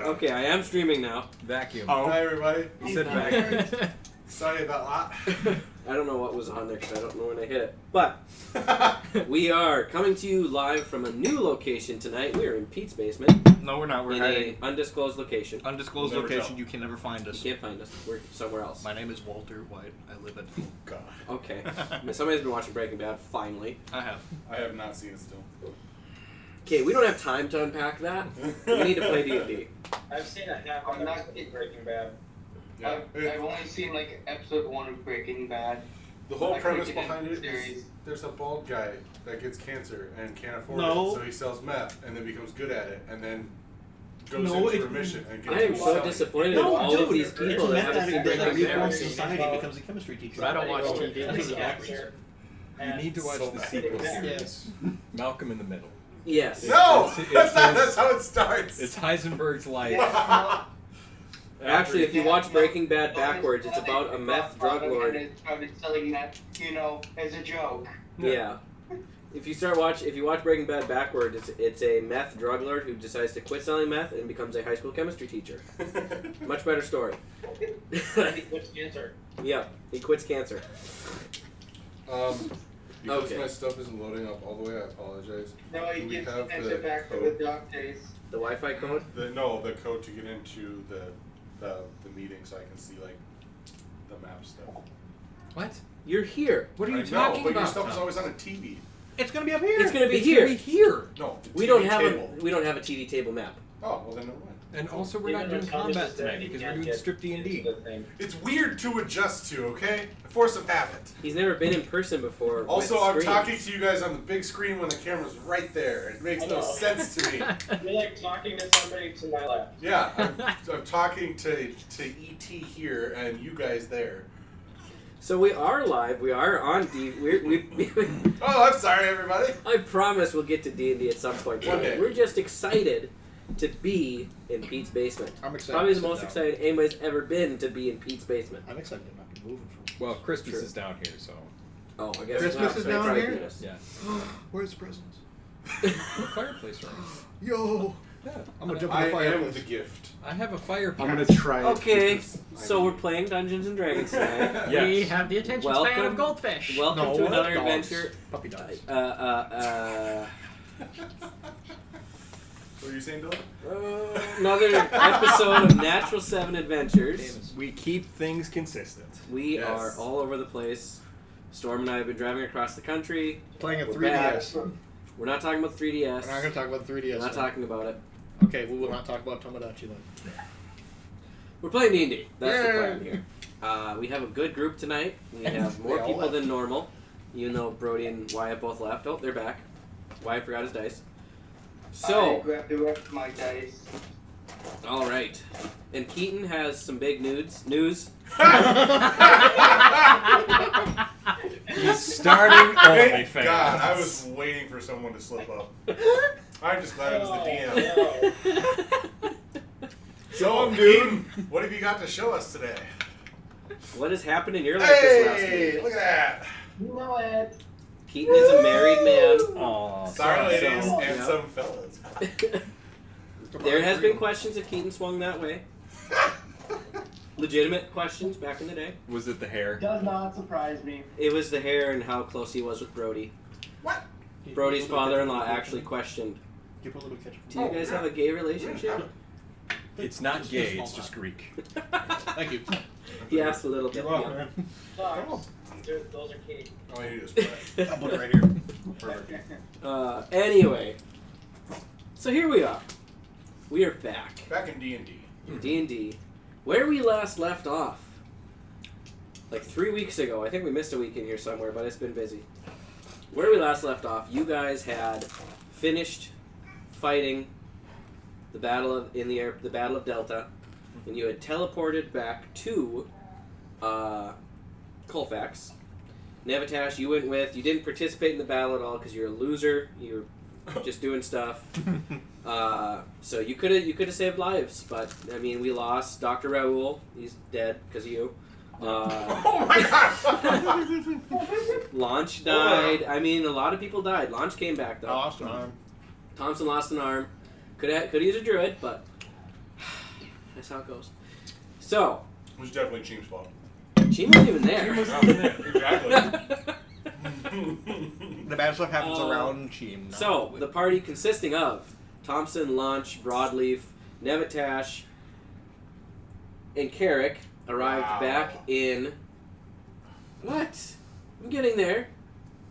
Okay, I am streaming now. Vacuum. Hi, everybody. You said vacuum. Sorry about that. I don't know what was on there because I don't know when I hit it. But we are coming to you live from a new location tonight. We are in Pete's basement. No, we're not. We're in hiding. an undisclosed location. Undisclosed We'll never location. tell. You can never find us. You can't find us. We're somewhere else. My name is Walter White. I live at. Oh, God. Okay. Somebody's been watching Breaking Bad, finally. I have. I have not seen it still. Okay, we don't have time to unpack that. We need to play D&D. I've seen a half I'm of not- Breaking Bad. Yeah. I've only seen like episode 1 of Breaking Bad. The whole I premise couldn't get behind into it the is series. there's a bald guy that gets cancer and can't afford No. it, so he sells meth and then becomes good at it and then goes No, into it- remission and gets I am to so selling. disappointed in No, all of dude, these people it's a that meth haven't addict seen that Breaking reforms Bad. society, becomes a chemistry teacher. But I don't watch Somebody TV. over This is with backwards. cancer, You and need to watch so the bad. sequel Yeah. series. Malcolm in the Middle. Yes. No! It's- That's how it starts. It's Heisenberg's life. Actually, if you Yeah, watch no. Breaking Bad backwards, it's about a meth drug lord. And started selling meth, as a joke. Yeah. If you watch Breaking Bad backwards, it's a meth drug lord who decides to quit selling meth and becomes a high school chemistry teacher. Much better story. and he quits cancer. Yeah, he quits cancer. Because Okay. my stuff isn't loading up all the way, I apologize. No, Do he we gets have sent the it back to code? the dark days. The Wi-Fi code? The code to get into the meeting so I can see like the map stuff. What? You're here. What are you I know, talking but about? your stuff is always on a TV. It's gonna be up here. It's gonna be It's here. gonna be here. No, the We TV don't have table. a TV table map. Oh, well then never mind. And also, we're not Even doing though Thomas combat is there, tonight he because we're can't doing get strip D&D. into the thing. It's weird to adjust to, okay? Force of habit. He's never been in person before. Also, with I'm screens. talking to you guys on the big screen when the camera's right there. It makes I no know. sense to me. You're like talking to somebody to my left. Yeah, I'm talking to ET here and you guys there. So we are live. We are on D. We Oh, I'm sorry, everybody. I promise we'll get to D&D at some point. One day. We're just excited to be in Pete's basement. I'm excited. Probably to the sit most down. excited anybody's ever been to be in Pete's basement. I'm excited to not be moving from. Well, Christmas True. is down here, so. Oh, I guess Christmas not, is so they down probably here? beat us. Yeah. Where's the presents? The fireplace room. Yo! Yeah. I'm gonna jump in I the am fireplace. the gift. I have a fire pit. I'm gonna try it. Okay, because so I we're playing Dungeons and Dragons tonight. Yes. We have the attention span Welcome. of goldfish. Welcome No, to another dogs. adventure. Puppy dogs. What were you saying, Dylan? Another episode of Natural 7 Adventures. We keep things consistent. We Yes. are all over the place. Storm and I have been driving across the country. Playing a We're 3DS. We're not talking about 3DS. We're not gonna talk about the 3DS. We're not then. talking about it. Okay, we will not talk about Tomodachi then. We're playing D&D. That's the Yeah. plan here. We have a good group tonight. We have more They all people left. than normal. Even though Brody and Wyatt both left. Oh, they're back. Wyatt forgot his dice. I So, grabbed the rest of my dice. all right. And Keaton has some big news. He's starting Thank OnlyFans. God, I was waiting for someone to slip up. I'm just glad it was the DM. Oh, So, dude, what have you got to show us today? What has happened in your life this last Hey, week? look at that. you know it. Keaton is a married man. Aw, Sorry, So, ladies and yeah. some fellas. There has been questions if Keaton swung that way. Legitimate questions back in the day. Was it the hair? Does not surprise me. It was the hair and how close he was with Brody. What? Brody's father-in-law actually questioned, You put a little ketchup. do you guys have a gay relationship? It's not gay, it's just Greek. Thank you. He asked a little bit. You're welcome, man. Dogs. Those are cake. Oh, you just play. I'll put it right here. Perfect. Anyway, so here we are. We are back Back in D&D. in D&D. Where we last left off, like 3 weeks ago. I think we missed a week in here somewhere, but it's been busy. Where we last left off, you guys had finished fighting the battle of the Battle of Delta, and you had teleported back to Colfax. Nevitash, you went with. You didn't participate in the battle at all because you're a loser. You're just doing stuff. So you could have saved lives, but I mean we lost Dr. Raoul. He's dead because of you. Oh my gosh! Launch died. I mean a lot of people died. Launch came back though. I lost an arm. Thompson lost an arm. Could use a druid, but how it goes. So, It was definitely Cheem's fault. she wasn't even there. Exactly. The bad stuff happens Uh, around Cheem. not So, with- the party consisting of Thompson, Launch, Broadleaf, Nevitash, and Carrick arrived Wow. back in... What? I'm getting there.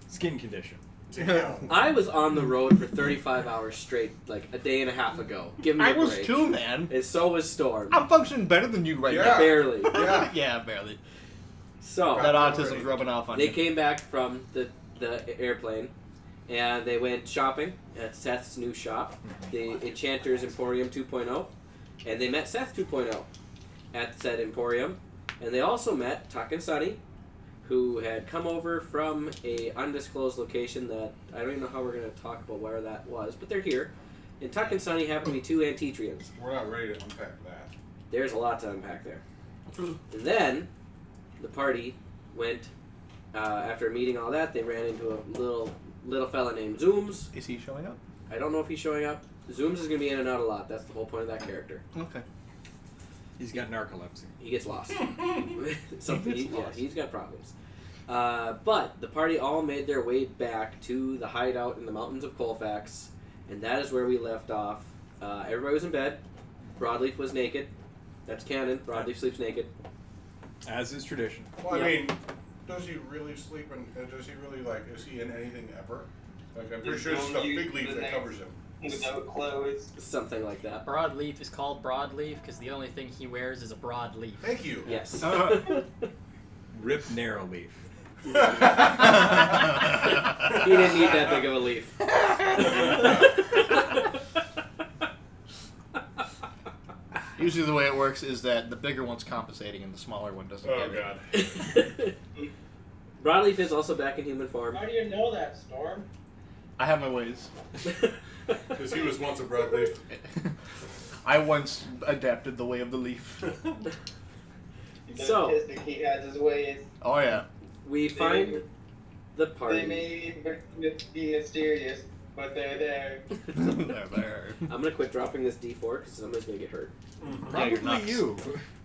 Skin condition. Damn. I was on the road for 35 hours straight, like a day and a half ago. Give me I a was break. too, man. And so was Storm. I'm functioning better than you right Yeah. Barely. Yeah. Yeah, barely. So, That Already. autism's rubbing off on they you. came back from the airplane, and they went shopping at Seth's new shop, the Enchanter's Emporium 2.0, and they met Seth 2.0 at said Emporium, and they also met Tuck and Sunny, who had come over from a undisclosed location that I don't even know how we're going to talk about where that was, but they're here. And Tuck and Sunny happen to be two Antitrians. We're not ready to unpack that. There's a lot to unpack there. And then the party went, after meeting all that, they ran into a little fella named Zooms. Is he showing up? I don't know if he's showing up. Zooms is going to be in and out a lot. That's the whole point of that character. Okay. He's got narcolepsy. He gets lost. He gets lost. He's got problems. But the party all made their way back to the hideout in the mountains of Colfax, and that is where we left off. Everybody was in bed. Broadleaf was naked. That's canon. Broadleaf sleeps naked. As is tradition. Well, Yeah. I mean, does he really sleep in? Does he really is he in anything ever? Like, I'm pretty Just sure it's don't the use fig leaf the that name. covers him. Without clothes. Something like that. Broadleaf is called Broadleaf because the only thing he wears is a broadleaf. Thank you. Yes. Rip narrow leaf. He didn't need that big of a leaf. Usually the way it works is that the bigger one's compensating and the smaller one doesn't Oh get it. god. Broadleaf is also back in human form. How do you know that, Storm? I have my ways. Because he was once a broadleaf. I once adapted the way of the leaf. So- He has his ways. Oh yeah. We find the They party. may be mysterious, but they're there. There, there. I'm gonna quit dropping this D4 because somebody's gonna get hurt. Yeah, you're Probably nuts. you.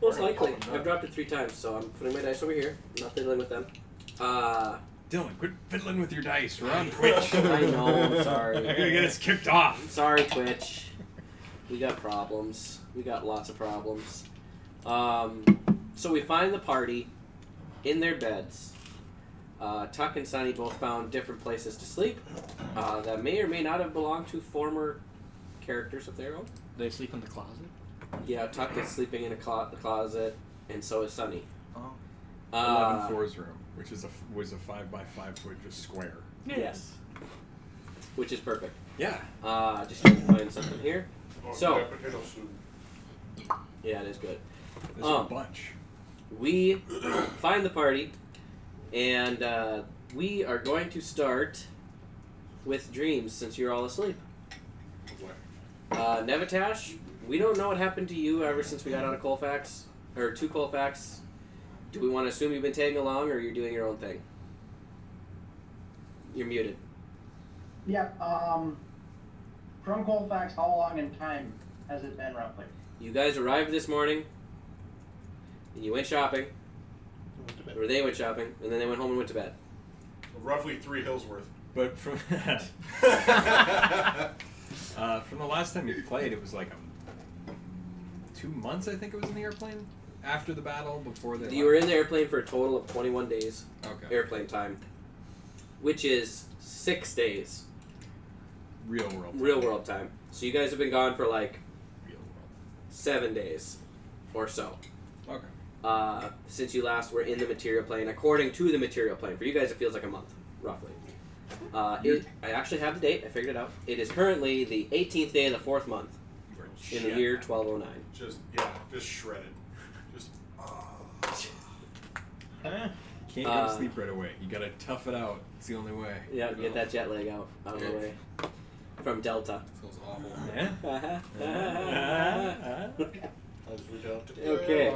Most likely. I've dropped it 3 times, so I'm putting my dice over here. I'm not fiddling with them. Dylan, quit fiddling with your dice. We're on Twitch. I know, I'm I sorry. gotta get us kicked off. I'm sorry, Twitch. We got problems. We got lots of problems. So we find the party in their beds. Tuck and Sunny both found different places to sleep that may or may not have belonged to former characters of their own. They sleep in the closet. Yeah, Tuck is sleeping in the closet, and so is Sunny. Oh. 11-4's room, which is was a 5x5 foot just square. Yes. Which is perfect. Yeah. Just need to find something here. Oh, So- yeah, potato soup. Yeah, it is good. There's a bunch. We find the party, and we are going to start with dreams since you're all asleep. Nevitash, we don't know what happened to you ever since we got out of Colfax, or to Colfax. Do we want to assume you've been tagging along, or you're doing your own thing? You're muted. Yeah, from Colfax, how long in time has it been roughly? You guys arrived this morning, and you went shopping, or they went shopping, and then they went home and went to bed. Roughly 3 hills worth. But from from the last time you played, it was like 2 months, I think it was in the airplane after the battle, before they. You were in the airplane for a total of 21 days. Okay. Airplane time, which is 6 days Real world. real world time. So you guys have been gone for like Real 7 days or so world. Okay. since you last were in the material plane, according to the material plane. For you guys, it feels like a month, roughly. I actually have the date. I figured it out. It is currently the 18th day of the 4th month You were in the shit. year 1209. Just shredded. Just, Can't go to sleep right away. You gotta tough it out. It's the only way. Yeah, get that jet lag out of the way. From Delta. feels awful. Yeah. Okay.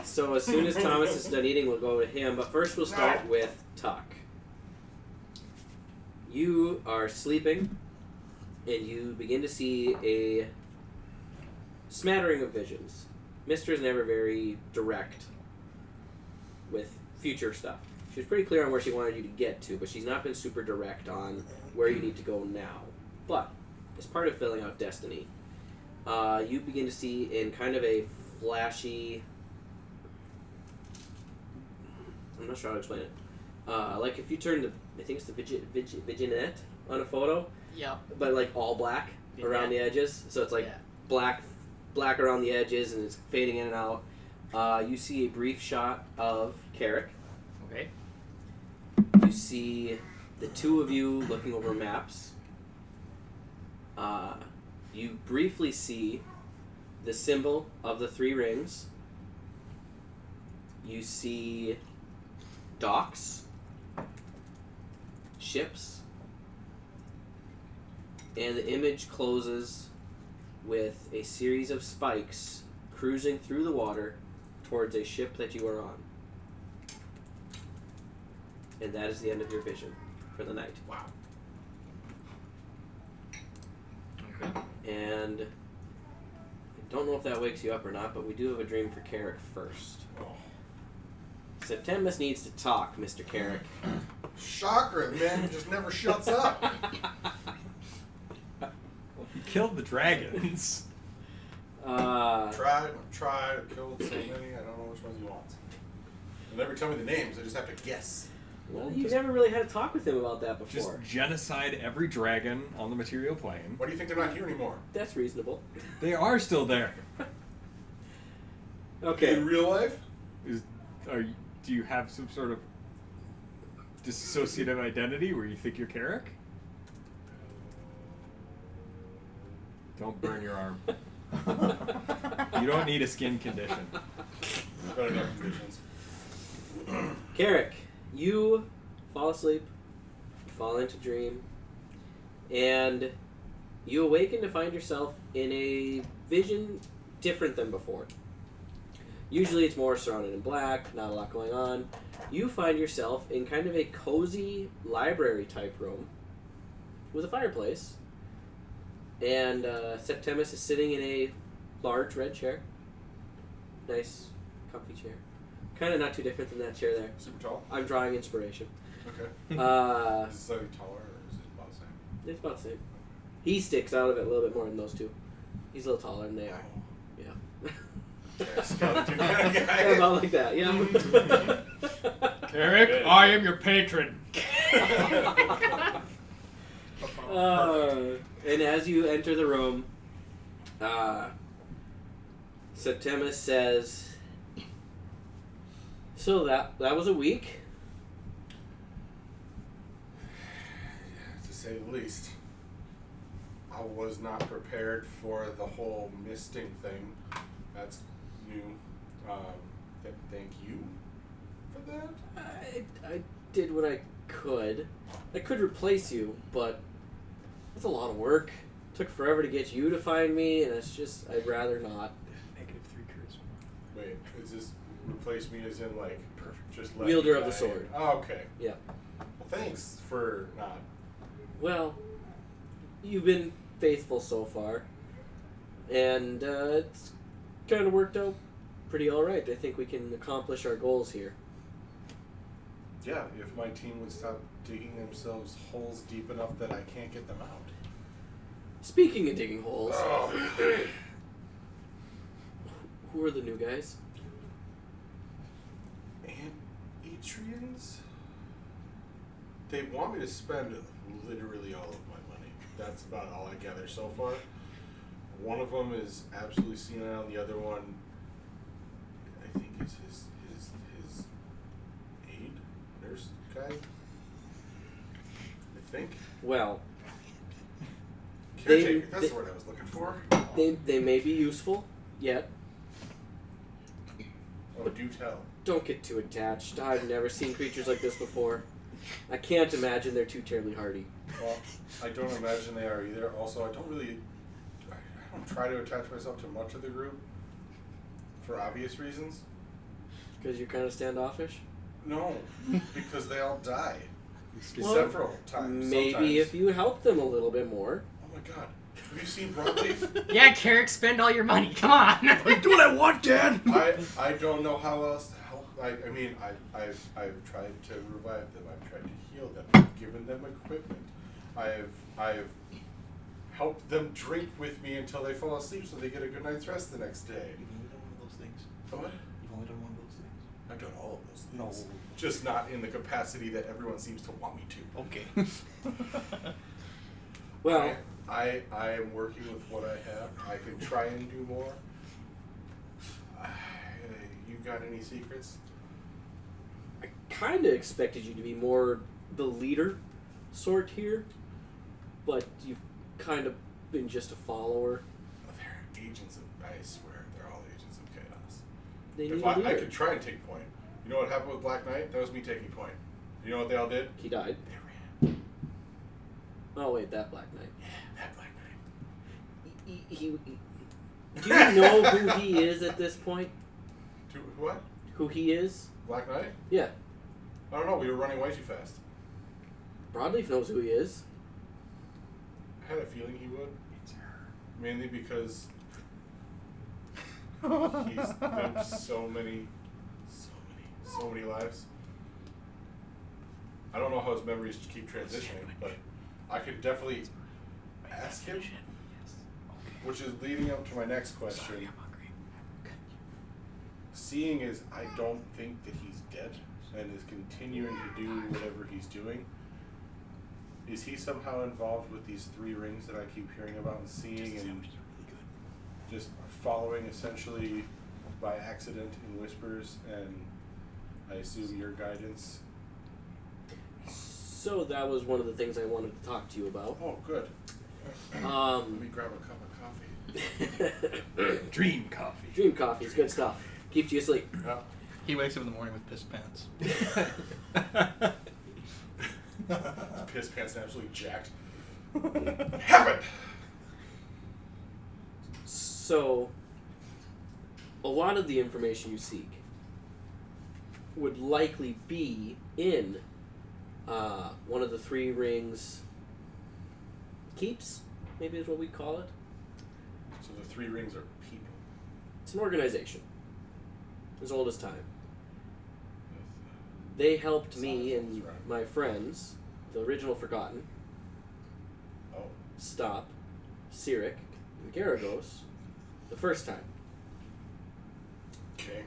So as soon as Thomas is done eating, we'll go to him. But first, we'll start with Tuck. You are sleeping, and you begin to see a smattering of visions. Mister is never very direct with future stuff. She was pretty clear on where she wanted you to get to, but she's not been super direct on where you need to go now. But as part of filling out Destiny, you begin to see in kind of a flashy... I'm not sure how to explain it. Like if you turn the, I think it's the vignette on a photo, Yeah. but like all black around the edges. So it's like Yeah. black around the edges, and it's fading in and out. You see a brief shot of Carrick. Okay. You see the two of you looking over maps. You briefly see the symbol of the three rings. You see docks, ships, and the image closes with a series of spikes cruising through the water towards a ship that you are on. And that is the end of your vision for the night. Wow. Okay. And I don't know if that wakes you up or not, but we do have a dream for Carrick first. Oh. Septimus needs to talk, Mr. Carrick. Chakra, man, just never shuts up. He killed the dragons. Tried, killed so many, I don't know which ones he wants. They'll never tell me the names, I just have to guess. Well, you never really had a talk with him about that Just before. genocide every dragon on the material plane. Why do you think they're not here anymore? That's reasonable. They are still there. Okay. In real life? Do you have some sort of dissociative identity where you think you're Carrick? Don't burn your arm. You don't need a skin condition. Better enough conditions. Carrick, you fall asleep, you fall into dream, and you awaken to find yourself in a vision different than before. Usually it's more surrounded in black, not a lot going on. You find yourself in kind of a cozy library type room with a fireplace, and Septimus is sitting in a large red chair. Nice, comfy chair. Kind of not too different than that chair there. Super tall? I'm drawing inspiration. Okay. Uh, Is it slightly taller or is it about the same? it's about the same. He sticks out of it a little bit more than those two. He's a little taller than they are. Yeah. Yeah, skeleton kind of guy. Yeah, about like that, yeah. Carrick, I am your patron. And as you enter the room, Septimus says, "So that was a week." To say the least. I was not prepared for the whole misting thing. That's new. Thank you for that. I did what I could. I could replace you, but it's a lot of work. It took forever to get you to find me, and it's just, I'd rather not. -3 charisma. Wait, is this replace me as in like perfect? Just let Wielder me of the die? sword. Oh, okay. Yeah. Well, thanks for not. Well, you've been faithful so far, and it's kind of worked out pretty alright. I think we can accomplish our goals here. Yeah, if my team would stop digging themselves holes deep enough that I can't get them out. Speaking of digging holes, Oh. who are the new guys? And Atrians? They want me to spend literally all of my money. That's about all I gather so far. One of them is absolutely senile, and the other one, I think, is his aide, nurse guy. I think. Well, Caretaker, that's the word I was looking for. they may be useful, yet. Oh, do tell. Don't get too attached. I've never seen creatures like this before. I can't imagine they're too terribly hardy. Well, I don't imagine they are either. Also, I don't try to attach myself to much of the group for obvious reasons. Because you're kind of standoffish? No, because they all die Well, several times. Maybe sometimes. if you help them a little bit more. Oh my god, Have you seen Broadleaf? Yeah, Carrick, spend all your money. Come on. Do what I want, Dad. I don't know how else to help. I mean, I've tried to revive them. I've tried to heal them. I've given them equipment. I've helped them drink with me until they fall asleep so they get a good night's rest the next day. You've only done one of those things. What? You've only done one of those things. I've done all of those No. things. Just not in the capacity that everyone seems to want me to. Okay. Well, I am working with what I have. I can try and do more. You got any secrets? I kind of expected you to be more the leader sort here, but you've kind of been just a follower. They're agents of, I swear, they're all agents of chaos. They If need a I leader. could try and take point. You know what happened with Black Knight? That was me taking point. You know what they all did? He died. They ran. Oh wait, that Black Knight. That Black Knight. Do you know who he is at this point? What? Who he is? Black Knight? Yeah. I don't know. We were running way too fast. Broadleaf knows who he is. I had a feeling he would. It's her. Mainly because he's lived so many lives. I don't know how his memories keep transitioning, but I could definitely ask him. Which is leading up to my next question. Sorry, I'm hungry. Seeing as I don't think that he's dead and is continuing to do whatever he's doing, is he somehow involved with these 3 rings that I keep hearing about and seeing and just following essentially by accident in whispers and I assume your guidance? So that was one of the things I wanted to talk to you about. Oh, good. Let me grab a cup of coffee. Dream coffee. Dream coffee is good stuff. Keeps you asleep. Yeah. He wakes up in the morning with piss pants. Piss pants and absolutely jacked. Happened! So, a lot of the information you seek would likely be in one of the 3 rings keeps, maybe is what we call it. So the 3 rings are people. It's an organization as old as time. They helped me and my friends, the original Forgotten, Oh. stop Cyric and Garagos the first time. Okay.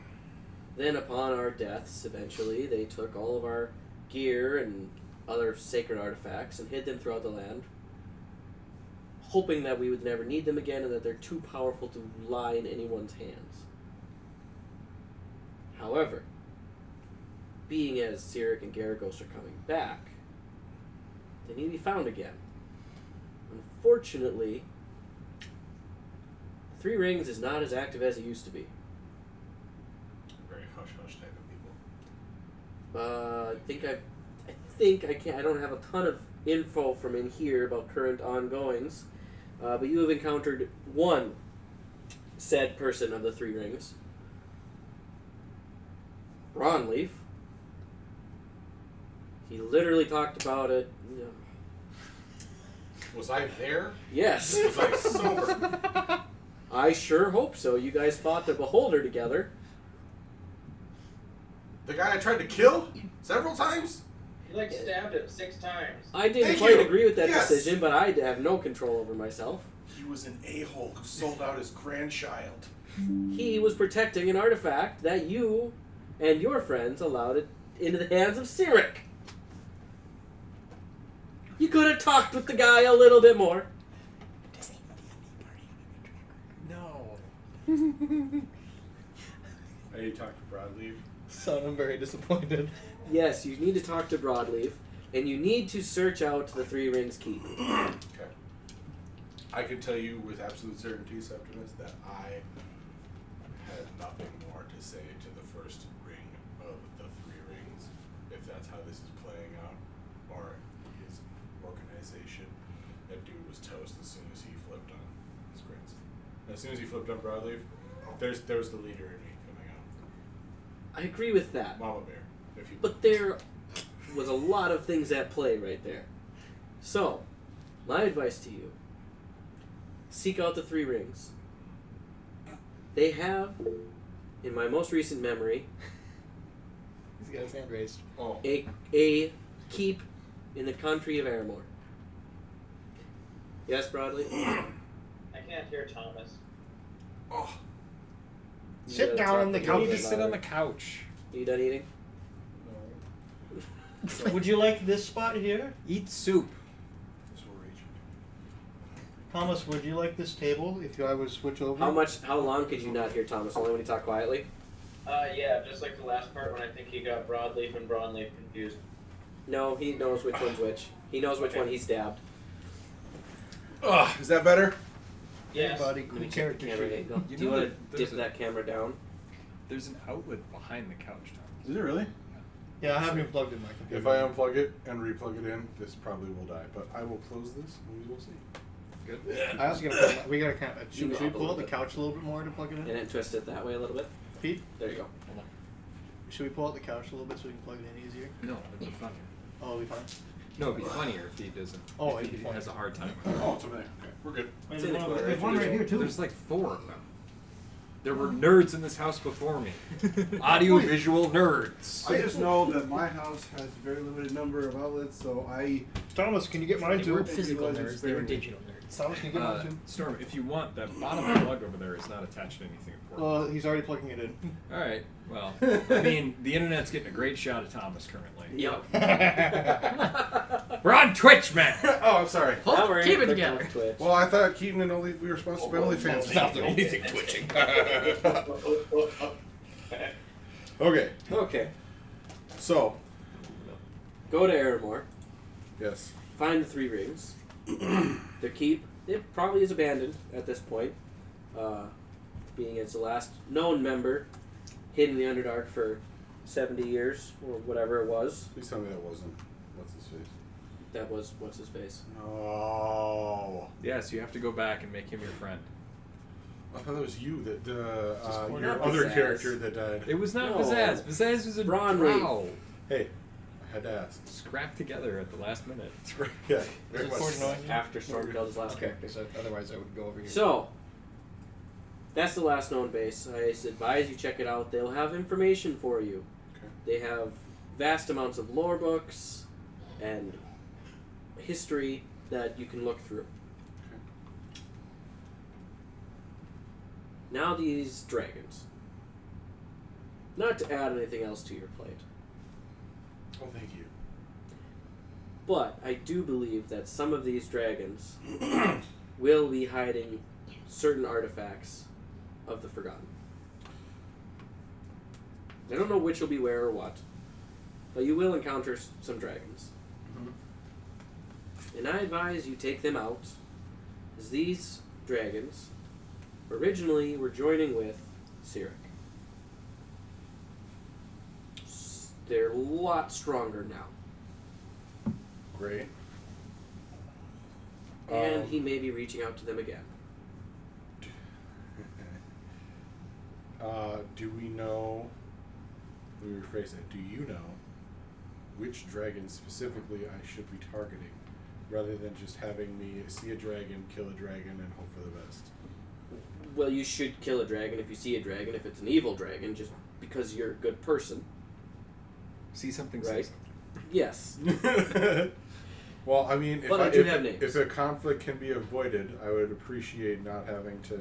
Then upon our deaths, eventually, they took all of our gear and other sacred artifacts and hid them throughout the land, hoping that we would never need them again and that they're too powerful to lie in anyone's hands. However, being as Cyric and Garagos are coming back, they need to be found again. Unfortunately, 3 Rings is not as active as it used to be. Very hush-hush type of people. I don't have a ton of info from in here about current ongoings, but you have encountered one said person of the 3 Rings. Ronleaf. He literally talked about it. You know. Was I there? Yes. Was I sober? I sure hope so. You guys fought the Beholder together. The guy I tried to kill several times? You like stabbed him 6 times. I didn't Thank quite you. agree with that Yes. decision, but I have no control over myself. He was an a-hole who sold out his grandchild. He was protecting an artifact that you and your friends allowed it into the hands of Cyric. You could have talked with the guy a little bit more. No. Hey, you talked to Broadleaf? Son, I'm very disappointed. Yes, you need to talk to Broadleaf, and you need to search out the 3 Rings Keep. Okay. I can tell you with absolute certainty, Septimus, that I had nothing more to say to the first ring of the 3 rings, if that's how this is playing out, or his organization. That dude was toast as soon as he flipped on his grandson. As soon as he flipped on Broadleaf, there's the leader in me coming out. I agree with that, Mama Bear, if you but there was a lot of things at play right there. So, my advice to you seek out the three rings. They have, in my most recent memory, He's got his hand raised. Oh. a keep in the country of Aramore. Yes, Broadly? I can't hear Thomas. Oh. You Sit gotta down talk on the a You little need bit to sit on louder. the couch. You done eating? Would you like this spot here? Eat soup. So raging. Thomas, would you like this table if I would switch over? How long could you not hear Thomas? Only when you talk quietly? Yeah, just like the last part when I think he got broadleaf and broadleaf confused. No, he knows which one's which. He knows which Okay. one he stabbed. Ugh, is that better? Yes. Everybody, Let cool me check character the camera sheet. angle. You Do you know want that to there's dip a- that camera down? There's an outlet behind the couch, Thomas. Is it really? Yeah, I haven't even plugged in my computer. If I unplug it and replug it in, this probably will die. But I will close this and we will see. Good. I also gotta put we gotta kind of. You Should we know, pull out the but- couch a little bit more to plug it in? And then twist it that way a little bit. Pete, There you go. should we pull out the couch a little bit so we can plug it in easier? No, it'd be funnier. Oh, it'll be fine. No, it'd be funnier if he doesn't. Oh, if it'd be he funny. has a hard time. Oh, it's over there. Okay, we're good. It's in the corner. There's one right here too. There's like 4 of them. There were nerds in this house before me. Audio-visual nerds. I just know that my house has a very limited number of outlets, so I. Thomas, can you get mine They too? weren't physical Legends nerds, they were spared. digital nerds. Thomas, can you get mine too? Storm, if you want, that bottom plug over there is not attached to anything important. Well, he's already plugging it in. All right. Well, I mean, the internet's getting a great shot of Thomas currently. Yep. We're on Twitch, man. Oh, I'm sorry. Now we're Keep it in together. Twitch. Well, I thought Keaton and only we were supposed to be OnlyFans. It's not the only thing twitching. Okay, Okay. so Go to Aramore. yes, Find the three rings. Their keep. It probably is abandoned at this point. Being it's the last known member hidden in the Underdark for 70 years or whatever it was. please tell me that wasn't what's his face. That was what's his face. No, Yes, you have to go back and make him your friend. I thought it was you that Not your other Pizzazz. character that died. It was not No. Pizzazz. Pizzazz was a Bronleaf. drow. Hey, I had to ask. Scrapped together at the last minute. Yeah, Is very it much. Portnoy? After Storm killed his last Okay, character. so otherwise I would go over here. So, that's the last known base. I advise you check it out. They'll have information for you. Okay. They have vast amounts of lore books and history that you can look through. Now these dragons. Not to add anything else to your plate, Oh, thank you. but I do believe that some of these dragons will be hiding certain artifacts of the Forgotten. I don't know which will be where or what, but you will encounter some dragons. And I advise you take them out, as these dragons originally were joining with Cyric. They're a lot stronger now, Great. and he may be reaching out to them again. Do we know? Let me rephrase it. Do you know which dragon specifically I should be targeting, rather than just having me see a dragon, kill a dragon, and hope for the best? Well, you should kill a dragon if you see a dragon, if it's an evil dragon, just because you're a good person. See something, say Right. something. Yes. Well, I mean, But I do have names. if a conflict can be avoided, I would appreciate not having to,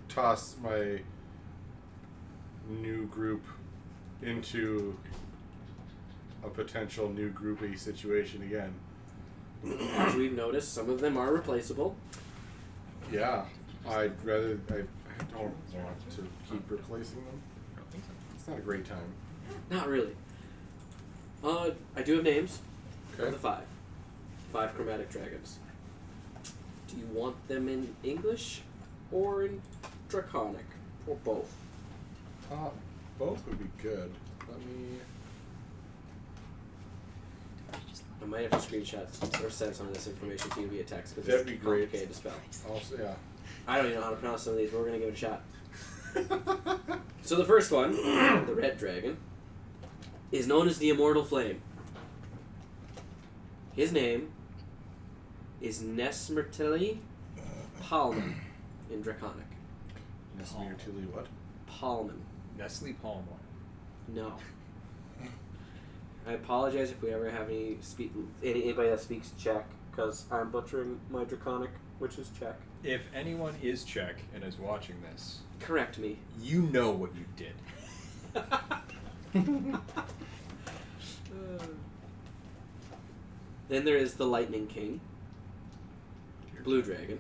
toss my new group into a potential new groupie situation again. As we've noticed, some of them are replaceable. Yeah, I don't want to keep replacing them. I don't think so. It's not a great time. Not really. I do have names for Okay. the five. 5 chromatic dragons. Do you want them in English or in Draconic? Or both? Both would be good. Let me. I might have to screenshot or send some of this information to you via text because That'd it's be great. complicated to spell. Also, yeah. I don't even know how to pronounce some of these, but we're going to give it a shot. So the first one, the red dragon, is known as the Immortal Flame. His name is Nesmertilli Palmen in Draconic. Nesmertilli what? Palmen. Nestle Palm one. No. I apologize if we ever have anybody that speaks Czech, because I'm butchering my Draconic, which is Czech. If anyone is Czech and is watching this, Correct me. you know what you did. Then there is the Lightning King, Blue Dragon,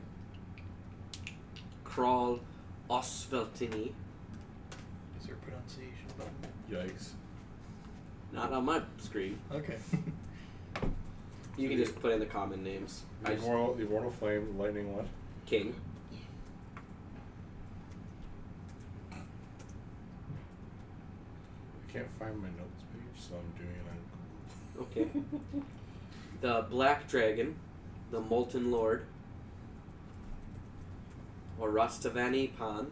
Kral Osveltini. Is there a pronunciation button? Yikes. Not on my screen. Okay. You can just put in the common names. The Immortal Flame, Lightning what? King. I can't find my notes page, so I'm doing it on Okay. The Black Dragon, the Molten Lord, or Rastavani Pan.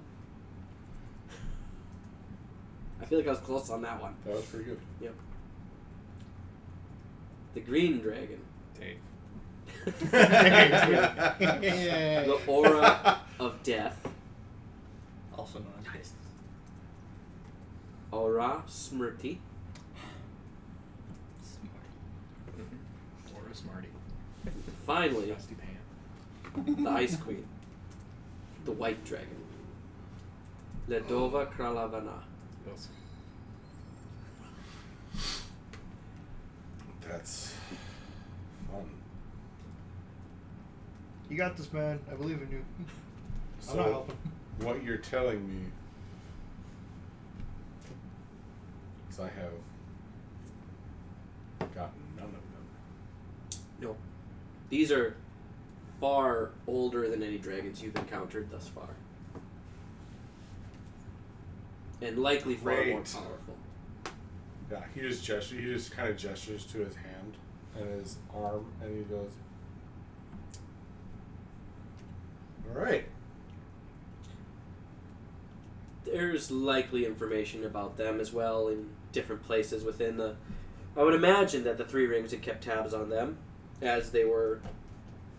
I feel like I was close on that one. That was pretty good. Yep. The Green Dragon. Dave. The Aura of Death. Also known as Aura Smrti. Or a Smarty. Finally, Dusty Pan. the Ice Queen. The White Dragon. Ledova Kralavana. Those- That's fun. You got this, man. I believe in you. I'm not So, helping. what you're telling me is I have gotten none of them. No. These are far older than any dragons you've encountered thus far. And likely far more Great. powerful. Yeah, he just kind of gestures to his hand and his arm, and he goes, "All right." There's likely information about them as well in different places within the... I would imagine that the Three Rings had kept tabs on them as they were,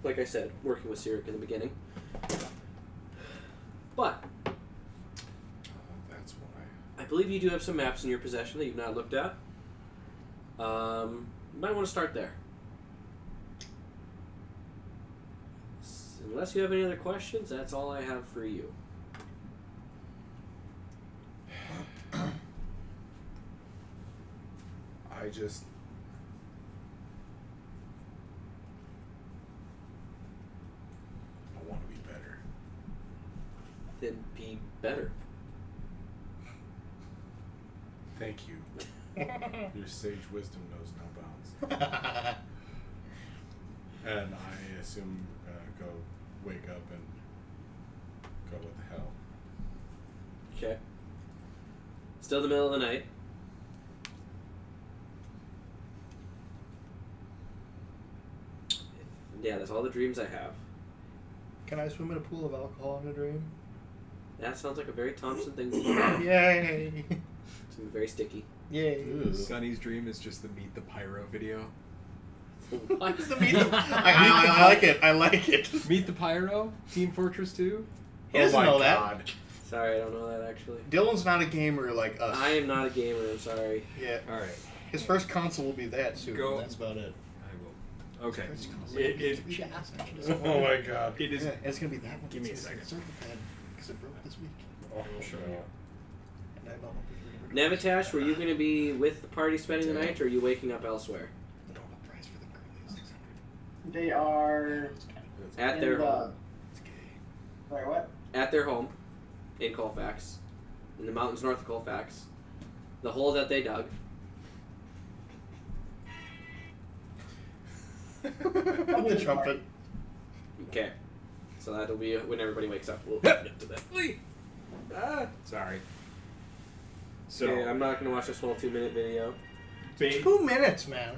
like I said, working with Cyric in the beginning. But That's why. I believe you do have some maps in your possession that you've not looked at. You might want to start there. Unless you have any other questions, that's all I have for you. I just. I want to be better. Then be better. Thank you. Your sage wisdom knows no bounds. And I assume you're gonna go wake up and go with hell. Okay. Still the middle of the night. Yeah, that's all the dreams I have. Can I swim in a pool of alcohol in a dream? That sounds like a very Thompson thing to do. Yay! It's gonna be very sticky. Yay! Sonny's dream is just the Meet the Pyro video. What? I like it. I like it. Meet the Pyro? Team Fortress 2? He doesn't know that. God. Sorry, I don't know that actually. Dylan's not a gamer like us. I am not a gamer, I'm sorry. Yeah. Alright. His first console will be that soon. Go. That's about it. I will. Okay. First console It, will be it, 3DS, actually. Oh my God. it is. Yeah, it's gonna be that one. Give me a It's second. Circle Pad because it broke this week. Oh, will show no. you. And I don't know if we Navitash, were you going to be with the party spending the night, or are you waking up elsewhere? The normal price for them currently is 600. They are At in their the. home. It's gay. Sorry, what? At their home in Colfax, in the mountains north of Colfax. The hole that they dug. The trumpet. Okay. So that'll be when everybody wakes up. We'll get to that. Sorry. So, Okay, I'm not going to watch a small 2-minute video. 2 minutes, man.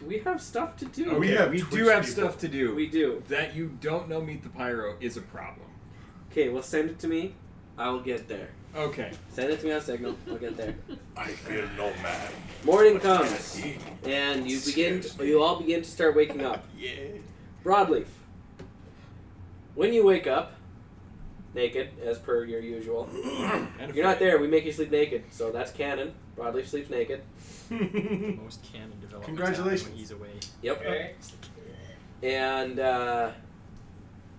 We have stuff to do. okay, We have we Twitch do have people. stuff to do. We do. That you don't know Meet the Pyro is a problem. Okay, well, send it to me. I will get there. Okay. Send it to me on Signal. I'll get there. I feel no man. Morning comes, and you all begin to start waking up. Yeah. Broadleaf, When you wake up, naked, as per your usual, And you're not there. We make you sleep naked, so that's canon. Broadleaf sleeps naked. Most canon developments Congratulations. happen when he's away. Yep. Okay. And do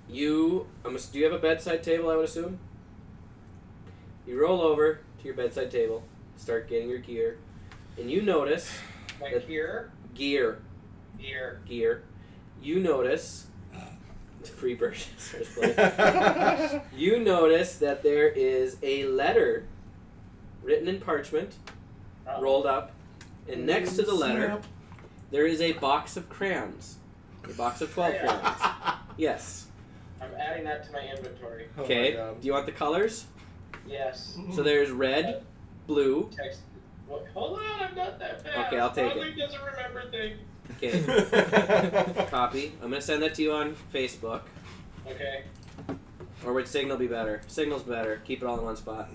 you have a bedside table, I would assume? You roll over to your bedside table, start getting your gear, and you notice My That- gear. gear. You notice free version. You notice that there is a letter written in parchment, Oh. rolled up, and next to the letter, there is a box of crayons. A box of 12 crayons. Yes. I'm adding that to my inventory. Oh my Okay. God. Do you want the colors? Yes. So there's red, blue. Text. What? Hold on, I'm not that fast. Okay, I'll take Probably it. doesn't remember things. Okay. Copy. I'm gonna send that to you on Facebook. Okay. Or would Signal be better? Signal's better. Keep it all in one spot.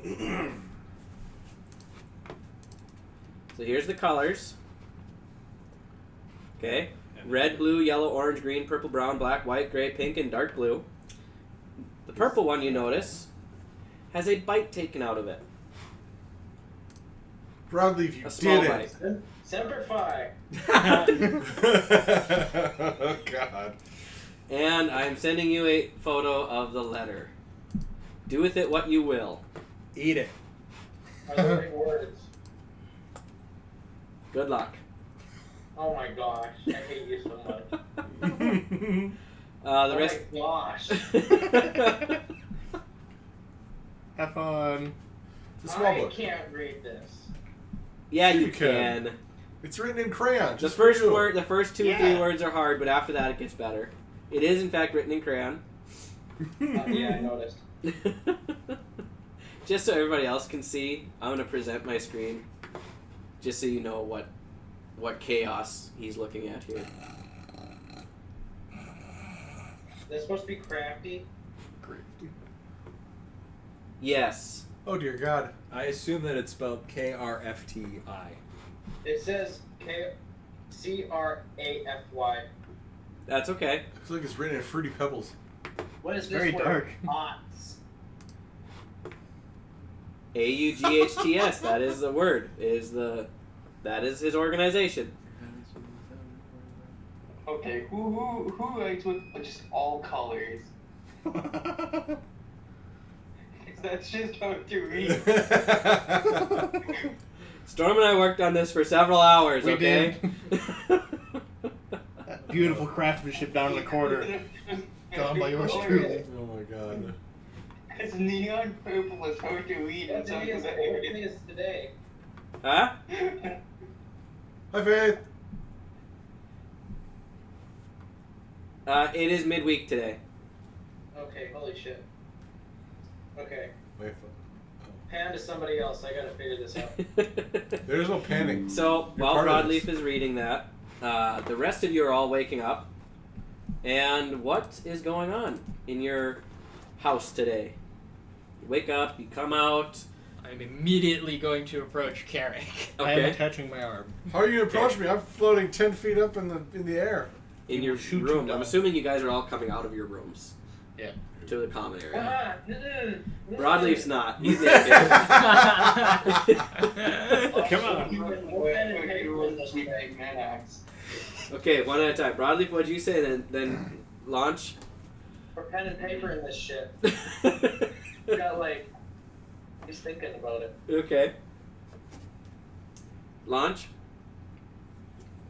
So here's the colors. Okay. Red, blue, yellow, orange, green, purple, brown, black, white, gray, pink, and dark blue. The purple one, you notice, has a bite taken out of it. Broadleaf, you A small did bite. it. Semper Fi. Oh God. And I'm sending you a photo of the letter. Do with it what you will. Eat it. Are the right words? Good luck. Oh my gosh, I hate you so much. The Oh rest. my gosh. Have fun. It's a small I book. can't read this. Yeah, Sure you you can. can. It's written in crayon. The Just first for you. word, the first 2 or 3 words are hard, but after that it gets better. It is in fact written in crayon. Yeah, I noticed. Just so everybody else can see, I'm gonna present my screen, just so you know what chaos he's looking at here. This supposed to be crafty. Yes. Oh dear God. I assume that it's spelled KRFTI. It says CRAFY. That's okay. Looks like it's written in Fruity Pebbles. What is this Very word? dark. Aughts. AUGHTS. That is the word. That is his organization. Okay, who writes with just all colors? That's just hard to read. Storm and I worked on this for several hours. We Okay. That beautiful craftsmanship down in the corner. Done by yours truly. Oh my God. It's neon purple is hard to read. What It's day is something what day is today? Huh? Hi, Faith. It is midweek today. Okay, holy shit. Okay. Wait. Hand to somebody else. I gotta figure this out. There's no panic. So You're while part of Broadleaf this. is reading that, the rest of you are all waking up. And what is going on in your house today? You wake up, you come out. I'm immediately going to approach Carrick. I am Okay. attaching my arm. How are you gonna approach me? I'm floating 10 feet up in the air. In your shoot you room. down. I'm assuming you guys are all coming out of your rooms. Yeah. To the common area. Ah, Broadleaf's not. He's naked. Come on. Okay, one at a time. Broadleaf, what'd you say? Then launch. For pen and paper in this shit. Got like. He's thinking about it. Okay. Launch.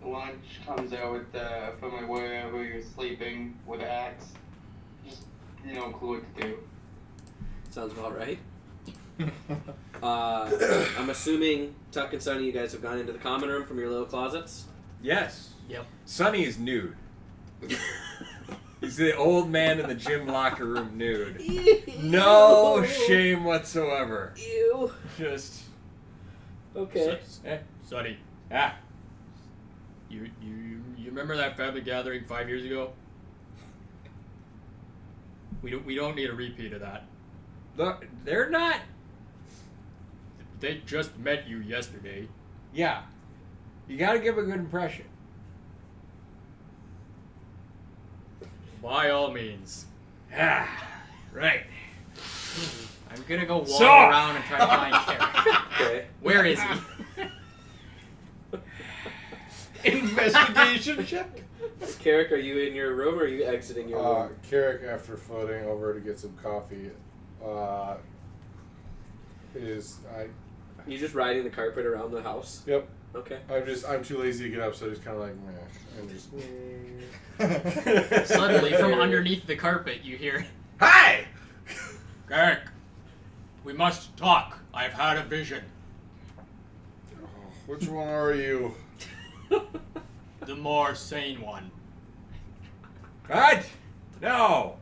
Lunch comes out with from wherever you're sleeping with an axe. Just clue what to do. Sounds about right. I'm assuming Tuck and Sunny, you guys have gone into the common room from your little closets. Yes. Yep. Sonny is nude. He's the old man in the gym locker room nude. No shame whatsoever. Ew. Just Okay. Sonny, ah. you remember that family gathering 5 years ago? We don't need a repeat of that. Look, they're not. They just met you yesterday. Yeah. You got to give a good impression. By all means. Right. I'm gonna go walk So- around and try to find Carrick. Okay. Where is he? Investigation check. Carrick, are you in your room or are you exiting your room? Carrick, after floating over to get some coffee, You just riding the carpet around the house? Yep. Okay. I'm too lazy to get up, so I just kind of like, meh, and just. Suddenly, from underneath the carpet, you hear, Hi! Carrick, we must talk. I've had a vision. Oh, which one are you? The more sane one. What? No.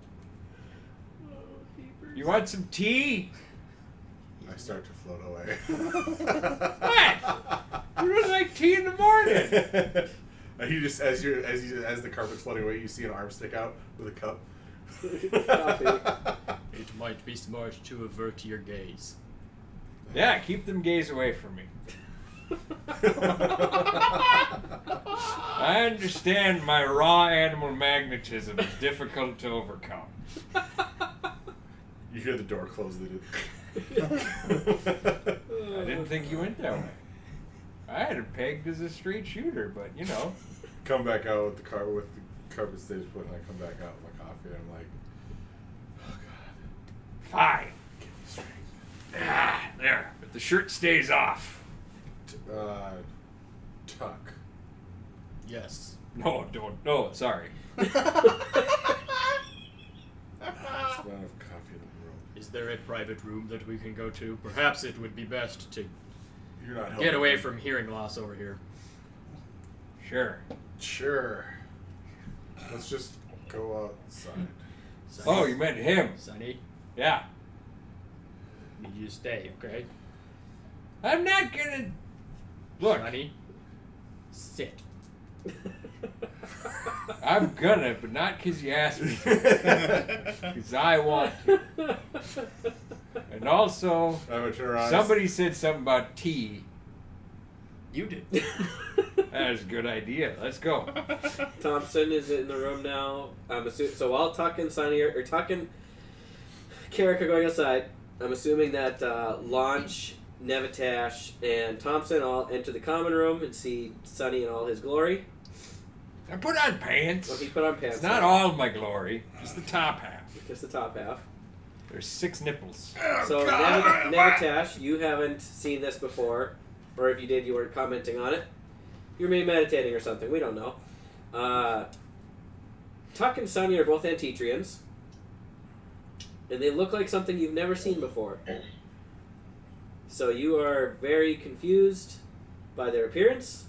You want some tea? I start to float away. What? You don't like tea in the morning. You just as the carpet's floating away, you see an arm stick out with a cup. It might be smart to avert your gaze. Yeah, keep them gays away from me. I understand my raw animal magnetism is difficult to overcome. You hear the door close. I didn't think you went that way. I had it pegged as a straight shooter, but you know. Come back out with the carpet stage put, and I come back out with my coffee, and I'm like, oh god. Fine. Give me strength. There. But the shirt stays off. Tuck. Yes. No, don't. No, sorry. There's not enough coffee in the room. Is there a private room that we can go to? Perhaps it would be best to You're not helping. get away from hearing loss over here. Sure. Sure. Let's just go outside. Oh, you meant him. Sonny, Yeah. need you to stay, okay? I'm not gonna. Look, Sonny, sit. I'm gonna, but not because you asked me to. Because I want to. And also, I'm gonna turn around. somebody said something about tea. You did. That was a good idea. Let's go. Thompson is in the room now. I'm assuming so. While Tuck and Sonny or Tuck and Carrick are going outside, I'm assuming that Launch, Nevitash, and Thompson all enter the common room and see Sonny in all his glory. I put on pants. Well, he put on pants. It's not all of my glory, just the top half. Just the top half. There's 6 nipples. So Nevitash, you haven't seen this before, or if you did, you weren't commenting on it. You were maybe meditating or something. We don't know. Tuck and Sonny are both Antitrians, and they look like something you've never seen before. So you are very confused by their appearance.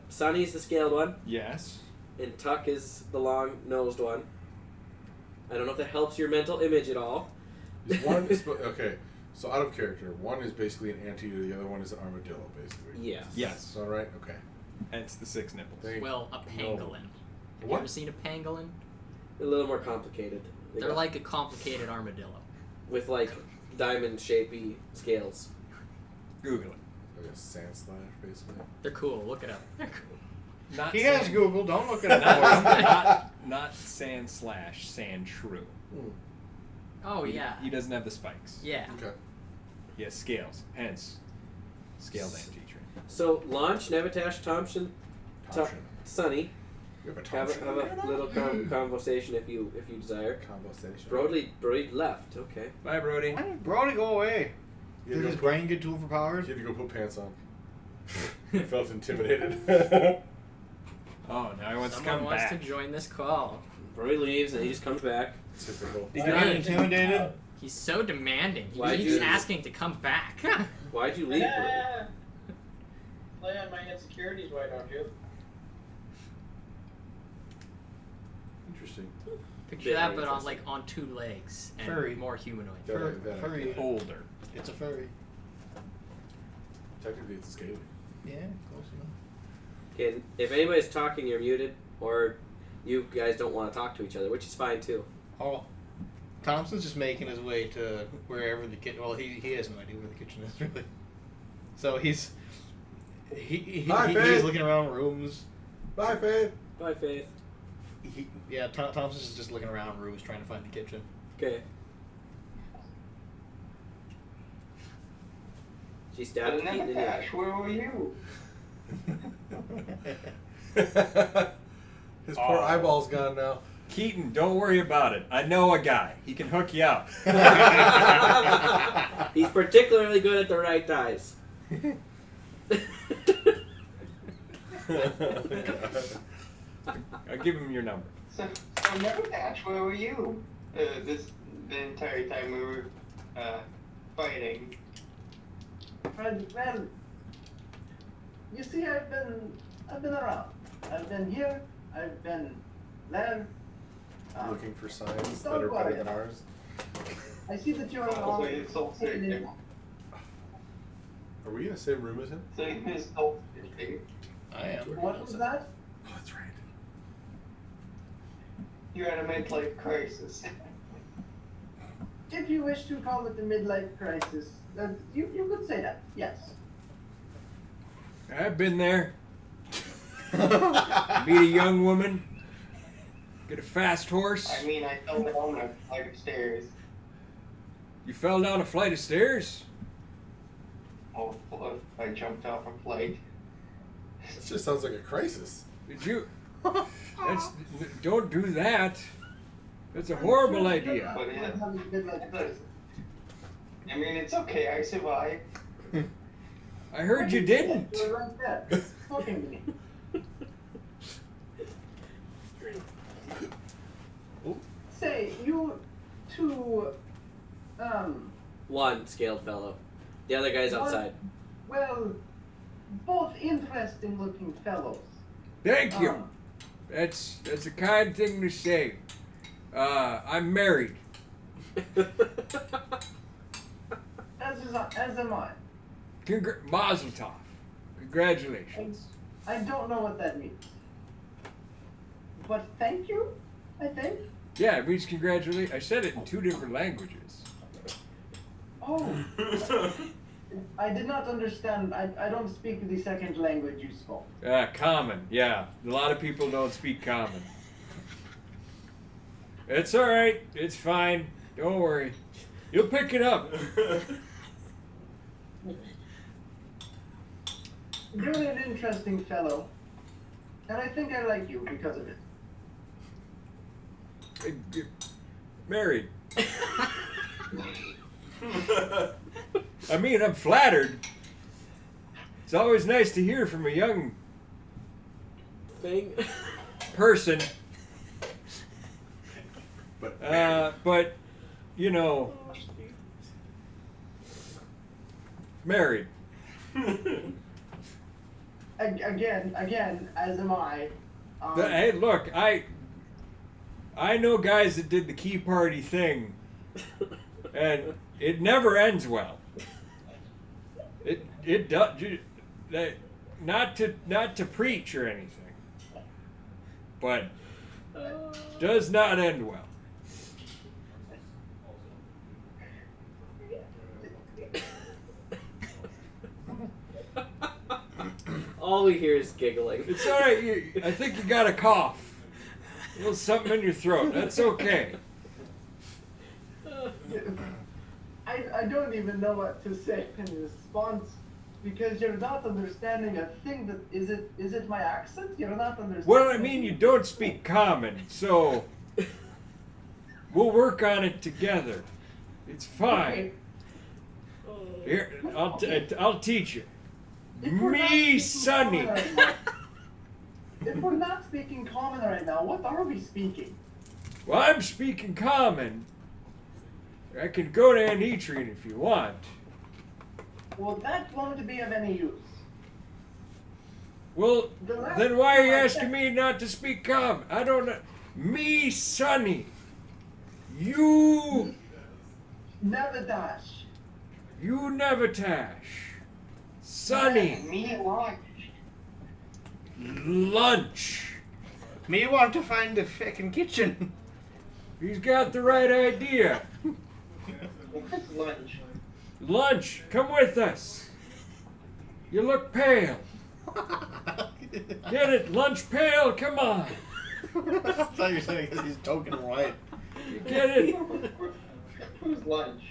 Sonny's the scaled one, Yes. and Tuck is the long-nosed one. I don't know if that helps your mental image at all. Is one okay? So out of character, one is basically an anteater, the other one is an armadillo, basically. Yes. Yes. Is that right? Okay. Hence the 6 nipples. Thank- Well, a pangolin. Have you What? ever seen a pangolin? A little more complicated. They They're got- like a complicated armadillo. with like diamond-shapy scales. Google it. Like a sand slash, basically. They're cool. Look it up. They're cool. Not He has sand- Google. Don't look at it not, for him. not sand slash, sand shrew. Oh yeah. He doesn't have the spikes. Yeah. Okay. He has scales. Hence, scaled anti-tree. So, Launch, Nevitash, Thompson, Thompson. Sonny, We have a have Thompson. a little conversation if you desire. Conversation. Brody left. Okay. Bye, Brody. Why did Brody go away? You Did had, his to go brain get tool for powers? you had to go put pants on. I felt intimidated. Oh, now he wants to Someone come wants back. to join this call. Brody leaves and he just comes back. Typical. Did you get intimidated? He's so demanding. He Why'd keeps you- asking to come back. Why'd you leave, Brody? Yeah. Lay on my insecurities, why don't you? Interesting. Picture Yeah, that, but on interesting. on 2 legs and Furry. more humanoid. That- Furry. Older. It's a furry. Technically, it's a scaly. Yeah, close enough. Okay, if anybody's talking, you're muted, or you guys don't want to talk to each other, which is fine too. Oh, Thompson's just making his way to wherever the kitchen. Well, he has no idea where the kitchen is really. So he's Hi, he's babe. looking around rooms, Bye, Faith. Bye, Faith. Thompson's just looking around rooms trying to find the kitchen. Okay. She stabbed Keaton in the eye. Ash, where were you? His poor eyeball's gone now. Keaton, don't worry about it. I know a guy. He can hook you up. He's particularly good at the right ties. I'll give him your number. So Ash, where were you? The entire time we were fighting. Well, you see, I've been around. I've been here. I've been there. Looking for signs so that are better quiet. than ours. I see that you're Oh, so you're soul Are we in the same room as him? So you're soul searching. I am. What was that? Oh, that's right. You're at a midlife crisis. If you wish to call it the midlife crisis, you could say that. Yes. I've been there. Meet a young woman. Get a fast horse. I mean, I fell down a flight of stairs. You fell down a flight of stairs? Oh, I jumped off a flight. This just sounds like a crisis. Did you? Don't do that. That's a horrible idea. But yeah. Having a midlife crisis. I mean, it's okay. I survived. I heard you didn't. You're right there, talking to me. Say, you two, One scaled fellow. The other guy's outside. well, both interesting looking fellows. Thank you. Um, That's a kind thing to say. I'm married. as am I. Mazel tov. Congratulations. I don't know what that means. But thank you, I think. Yeah, it means congratulations. I said it in 2 different languages. Oh. I did not understand. I don't speak the second language you spoke. Common. Yeah, a lot of people don't speak common. It's all right. It's fine. Don't worry. You'll pick it up. You're an interesting fellow. And I think I like you because of it. Married. I mean, I'm flattered. It's always nice to hear from a young Thing. person. But you know, married. Again, as am I. Hey, look, I know guys that did the key party thing, and it never ends well. It does not to preach or anything, but does not end well. All we hear is giggling. It's all right. I think you got a cough. A little something in your throat. That's okay. I don't even know what to say in response because you're not understanding a thing that is it my accent? You're not understanding. Well, I mean, you don't speak common, so we'll work on it together. It's fine. Okay. Here, I'll teach you. If we're not Me, speaking Sonny. common right now- If we're not speaking common right now, what are we speaking? Well, I'm speaking common. I can go to Anitrin if you want. Well, that won't be of any use. Well, The last then why are you time I asking checked- me not to speak common? I don't know. Me, Sonny. You Nevadash. Nevatash. Sonny. Me lunch. Lunch. Me want to find the fucking kitchen. He's got the right idea. What's lunch? Lunch, come with us. You look pale. Get it, lunch pail, come on. I thought you were saying because he's token white. You get it? Who's lunch?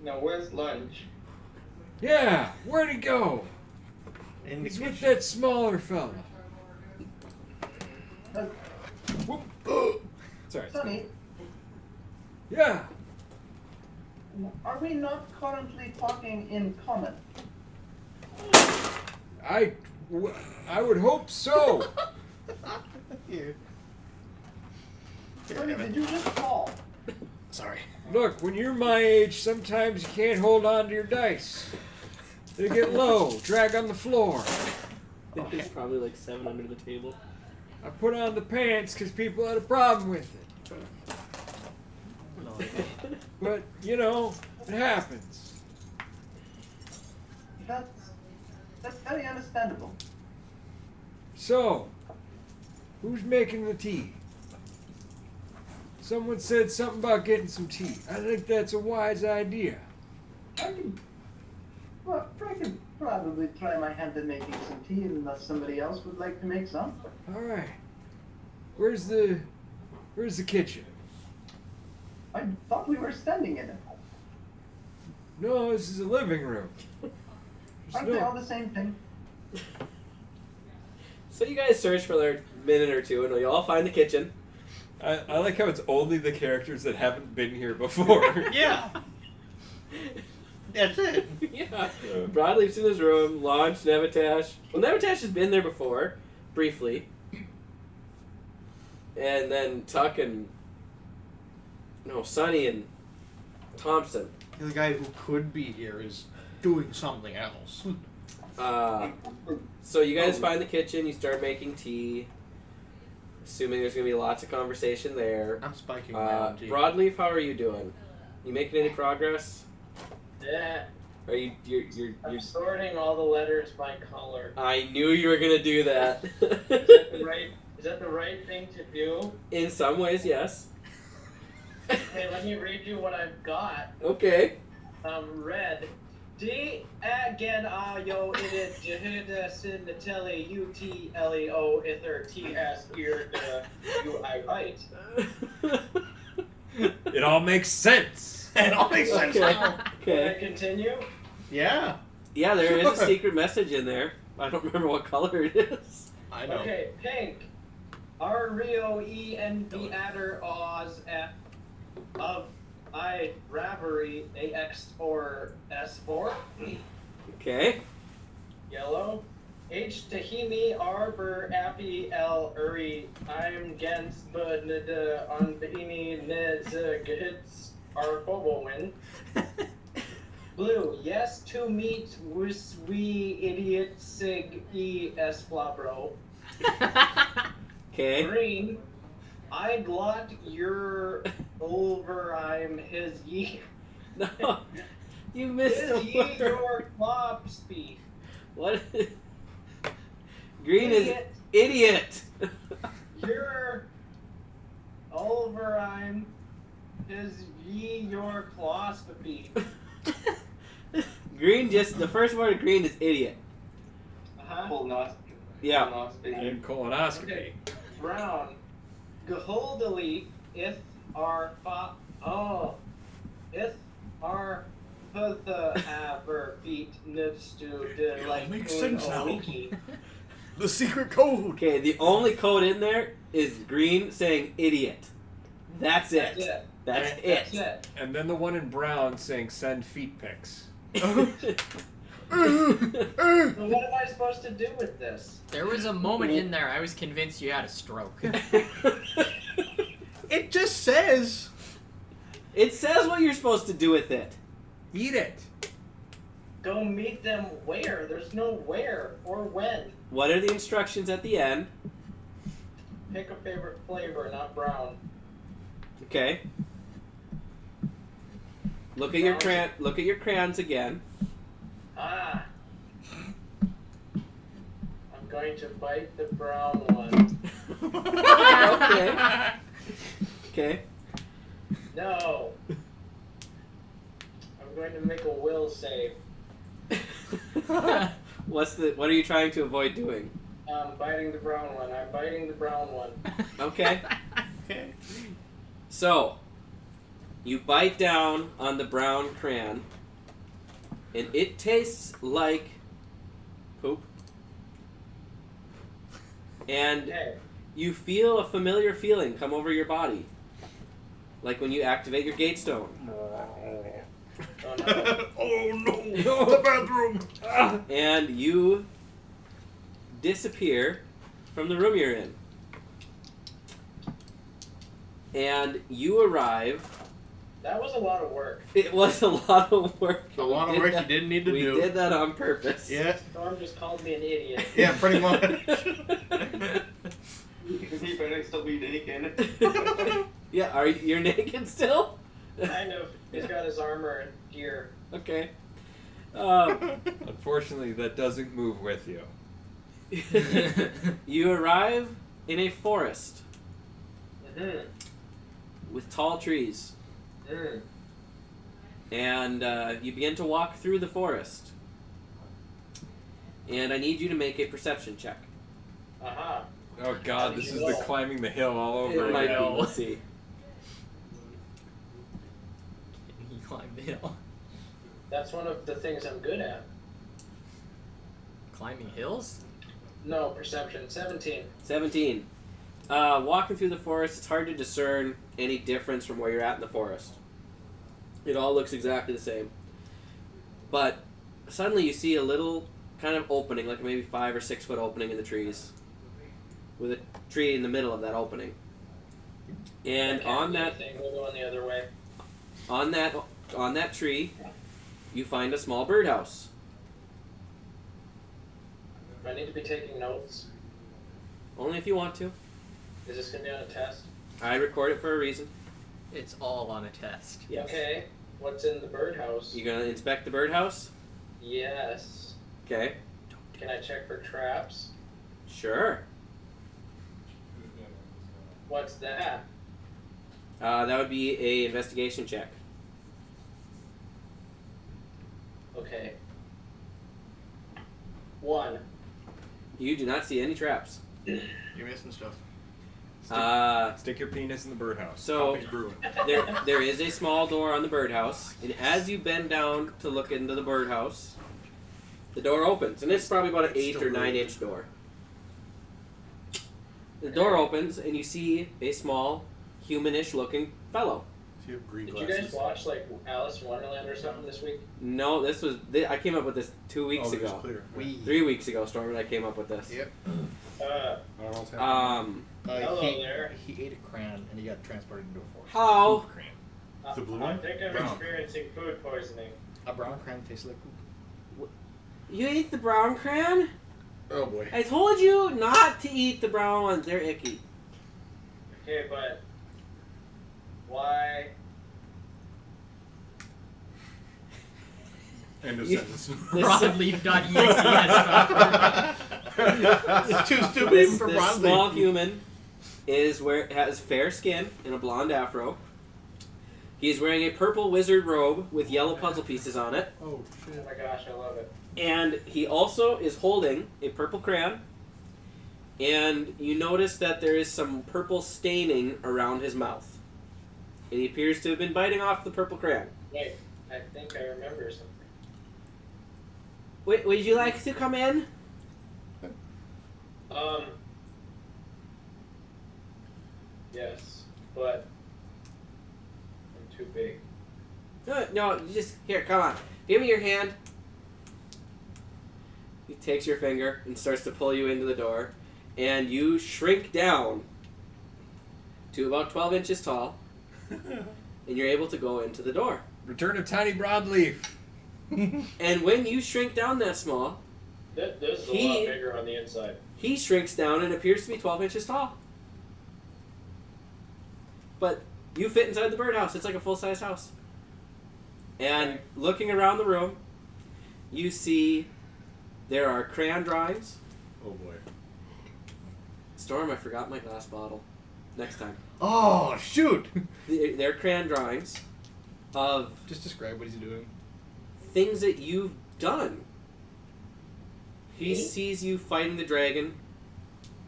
No, where's lunch? Yeah, where'd he go? In the He's with kitchen. that smaller fella. Sorry. Sonny, Yeah. are we not currently talking in common? I would hope so. Here. Sonny, did you just fall? Sorry. Look, when you're my age, sometimes you can't hold on to your dice. They get low, drag on the floor. I think there's probably like 7 under the table. I put on the pants because people had a problem with it. But, you know, it happens. That's very understandable. So, who's making the tea? Someone said something about getting some tea. I think that's a wise idea. I could probably try my hand at making some tea unless somebody else would like to make some. All right. Where's the kitchen? I thought we were standing in it. No, this is a living room. Aren't they all the same thing? So you guys search for like a minute or two, and you all find the kitchen. I like how it's only the characters that haven't been here before. Yeah. That's it. Yeah. Broadleaf's in his room. Launch, Nevitash. Well, Nevitash has been there before, briefly. And then Tuck and... No, Sonny and Thompson. The guy who could be here is doing something else. So you guys find the kitchen, you start making tea. Assuming there's going to be lots of conversation there. I'm spiking my own tea. Broadleaf, how are you doing? You making any progress? Yeah. Are you're I'm sorting all the letters by color. I knew you were gonna do that. Is that the right thing to do? In some ways, yes. Okay, let me read you what I've got. Okay. Red. D again yo it jehida sin tele utleo ither ts ear you I write. It all makes sense. It all makes sense Okay. now. Can I Okay. continue? Yeah. Yeah, there is a Sure. secret message in there. I don't remember what color it is. I know. Okay, pink. R Rio E N B Adder Oz F of I Ravery AX or S4. Okay. Yellow. H Tahimi Arbor Appy L Uri I'm Gens Bud Nida on Beini Nez Gehitz Arfobowin. Blue. Yes to meet wis we idiot sig E S Flabro. Okay. Green. I glot your over I'm his ye. No. You missed His a ye word. your clop speed. What? Green Idiot. is idiot. Your over I'm his ye your closcopy. Green just the first word of green is idiot. Uh-huh. Yeah. And colonoscopy. Okay. Brown. Geholdeli if our fa if our putha haver feet nids to de like makes sense now. wiki. The secret code. Okay, the only code in there is green saying idiot. That's it. That's it. That's That's it. it. And then the one in brown saying send feet pics. So what am I supposed to do with this? There was a moment in there I was convinced you had a stroke. It just says. It says what you're supposed to do with it. Eat it. Go meet them where? There's no where or when. What are the instructions at the end? Pick a favorite flavor, not brown. Okay. Look at your crayons again. Ah. I'm going to bite the brown one. Okay. Okay. No. I'm going to make a will save. What are you trying to avoid doing? Biting the brown one. I'm biting the brown one. Okay. Okay. So, you bite down on the brown crayon, and it tastes like poop. And Okay. you feel a familiar feeling come over your body. Like when you activate your gate stone. Oh no. Oh no! The bathroom! And you disappear from the room you're in. And you arrive. That was a lot of work. It was a lot of work. A lot of We did work that- you didn't need to we do. did that on purpose. Yeah. Storm just called me an idiot. Yeah, pretty much. He better still be naked. Yeah, are you naked still? Kind of. He's got his armor and gear. Okay. Unfortunately, that doesn't move with you. You arrive in a forest Mm-hmm. with tall trees, Mm. and you begin to walk through the forest. And I need you to make a perception check. Aha. Oh god, this is the climbing the hill all over It might be. again. Let's see. He climbed the hill. That's one of the things I'm good at. Climbing hills? No, perception. 17. 17. Walking through the forest, it's hard to discern any difference from where you're at in the forest. It all looks exactly the same. But suddenly you see a little kind of opening, like maybe 5 or 6 foot opening in the trees, with a tree in the middle of that opening. And on that We'll go on the other way. on that tree, you find a small birdhouse. Do I need to be taking notes? Only if you want to. Is this going to be on a test? I record it for a reason. It's all on a test. Yes. Okay. What's in the birdhouse? You gonna inspect the birdhouse? Yes. Okay. Can I check for traps? Sure. What's that? That would be a investigation check. Okay. 1. You do not see any traps. You're missing stuff. Stick your penis in the birdhouse. So Coffee's brewing. there is a small door on the birdhouse, and as you bend down to look into the birdhouse, the door opens, and it's probably about an 8 or 9 inch door. The door opens, and you see a small, humanish looking fellow. Do you have green Did you glasses? guys watch like Alice in Wonderland or something this week? No, I came up with this 2 weeks Oh, there's ago. clear. 3 weeks ago, Storm and I came up with this. Yep. I don't know what's happening. Hello there. He ate a crayon and he got transported into a forest. How? The blue I one? think I'm Brown. experiencing food poisoning. A brown crayon tastes like poop. You ate the brown crayon? Oh boy. I told you not to eat the brown ones. They're icky. Okay, but why? End of You- sentence. Broadleaf.exe has It's too stupid This, even for this broadleaf. small human has fair skin and a blonde afro. He's wearing a purple wizard robe with yellow puzzle pieces on it. Oh Oh shit. my gosh, I love it. And he also is holding a purple crayon. And you notice that there is some purple staining around his mouth. And he appears to have been biting off the purple crayon. Wait, I think I remember something. Wait, would you like to come in? Yes, but I'm too big. No, just here, come on. Give me your hand. He takes your finger and starts to pull you into the door. And you shrink down to about 12 inches tall. And you're able to go into the door. Return of Tiny Broadleaf. And when you shrink down that small, This is a He- lot bigger on the inside. he shrinks down and appears to be 12 inches tall. But you fit inside the birdhouse. It's like a full-size house. And looking around the room, you see there are crayon drawings. Oh boy. Storm, I forgot my glass bottle. Next time. Oh, shoot! They're crayon drawings of Just describe what he's doing. things that you've done. He Me? sees you fighting the dragon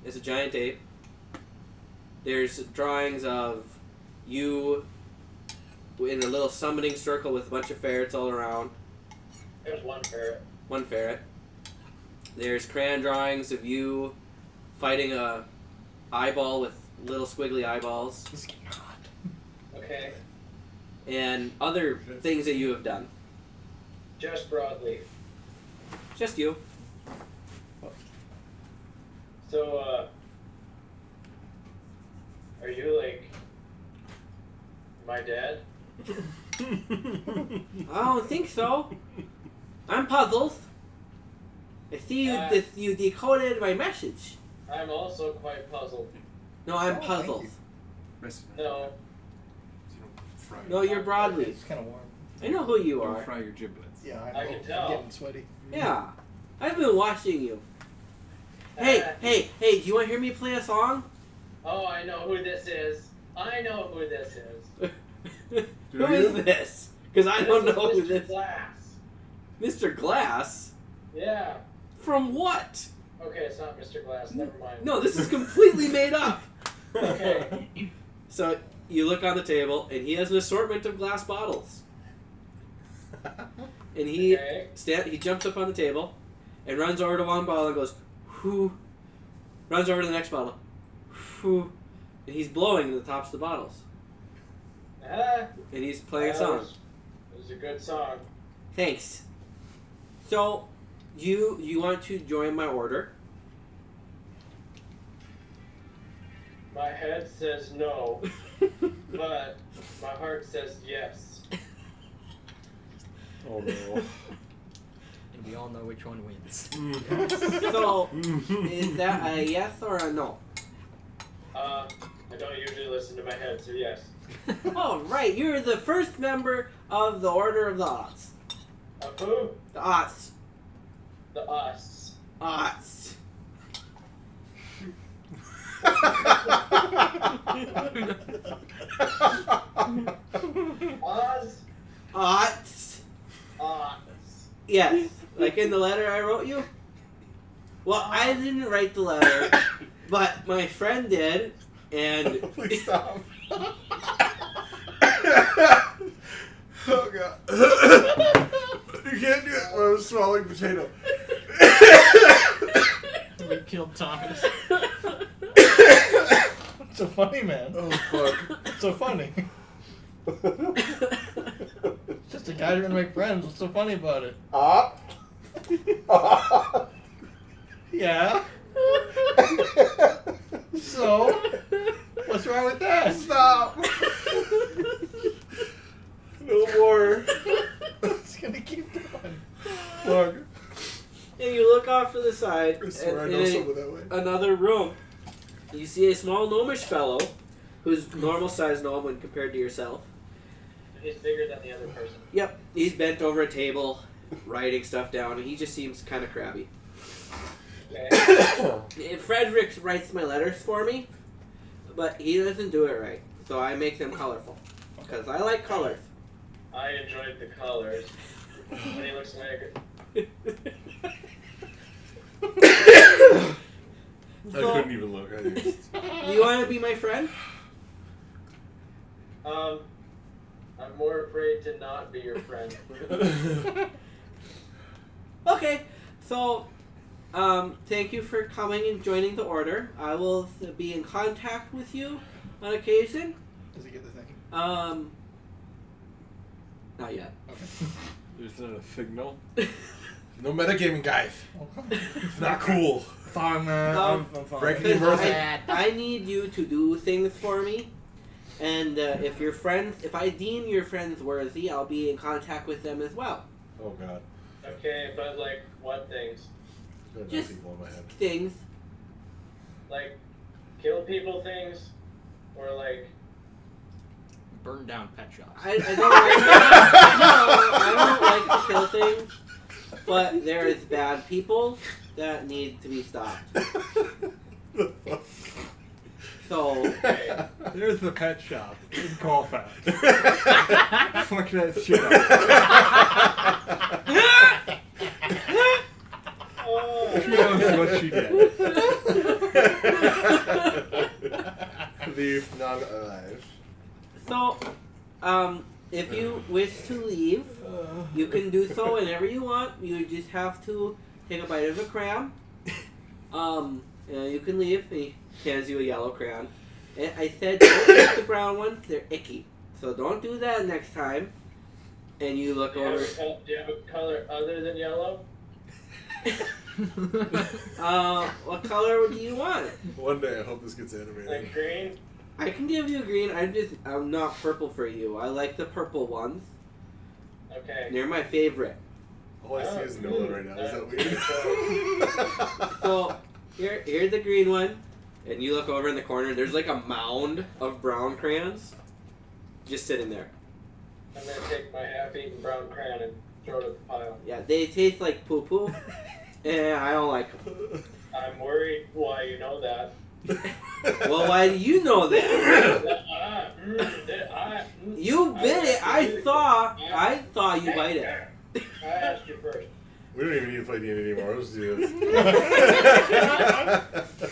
It's a giant ape. There's drawings of you in a little summoning circle with a bunch of ferrets all around. There's one ferret. One ferret. There's crayon drawings of you fighting a eyeball with little squiggly eyeballs. This is getting hot. Okay. And other things that you have done. Just broadleaf. Just you. So, are you like my dad? I don't think so. I'm puzzled. I see you decoded my message. I'm also quite puzzled. No, I'm Oh, puzzled. No. No, you're broadleaf. It's kind of warm. I know who you Don't are. fry your giblets. Yeah, I can tell. I'm getting sweaty. Yeah. I've been watching you. Hey, do you want to hear me play a song? Oh, I know who this is. I know who this is. Who is this? Because I don't This is know who Mr. this Glass. Mr. Glass? Yeah. From what? Okay, it's not Mr. Glass. Never mind. No, this is completely made up. Okay. So you look on the table, and he has an assortment of glass bottles. And he Okay. he jumps up on the table, and runs over to one bottle and goes, "Whoo!" Runs over to the next bottle, "Whoo!" And he's blowing in the tops of the bottles. Ah, And he's playing a song. It was a good song. Thanks. So, you want to join my order? My head says no, but my heart says yes. Oh no. And we all know which one wins. So, is that a yes or a no? I don't usually listen to my head, so yes. Oh, right. You're the first member of the Order of the Ots. Of who? The Ots. The us. Ots. Oz? Ots. Oz. Yes. Like in the letter I wrote you? Well, I didn't write the letter, but my friend did, and... Please stop. Oh god. You can't do it when I'm swallowing potato. We killed Thomas. It's so funny, man. Oh fuck. It's so funny. It's just a guy trying to make friends. What's so funny about it? Yeah. So, what's wrong with that? Stop. No more. It's gonna keep going. Fuck. And you look off to the side, I swear I and know in someone that way. another room, you see a small gnomish fellow, who's normal-sized gnome when compared to yourself. He's bigger than the other person. Yep, he's bent over a table, writing stuff down, and he just seems kind of crabby. Okay. Frederick writes my letters for me, but he doesn't do it right, so I make them colorful. Because I like colors. I enjoyed the colors. When he looks like I couldn't even look. I just... Do you want to be my friend? I'm more afraid to not be your friend. Okay, so, thank you for coming and joining the order. I will be in contact with you on occasion. Does he get the thing? Not yet. Okay. There's not a signal. No metagaming, guys. It's not cool. Fine, man. I'm fine. Breaking your Because birthday. I need you to do things for me, and if I deem your friends worthy, I'll be in contact with them as well. Oh god. Okay, but like what things? There's Just people in my head. things. Like kill people things? Or like Burn down pet shops. I don't like to kill things, but there is bad people that need to be stopped. So, okay. There's the pet shop in Colfax. Fuck that shit up. Oh, She knows what she did. Leave none alive. So, if you wish to leave, you can do so whenever you want. You just have to take a bite of a crayon. And you can leave. He hands you a yellow crayon. And I said don't take the brown ones, they're icky. So don't do that next time. And you look over. Do you have a color other than yellow? What color do you want? One day I hope this gets animated. Like green? I can give you green. I'm not purple for you. I like the purple ones. Okay. They're my favorite. All I see is Nolan right now. Is that weird? So here's the green one, and you look over in the corner. There's like a mound of brown crayons, just sitting there. I'm gonna take my half-eaten brown crayon and throw it at the pile. Yeah, they taste like poo poo, and I don't like them. I'm worried why you know that. Well, why do you know that? You bit it. I thought you bite it. I asked you first. We don't even need to play D&D anymore. Let's do this.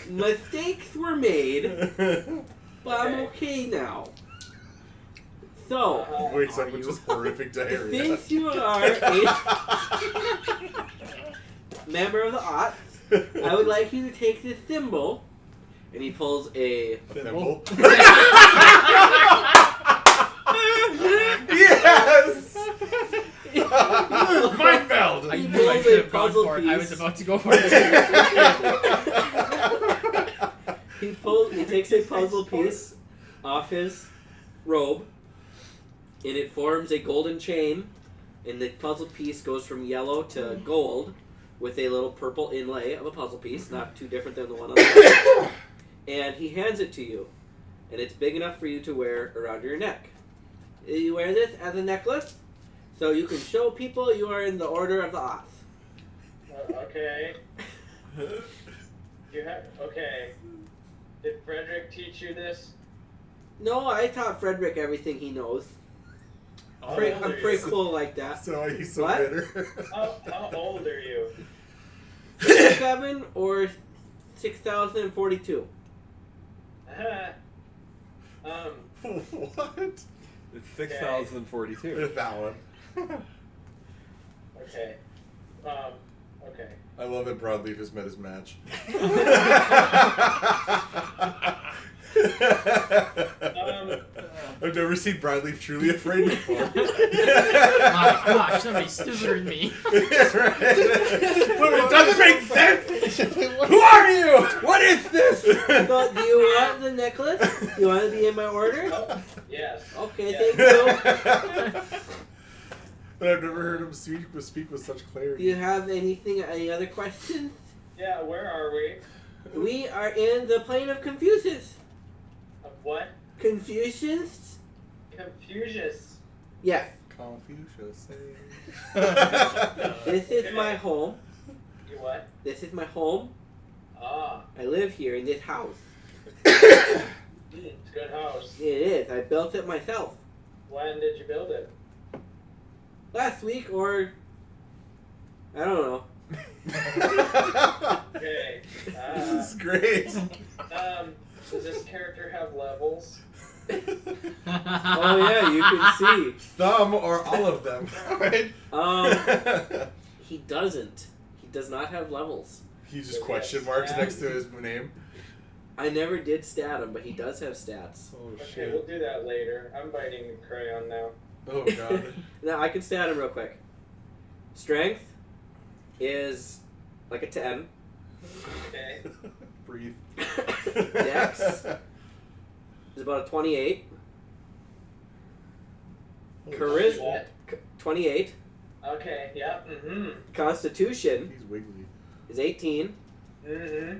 Mistakes were made, but I'm okay now. So, Wakes up with just horrific diarrhea. since you are a member of the Aughts, I would like you to take this symbol, and he pulls a Thimble. Yes! Mind meld! I He knew I pulls should a have gone puzzle for it. I piece. was about to go for it. He takes a puzzle piece off his robe, and it forms a golden chain, and the puzzle piece goes from yellow to gold with a little purple inlay of a puzzle piece, not too different than the one on the right. And he hands it to you, and it's big enough for you to wear around your neck. You wear this as a necklace, so you can show people you are in the Order of the Aughts. Okay. Okay. Did Frederick teach you this? No, I taught Frederick everything he knows. How I'm old are pretty you? cool like that. So are you so What? bitter? How old are you? 7 or 6,042. What? It's 6,042. That one. Okay. Okay. I love that Broadleaf has met his match. I've never seen Broadleaf truly afraid before. My gosh, somebody's stupider than me. It doesn't make sense! Who are you? What is this? So, do you want the necklace? You want to be in my order? Yes. Okay, Yes. thank you. But I've never heard him speak with such Do clarity. you have any other questions? Yeah, where are we? We are in the plane of Confucius. Of what? Confucius? Confucius. Yes. Confucius. This is my home. You what? This is my home. Ah. I live here in this house. It's a good house. It is. I built it myself. When did you build it? Last week, or I don't know. Okay. This is great. Does this character have levels? Oh yeah, you can see. Some or all of them. Right? He doesn't. He does not have levels. He just question marks next to his name. I never did stat him, but he does have stats. Oh Okay, we'll do that later. I'm biting the crayon now. Oh god. Now I can stat him real quick. Strength is like a 10. Okay. Breathe. Dex is about a 28. Charisma, 28. Okay, yeah, mm-hmm. Constitution He's wiggly. is 18. Mm-hmm.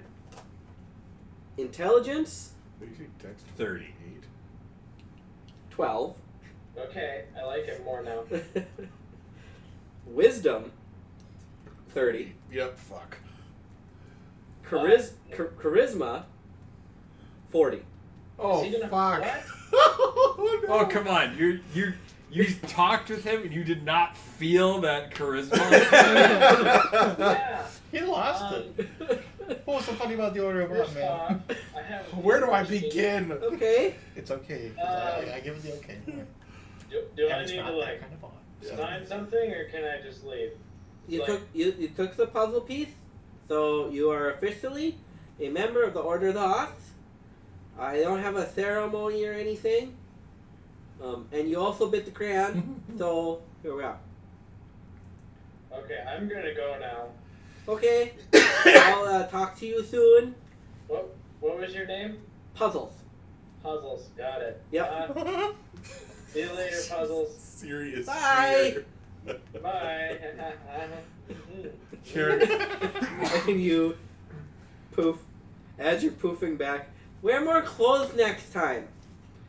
Intelligence, What do you think, Dex? 38. 12. Okay, I like it more now. Wisdom, 30. Yep, fuck. Charisma, 40. Oh, Is he gonna- fuck. What? Oh, no. Oh, come on. You talked with him and you did not feel that charisma? Yeah. He lost it. What was so funny about the Order of Art, First man? off, I have. a Where do I few questions. begin? Okay. It's okay. I give it the okay. Do I And it's need not to that like kind of odd. sign something, or can I just leave? You Like- took you took the puzzle piece, so you are officially a member of the Order of the Hoth. I don't have a ceremony or anything. And you also bit the crayon, so here we are. Okay, I'm gonna go now. Okay, I'll talk to you soon. What was your name? Puzzles. Puzzles. Got it. Yep. See you later, Puzzles. Serious. Bye. fear. Bye. And you poof. As you're poofing back, wear more clothes next time.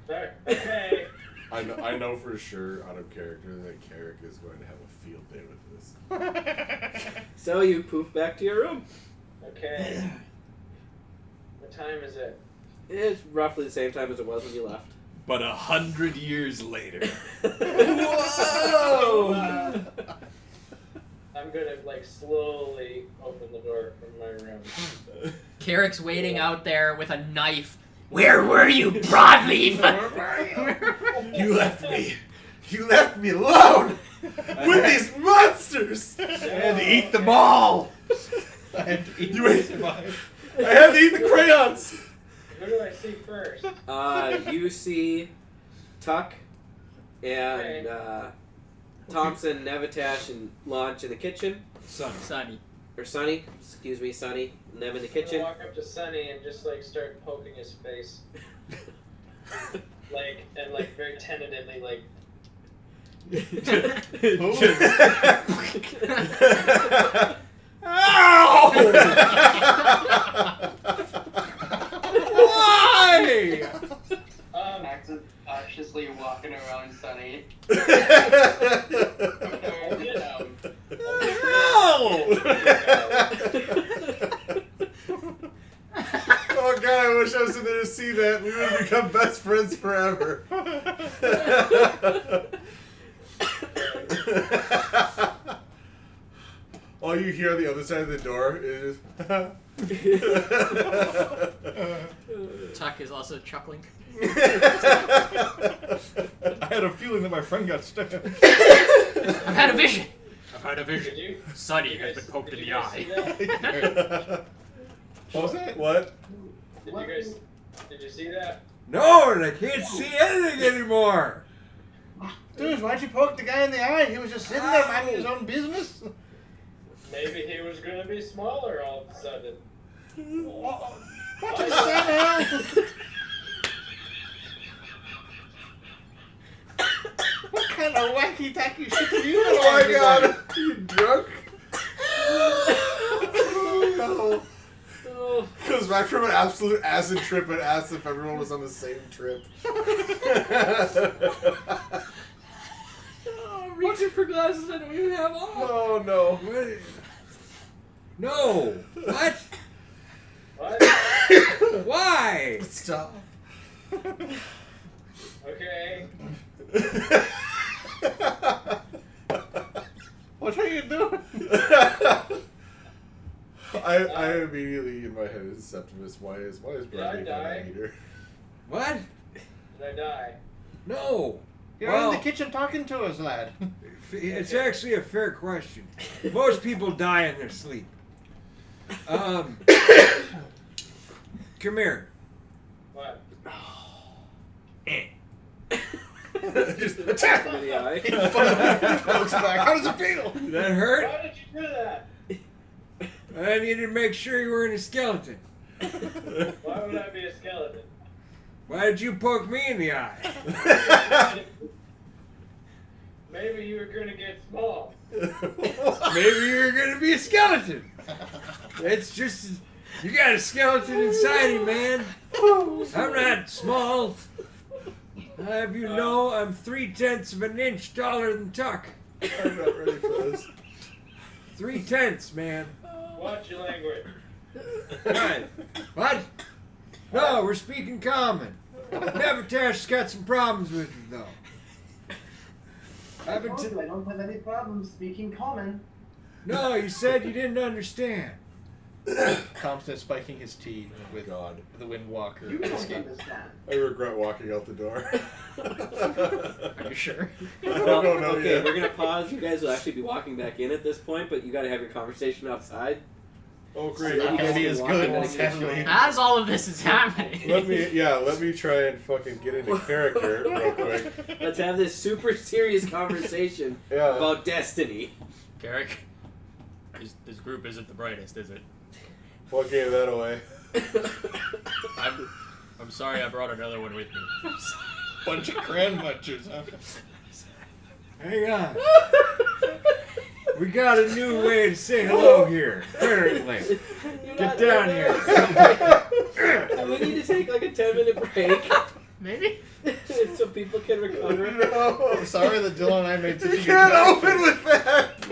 Okay. I know for sure, out of character, that Carrick is going to have a field day with this. So you poof back to your room. Okay. What time is it? It's roughly the same time as it was when you left. But 100 years later. Whoa! I'm gonna like slowly open the door from my room. Carrick's waiting out there with a knife. Where were you, Broadleaf? You left me. You left me alone with these monsters. I had to eat them all. I had to eat You ate- survive. I had to eat the crayons. Who do I see first? You see Tuck and Thompson, Nevitash, and Launch in the kitchen. Sonny. Or Sonny. Excuse me, Sonny. And them in the I'm gonna kitchen. walk up to Sonny and just like start poking his face, like very tentatively, like. Why? Cautiously walking around Sunny. Oh god, I wish I was in there to see that. We would have become best friends forever. All you hear on the other side of the door is Tuck is also chuckling. I had a feeling that my friend got stabbed. I've had a vision. I've had a vision. Did you? Sonny Did you has guys- been poked in did the you guys eye. see that? What was that? What? Did you guys? Did you see that? No, and I can't see anything anymore. Dude, why'd you poke the guy in the eye? He was just sitting there minding his own business. Maybe he was gonna be smaller all of a sudden. What the hell? What kind of wacky tacky shit are you Oh my god, are you drunk? Oh no. Goes back from an absolute acid trip and asked if everyone was on the same trip. Reaching for glasses I don't even have on. Oh no. No. What? What? Why? Stop. Okay. What are you doing? I immediately in my head is Septimus. Why is Did I Bradley die? an eater? What? Did I die? No. You're Well, in the kitchen talking to us, lad. It's actually a fair question. Most people die in their sleep. Come here. What? Just attack In the eye. Looks back. How does it feel? Did that hurt? Why did you do that? I needed to make sure you weren't a skeleton. Why would I be a skeleton? Why did you poke me in the eye? Maybe you were gonna get small. Maybe you're gonna be a skeleton. It's just you got a skeleton inside you, man. I'm not small. I have you know I'm 3/10 of an inch taller than Tuck. I'm not ready for this. 3/10, man. Watch your language. Right. What? No, we're speaking common. Nevitash's got some problems with you, though. I told you I don't have any problems speaking common. No, you said you didn't understand. Thompson is spiking his tea with God. the Windwalker. You don't escape. understand. I regret walking out the door. Are you sure? I don't know okay, yet. we're gonna pause. You guys will actually be walking back in at this point, but you gotta have your conversation outside. Oh, So great. then you guys Andy can is walk good. in and It's get happening. As all of this is happening. Let me try and fucking get into character real quick. Let's have this super serious conversation Yeah. about destiny. Garrick, this group isn't the brightest, is it? What gave that away? I'm sorry I brought another one with me. Bunch of cran munchers, huh? Hang on. We got a new way to say hello here. Apparently. Get down here. Do we need to take like a 10-minute break Maybe? so people can recover? No. I'm sorry that Dylan and I made such a You good can't job. open with that.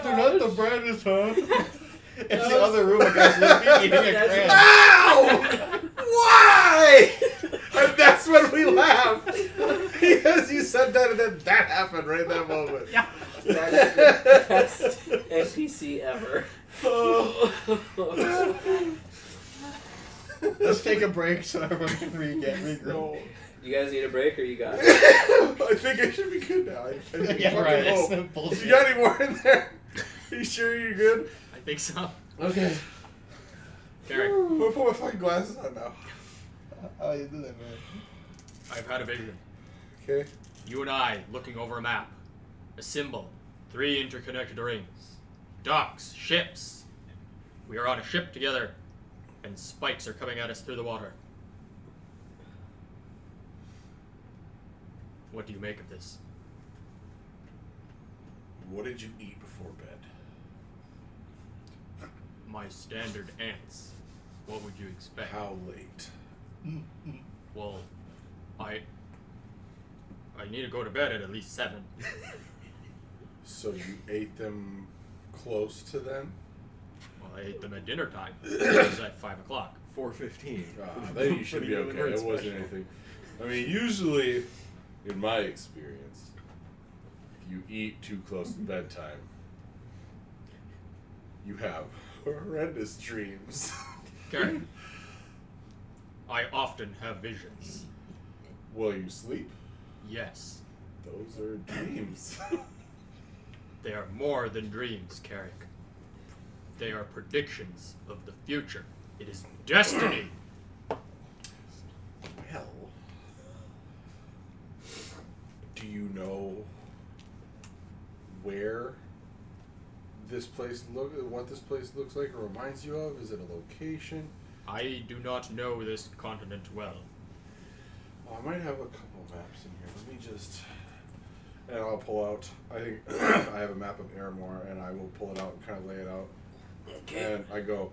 They're not the brightest, huh? In the other room, a guy's looking, eating a cran. Ow! Why? And that's when we laughed. Because you said that and then that happened right in that moment. Yeah. That's the best NPC ever. Let's take a break so everyone can regroup. No. You guys need a break or you got it? I think I should be good now. I think Yeah, right. It's no You bullshit. got any more in there? Are you sure you're good? I think so. Okay. Garrick, I'm gonna put my fucking glasses on now. How you do that, man? I've had a vision. Okay. You and I looking over a map. A symbol. 3 interconnected rings. Docks. Ships. We are on a ship together. And spikes are coming at us through the water. What do you make of this? What did you eat before bed? My standard ants. What would you expect? How late? Well, I need to go to bed at least 7. So you ate them close to them? Well, I ate them at dinner time. It was at 5 o'clock. 4:15. Then you should be okay. It wasn't Special. anything. I mean, usually, in my experience, if you eat too close to bedtime, you have horrendous dreams. Garrick, I often have visions. Will you sleep? Yes, Those are dreams. they are more than dreams, Carrick. They are predictions of the future. It is destiny. Well, do you know where this place what this place looks like or reminds you of? Is it a location? I do not know this continent well. Oh, I might have a couple maps in here. Let me just, and I'll pull out. I think I have a map of Airmore, and I will pull it out and kind of lay it out. Okay. And I go,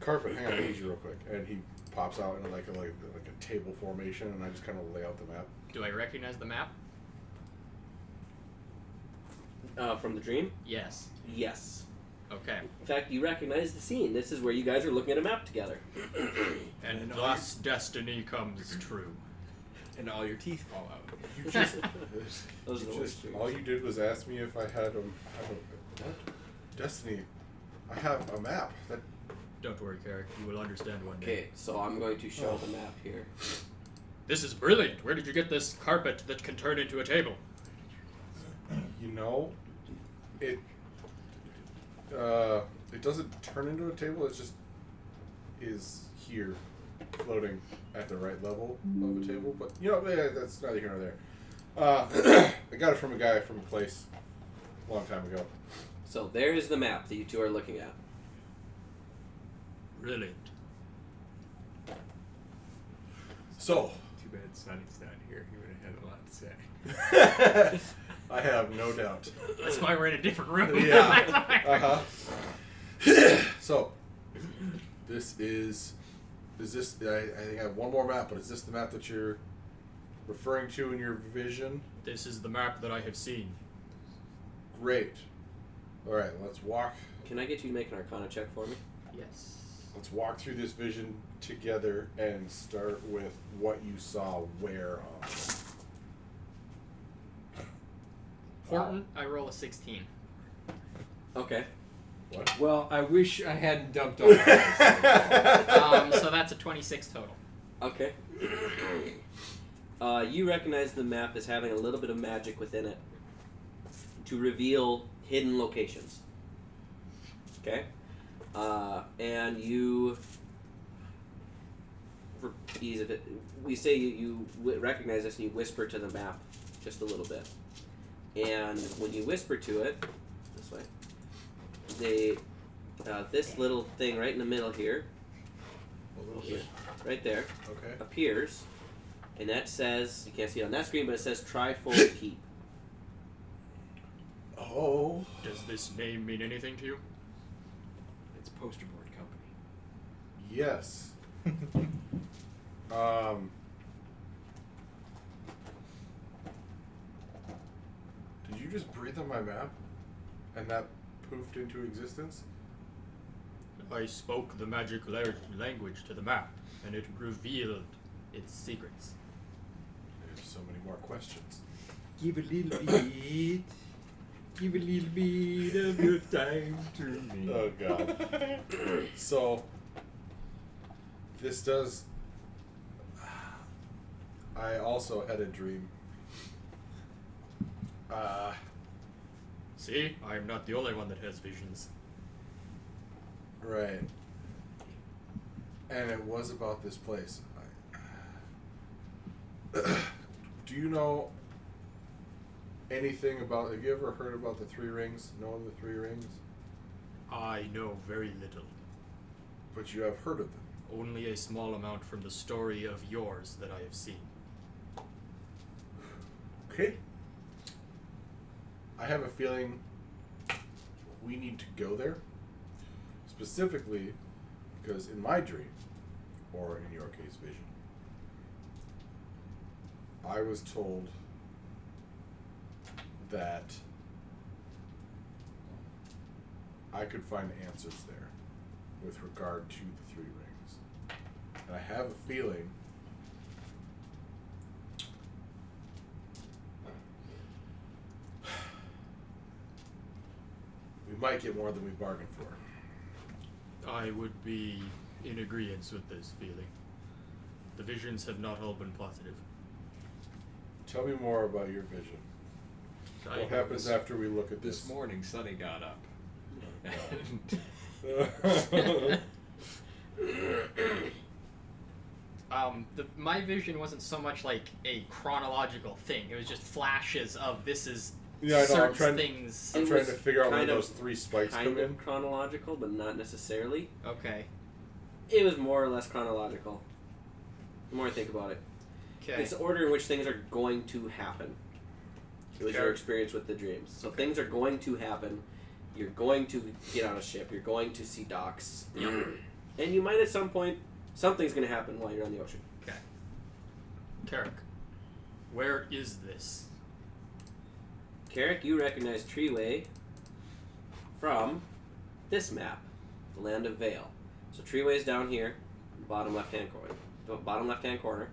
Carpet, hang on, I need you real quick. And he pops out in like a table formation, and I just kind of lay out the map. Do I recognize the map? From the dream? Yes. Yes. Okay. In fact, you recognize the scene. This is where you guys are looking at a map together. And thus destiny comes true. And all your teeth fall out. You just, Those are the worst dreams. all you did was ask me if I had what? Destiny. I have a map. That Don't worry, Carrick. You will understand one day. Okay, so I'm going to show the map here. This is brilliant. Where did you get this carpet that can turn into a table? you know, it doesn't turn into a table. It just is here, floating at the right level of a table. But you know, that's neither here nor there. I got it from a guy from a place a long time ago. So there is the map that you two are looking at. Brilliant. So Too bad Sonny's not here. He would have had a lot to say. I have no doubt. That's why we're in a different room. Yeah. So this is this? I think I have one more map, but is this the map that you're referring to in your vision? This is the map that I have seen. Great. All right, let's walk. Can I get you to make an Arcana check for me? Yes. Let's walk through this vision together and start with what you saw where on. Important, I roll a 16. Okay. What? Well, I wish I hadn't dumped all that. So that's a 26 total. Okay. You recognize the map as having a little bit of magic within it to reveal hidden locations. Okay? And you, for ease of it, we say you recognize this and you whisper to the map just a little bit. And when you whisper to it, this way, this little thing right in the middle here, right there, Okay. appears, and that says, you can't see it on that screen, but it says Trifold Keep. Oh. Does this name mean anything to you? It's poster board company. Yes. Did you just breathe on my map? And that poofed into existence? I spoke the magic language to the map, and it revealed its secrets. There's so many more questions. Give a little bit. Give a little bit of your time to me. Oh god. So this does. I also had a dream. See, I am not the only one that has visions. Right. And it was about this place. Do you know anything about? Have you ever heard about the Three Rings? Know of the Three Rings? I know very little. But you have heard of them. Only a small amount from the story of yours that I have seen. Okay. I have a feeling we need to go there. Specifically, because in my dream, or in your case, vision, I was told that I could find answers there with regard to the Three Rings. And I have a feeling we might get more than we bargained for. I would be in agreement with this feeling. The visions have not all been positive. Tell me more about your vision. What happens after we look at this? This morning, Sonny got up. My vision wasn't so much like a chronological thing. It was just flashes of this is Yeah, I know. I'm certain trying, things. I'm It trying to was figure out where kind of- those three spikes Kind come of in. chronological, but not necessarily. Okay. It was more or less chronological. The more I think about it. Okay. It's the order in which things are going to happen. It was your Okay. experience with the dreams. So things are going to happen. You're going to get on a ship. You're going to see docks. And you might at some point, something's going to happen while you're on the ocean. Okay. Carrick, where is this? Carrick, you recognize Treeway from this map, the Land of Vale. So Treeway's down here, bottom left-hand corner.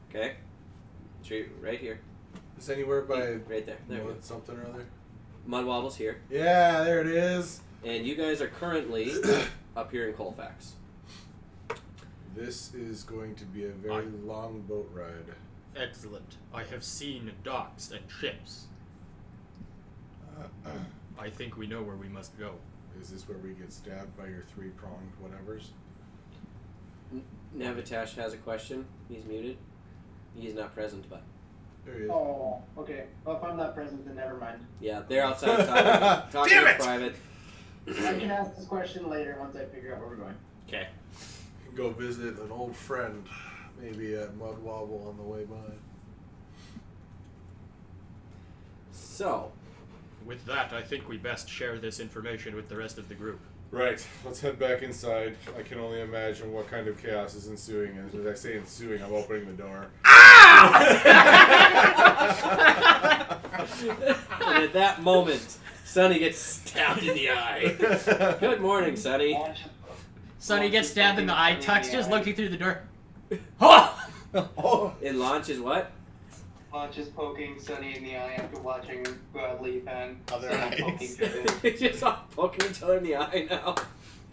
Okay? Tree right here. Is anywhere by Right there. There we go. Mud something or other? Mud Wobble's here. Yeah, there it is. And you guys are currently up here in Colfax. This is going to be a very long boat ride. Excellent. I have seen docks and ships. I think we know where we must go. Is this where we get stabbed by your three-pronged whatevers? Navitash has a question. He's muted. He's not present, but There he is. Oh, okay. Well, if I'm not present, then never mind. yeah, they're outside talking Damn in it! private. I can ask this question later once I figure out where we're going. Okay. Go visit an old friend, maybe at Mud Wobble on the way by. So, With that, I think we best share this information with the rest of the group. Right, let's head back inside. I can only imagine what kind of chaos is ensuing. And as I say ensuing, I'm opening the door. and at that moment, Sonny gets stabbed in the eye. Good morning, Sonny. Sonny gets stabbed in the eye. Tuck's just looking through the door. And Launch is what? Just poking Sunny in the eye after watching Broadleaf and Other Sunny eyes. poking Kevin. They're just all poking each other in the eye now.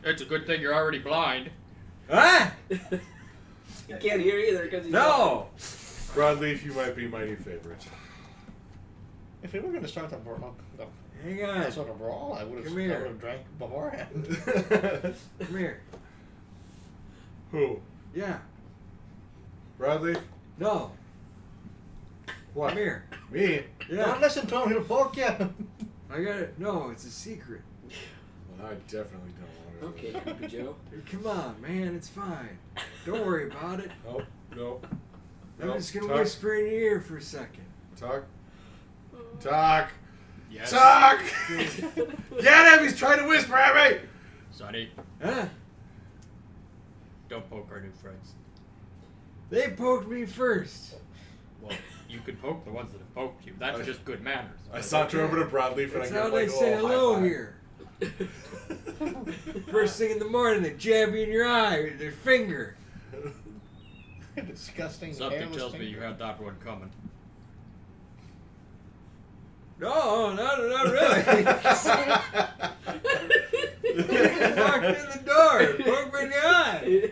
It's a good thing you're already blind. Ah! He can't hear either because he's No! Broadleaf, you might be my new favorite. If we were going to start the brawl, Hang on. sort of brawl, I would Come here. have drank beforehand. Come here. Who? Yeah. Broadleaf? No. What? Come here. Me? Yeah. Don't listen to him, he'll poke you. I got it. No, it's a secret. Well, I definitely don't want to. Okay, Creepy Joe. Hey, come on, man. It's fine. Don't worry about it. Nope. Nope. I'm Nope. just gonna Talk. whisper in your ear for a second. Talk. Talk. Yes. Talk. Get him! He's trying to whisper at me. Sonny, Huh? don't poke our new friends. They poked me first. Well, you could poke the ones that have poked you. That's just good manners. I saunter over to Broadleaf and That's I how give they like a say little hello high five. here. First thing in the morning, they jab you in your eye with their finger. Disgusting. Something hairless tells me finger. you had that one coming. No, not really. Walked in the door, poked me in the eye.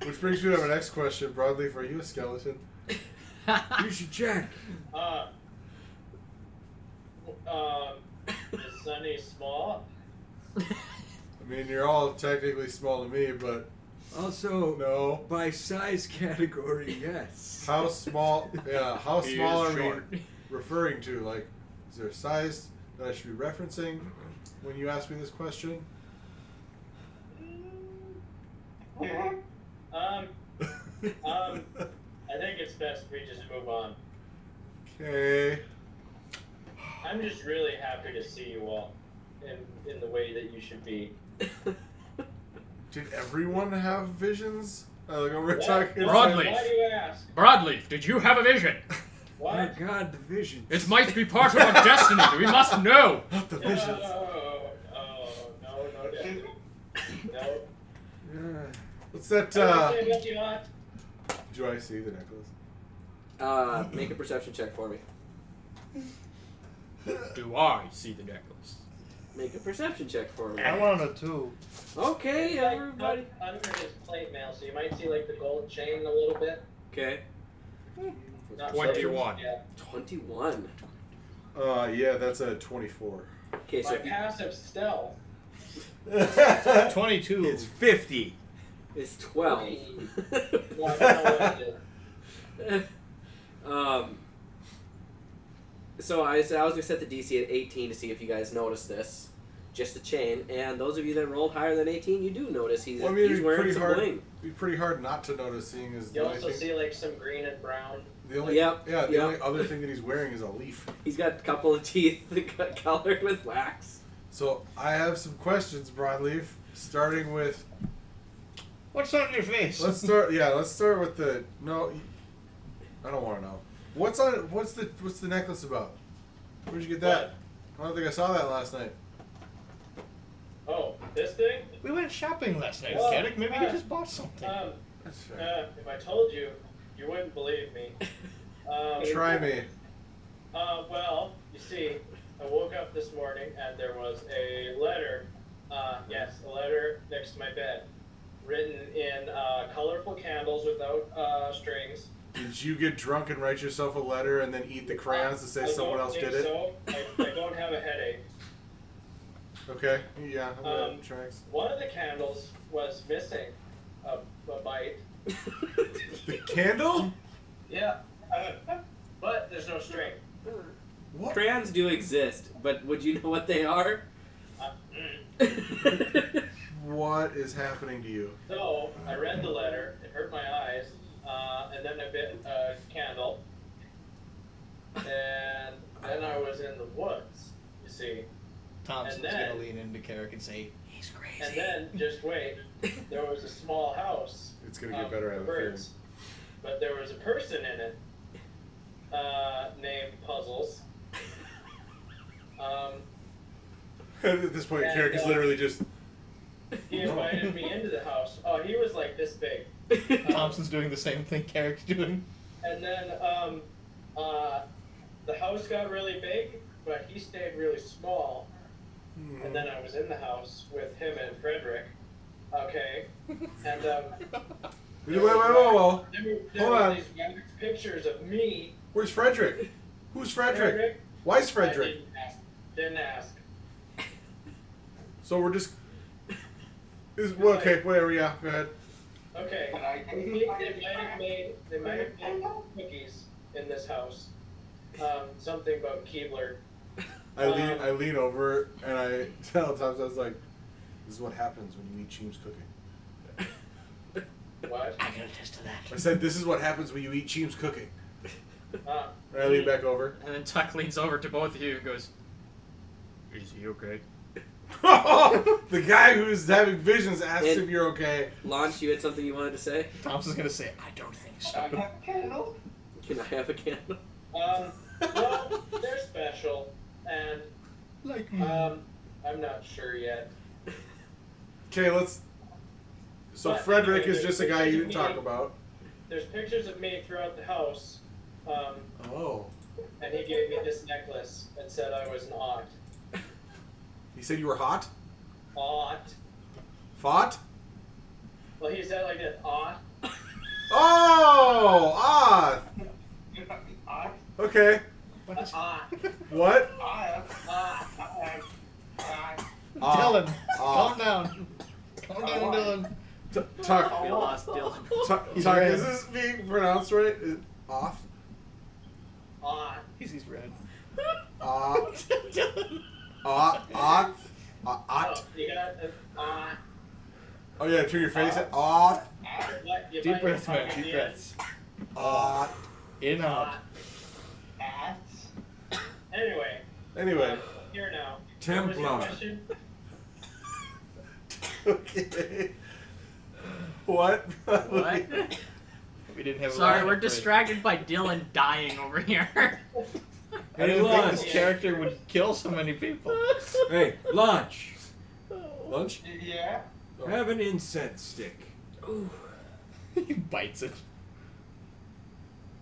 Which brings me to my next question. Broadleaf, are you a skeleton? You should check. Is Sunny small? I mean, you're all technically small to me, but Also, no. by size category, yes. How small? Yeah, how He small is are short. we referring to? Like, is there a size that I should be referencing when you ask me this question? I think it's best we just move on. Okay. I'm just really happy to see you all in the way that you should be. Did everyone have visions? Like we're What? talking. Broadleaf. Why do you ask? Broadleaf, did you have a vision? My What? God, the vision. It might be part of our destiny. We must know. Not the visions. No, destiny. No. What's that? Say what you want. Do I see the necklace? Make a perception check for me. Do I see the necklace? Make a perception check for me. I want to too. Okay, Like, everybody. under his plate mail, so you might see like the gold chain a little bit. Okay. Not 21. Yeah. 21. Yeah, that's a 24. Okay, so My if you, passive stealth. 22. It's 50. it's 12. No, I don't know what it is. So I was gonna set the DC at 18 to see if you guys noticed this. Just the chain, and those of you that rolled higher than 18, you do notice he's Well, I mean, he's it'd be wearing pretty some hard. bling. It'd be pretty hard not to notice, seeing as You the only also thing, see like some green and brown. the only Yep, yeah, the yep. only other thing that he's wearing is a leaf. He's got a couple of teeth that got colored with wax. So I have some questions, Broadleaf. Starting with, What's on your face? let's start. Yeah, let's start with the no. I don't want to know. What's on? What's the necklace about? Where'd you get that? I don't think I saw that last night. Oh, this thing? We went shopping last night, Well, Derek. Maybe you just bought something. That's fair. If I told you, you wouldn't believe me. Try me. Well, you see, I woke up this morning and there was a letter. Yes, a letter next to my bed, written in colorful candles without strings. Did you get drunk and write yourself a letter and then eat the crayons to say I someone don't else think did it? So. I don't have a headache. Okay. Yeah. That tracks. One of the candles was missing a bite. The candle? Yeah, but there's no string. What? Crayons do exist, but would you know what they are? What is happening to you? So I read the letter. It hurt my eyes, and then I bit a candle, and then I was in the woods. You see, Thompson's and then- gonna lean into Carrick and say, "He's crazy." and then just wait. There was a small house. It's gonna get better, I have a feeling. birds, but there was a person in it, named Puzzles. At this point, And, Carrick is literally just. He invited me into the house. Oh, he was like this big. Thompson's doing the same thing Carrick's doing. And then the house got really big, but he stayed really small. And then I was in the house with him and Frederick. Okay. And Wait, whoa. there Hold were on. these wax pictures of me. Where's Frederick? Who's Frederick? Why's Frederick? Didn't ask. So we're just. Okay, whatever. Yeah, go ahead. Okay. They might have made cookies in this house. Something about Keebler. I lean over and I tell Thomas, I was like, "This is what happens when you eat Cheem's cooking." What? I can attest to that. I said, "This is what happens when you eat Cheem's cooking." Uh, And I lean back over. And then Tuck leans over to both of you and goes, "Is he okay?" The guy who's having visions asks And- if you're okay. Launch, you had something you wanted to say? Thompson's gonna say, I don't think so. I have a candle. Can I have a candle? well, they're special, and Like I'm not sure yet. Okay, let's. So But Frederick anyway, is just a there's guy you pictures didn't of talk me. about. There's pictures of me throughout the house, Oh. and he gave me this necklace and said I was an odd. He said you were hot? Odd. Fought? Well, he said like this, odd. Oh! Ah! Okay. Odd. What? Odd. Ah. Dylan, Ah. calm down. Calm down, Dylan. Tuck. We lost Dylan. Tuck, He's Tuck, red. is this being pronounced right? Is off? Odd. He's red. Dylan. Oh, you got an odd. Oh yeah, turn your face. Off. Deep breaths, man. Deep breaths. In, out. Anyway. Anyway. Here now. Templar. What was your question? Okay. What? What? We didn't have a Sorry, line we're up for it. distracted by Dylan dying over here. I didn't think Lunch. this character would kill so many people. Hey, lunch. Lunch? Yeah. Have an incense stick. He bites it.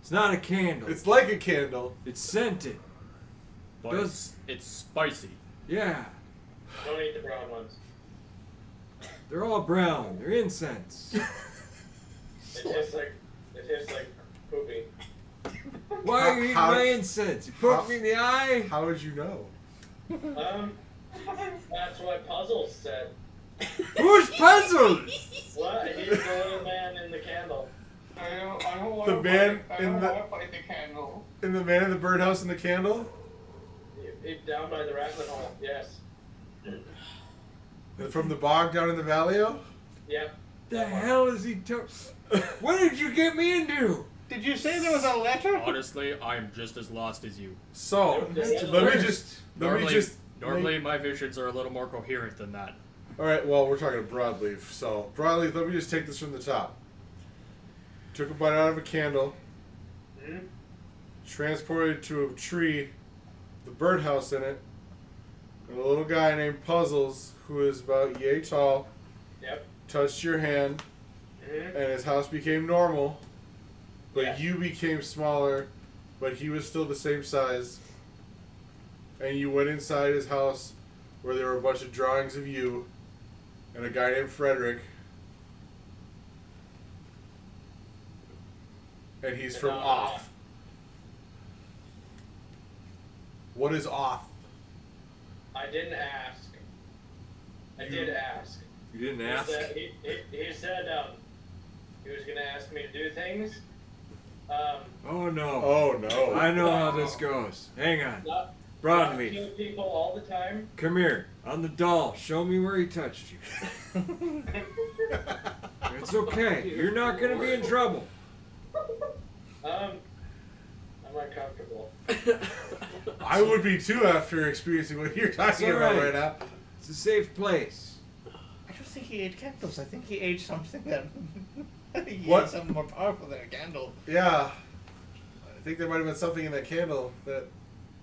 It's not a candle. It's like a candle. It's scented. But Does it's spicy. yeah. Don't eat the brown ones. They're all brown. They're incense. It tastes like poopy. Why are you eating How- my incense? You poked me in the eye. How would you know? That's what Puzzles said. Who's puzzles? What? He's the little man in the candle. I don't want The to man fight, I in don't the- want to fight the candle. In the man in the birdhouse and the candle? Down by the rabbit hole. Yes. And from the bog down in the valley-o? Yep. The hell is he What did you get me into? Did you say there was a letter? Honestly, I'm just as lost as you. So, That's let me worse. just... Normally my visions are a little more coherent than that. Alright, well, we're talking broadleaf. So, broadleaf, let me just take this from the top. Took a bite out of a candle. Mhm. Transported it to a tree, the birdhouse in it, and a little guy named Puzzles, who is about yay tall, Yep. touched your hand, Mhm. and his house became normal, but Yeah. you became smaller, but he was still the same size. And you went inside his house where there were a bunch of drawings of you and a guy named Frederick. And he's from Off. What is Off? I didn't ask. I did ask. You didn't He ask. said, he said he was going to ask me to do things. Oh no. Oh no. I know how this goes. Hang on. Not Broadleaf. kill people all the time. Come here. On the doll. Show me where he touched you. It's okay. You're not gonna be in trouble. I'm uncomfortable. I would be too after experiencing what you're talking It's about alright. right now. It's a safe place. I don't think he ate candles. I think he ate something that. I think he What? ate something more powerful than a candle. Yeah. I think there might have been something in that candle that.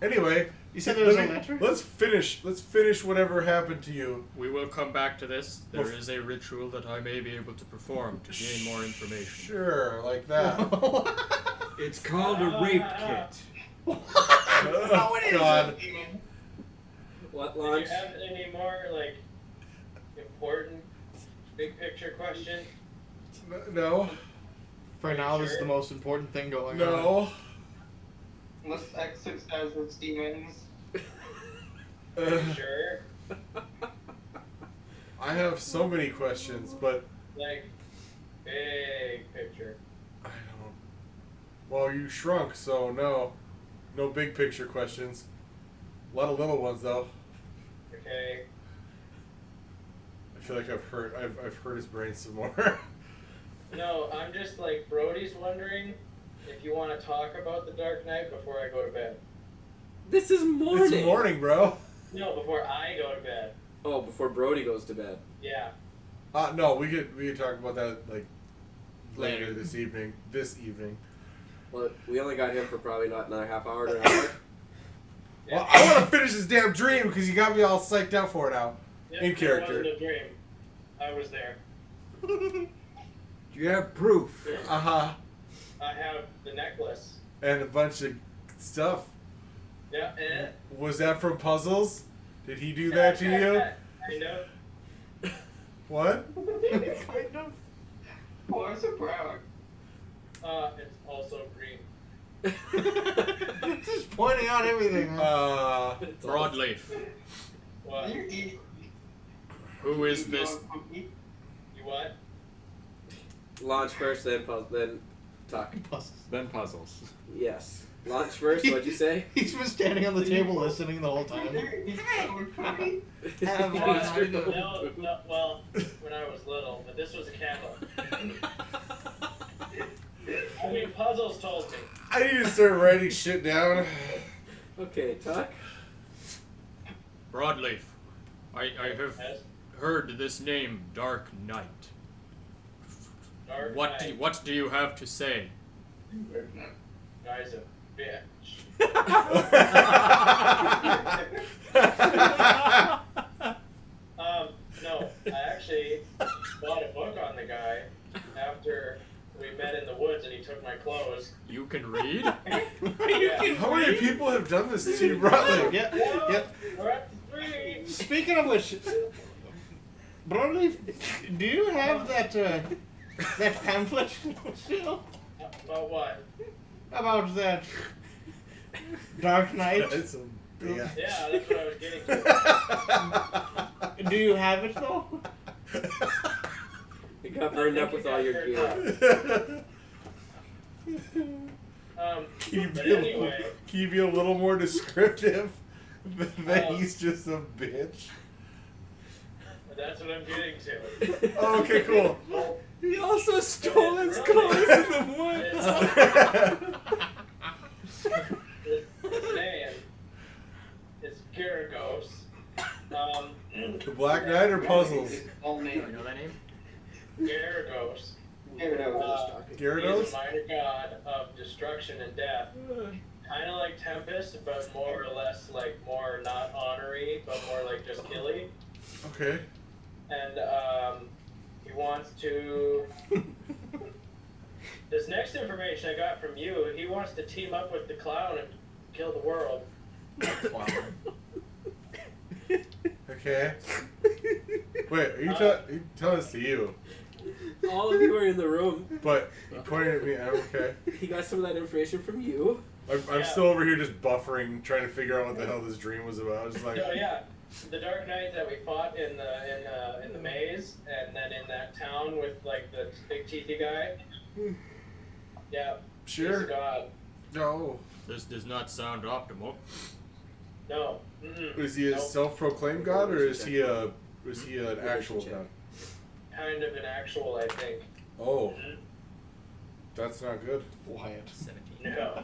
Anyway, You said there was a let me- letter? Let's finish. Let's finish whatever happened to you. We will come back to this. There Well, is a ritual that I may be able to perform to gain more information. Sure, like that. It's called a rape kit. Oh, God. What Do launch? you have any more like important big picture questions? No. For now, this is the most important thing going on. No. Let's exercise those demons. Sure. I have so many questions, but Like big picture. I don't. Well, you shrunk, so no. No big picture questions. A lot of little ones, though. Okay. I feel like I've hurt his brain some more. No, I'm just like Brody's wondering if you want to talk about the Dark Knight before I go to bed. This is morning. It's morning, bro. No, before I go to bed. Oh, before Brody goes to bed. Yeah. No, we could talk about that like later Later. this evening. This evening. Well, we only got him for probably not another half hour to an hour. Well, I want to finish this damn dream because you got me all psyched out for it now. Yep, In It character. wasn't a dream. I was there. Do you have proof? Uh huh. I have the necklace. And a bunch of stuff. Yeah, and Was that from puzzles? Did he do that to you? I know. What? Kind of. Why is it brown? It's also green. Just pointing out everything. Broadleaf. What? You eat. Who is this? You what? Launch first, then talk. Then puzzles. Yes. Launch first. What'd you say? He's been standing on the table listening the whole time. Have No, well, when I was little, but this was a candle. I mean, puzzles told me. I need to start writing shit down. Okay, talk. Broadleaf. I have Yes? heard this name, Dark Knight. Dark What Knight. what do you have to say? Guy's a bitch. No, I actually bought a book on the guy after we met in the woods and he took my clothes. You can read? Yeah. How many people have done this to you, Bradley? Yep. Well, Yep. we're up to 3. Speaking of which, Broadleaf, do you have that pamphlet still About what? about that Dark Knight? That's a bitch. Yeah, that's what I was getting to. Do you have it though? You got burned up with all your gear. Can you But be anyway, can you be a little more descriptive than he's just a bitch? that's what I'm getting to. Oh, okay, cool. He also stole his It's clothes in the woods. His name is Garagos. The Black Knight or puzzles? All Do name. I know that name? Garagos. Gyarados? He's a minor god of destruction and death. Kind of like Tempest, but more or less like more not honorary, but more like just killy. Okay. And he wants to. This next information I got from you, he wants to team up with the clown and kill the world. Okay. Wait, are you telling this to you? All of you are in the room. But you pointed at me. I'm okay. He got some of that information from you. I'm still over here just buffering, trying to figure out what the hell this dream was about. Just like, So yeah, the Dark Knight that we fought in the maze, and then in that town with like the big teethy guy. Yeah. He's a sure. god. No. This does not sound optimal. No. Mm-mm. Is he a Nope. self-proclaimed god, or is he an actual check. god? Kind of an actual, I think. Oh, that's not good. Wyatt. 17. No.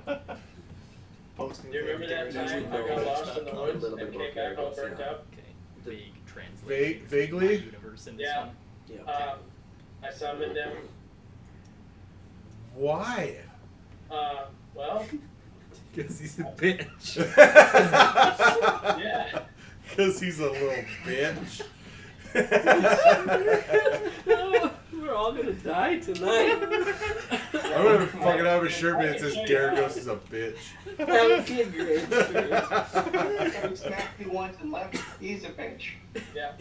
Posting Do you remember that Usually time I no, got it's lost not in the a woods little and bit came about back all Gyarados, burnt yeah. up? Okay. Vague translation. Vaguely? Universe in this Yeah. one. Yeah. I summoned him. Why? Well, Because he's a bitch. yeah. Because he's a little bitch. No, we're all gonna die tonight. I'm gonna fucking have a shirt that says Garagos is a bitch. That would be a great shirt. That's exactly once and left. He's a bitch. Yeah.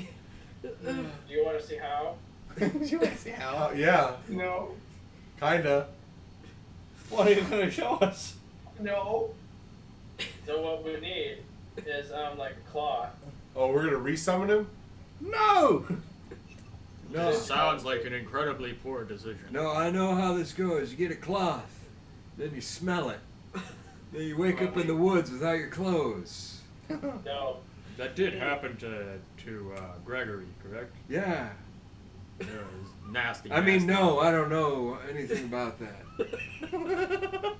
Do you want to see how? Do you want to see how? Yeah, No. kinda. What are you going to show us? No. So what we need is like a cloth. Oh, we're gonna resummon him? No! No, This sounds like an incredibly poor decision. no, I know how this goes. You get a cloth, then you smell it. Then you wake up in the woods without your clothes. No. That did happen to Gregory, correct? Yeah. Yeah, it was nasty. I mean, nasty. no, I don't know anything about that.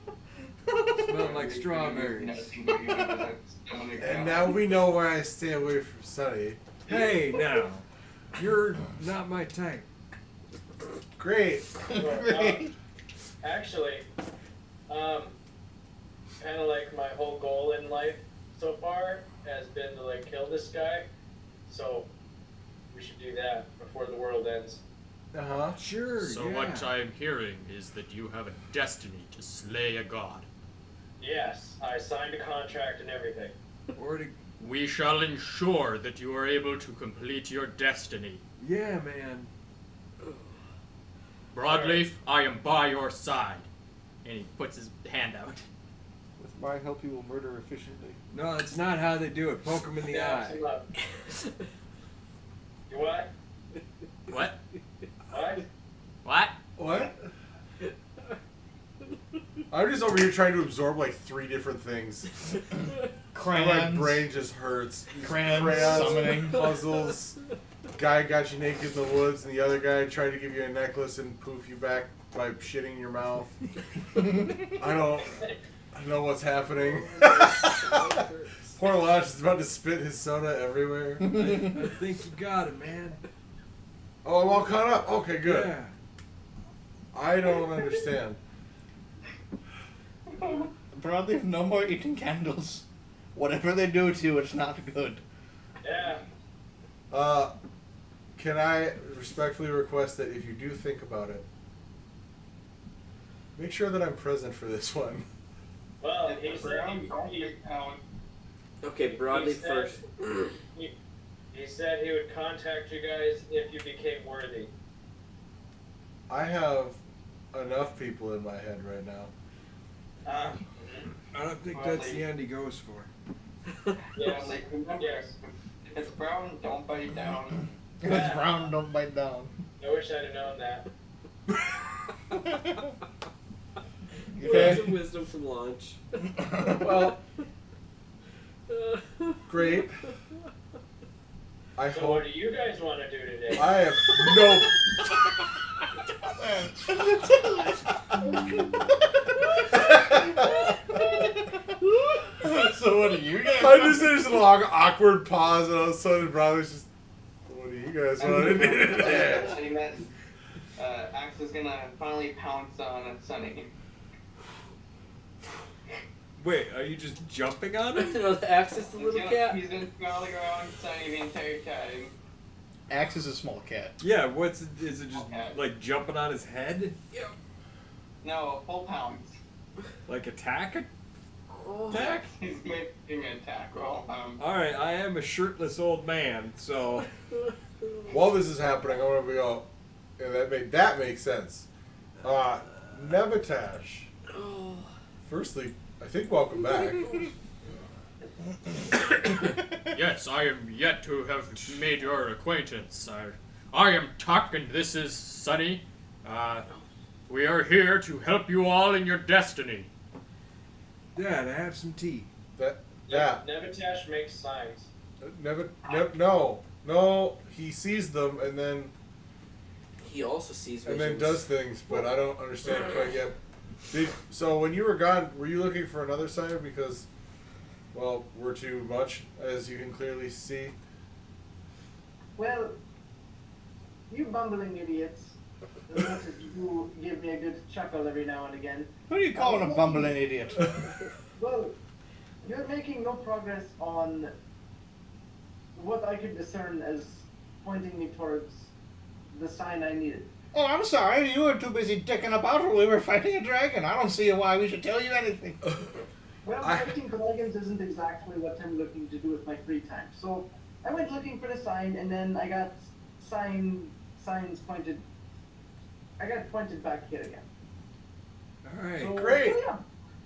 Smelled like strawberries. And now we know why I stay away from Sunny. Hey, now, you're not my type. Great. Well, actually, kind of like my whole goal in life so far has been to like kill this guy. So we should do that before the world ends. Uh-huh. Sure, So yeah. what I'm hearing is that you have a destiny to slay a god. Yes, I signed a contract and everything. Or to, We shall ensure that you are able to complete your destiny. yeah, man. Broadleaf, I am by your side. And he puts his hand out. With my help, you will murder efficiently. No, that's not how they do it. Poke him in the Yeah, eye. some love. You what? What? What? What? What? I'm just over here trying to absorb like 3 different things. Crayons. My brain just hurts. Crayons, summoning. puzzles. Guy got you naked in the woods, and the other guy tried to give you a necklace and poof you back by shitting in your mouth. I don't know what's happening. Poor Lash is about to spit his soda everywhere. I think you got it, man. Oh, I'm all caught up. Okay, good. Yeah. I don't understand. Broadleaf, no more eating candles. Whatever they do to you, it's not good. Yeah. Can I respectfully request that if you do think about it, make sure that I'm present for this one. Well, If he the said brown don't he, get out, Okay, broadly He said- first. he said he would contact you guys if you became worthy. I have enough people in my head right now. I don't think Well, that's they- the end he goes for. Yes. like, remember, Yes. if it's brown, don't bite down. If it's brown, don't bite down. I wish I'd have known that. Words of wisdom from launch. Well, great. I So hope. what do you guys want to do today? I have no. So what do you guys? I just there's a long awkward pause, and all of a sudden, brother's just. What do you guys want to do today? I meant Axe is gonna finally pounce on Sunny. Wait, are you just jumping on it? No, the axe is the little cat. He's been scowling around Sunny the entire time. Axe is a small cat. Yeah, is it just Okay. like jumping on his head? No, full pounce. Like attack it? Oh. Attack? He's making an attack roll. Alright, I am a shirtless old man, so While this is happening, I want to go. Yeah, that makes sense. Nevatash. Oh. Firstly, I think welcome back. Yes, I am yet to have made your acquaintance. I am Tuck, and this is Sunny. We are here to help you all in your destiny. Dad, I have some tea. That. Nevatash makes signs. No. He sees them and then He also sees and visions. then does things, but I don't understand quite yet. So when you were gone, were you looking for another sign? Because, well, we're too much, as you can clearly see. Well, you bumbling idiots, as much as you give me a good chuckle every now and again. Who are you calling a bumbling idiot? Well, you're making no progress on what I could discern as pointing me towards the sign I needed. Oh, I'm sorry. You were too busy dicking about while we were fighting a dragon. I don't see why we should tell you anything. Well, fighting dragons isn't exactly what I'm looking to do with my free time. So I went looking for the sign, and then I got signs pointed. I got pointed back here again. All right. So, Great. Yeah,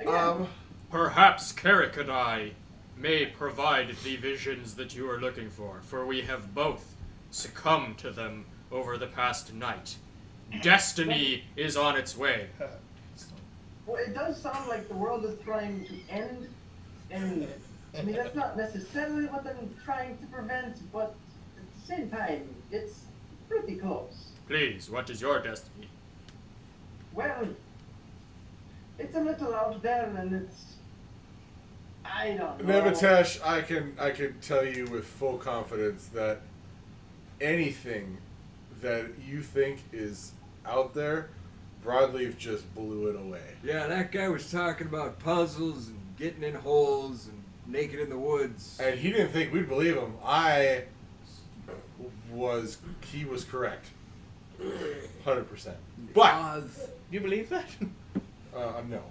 again. Perhaps Carrick and I may provide the visions that you are looking for we have both succumbed to them over the past night. Destiny is on its way. Well, it does sound like the world is trying to end, and I mean that's not necessarily what I'm trying to prevent, but at the same time, it's pretty close. Please, what is your destiny? Well, it's a little out there, and I don't know. Nevitesh, I can tell you with full confidence that anything that you think is out there, Broadleaf just blew it away. Yeah, that guy was talking about puzzles and getting in holes and naked in the woods. And he didn't think we'd believe him. He was correct. 100%. But, You believe that? no.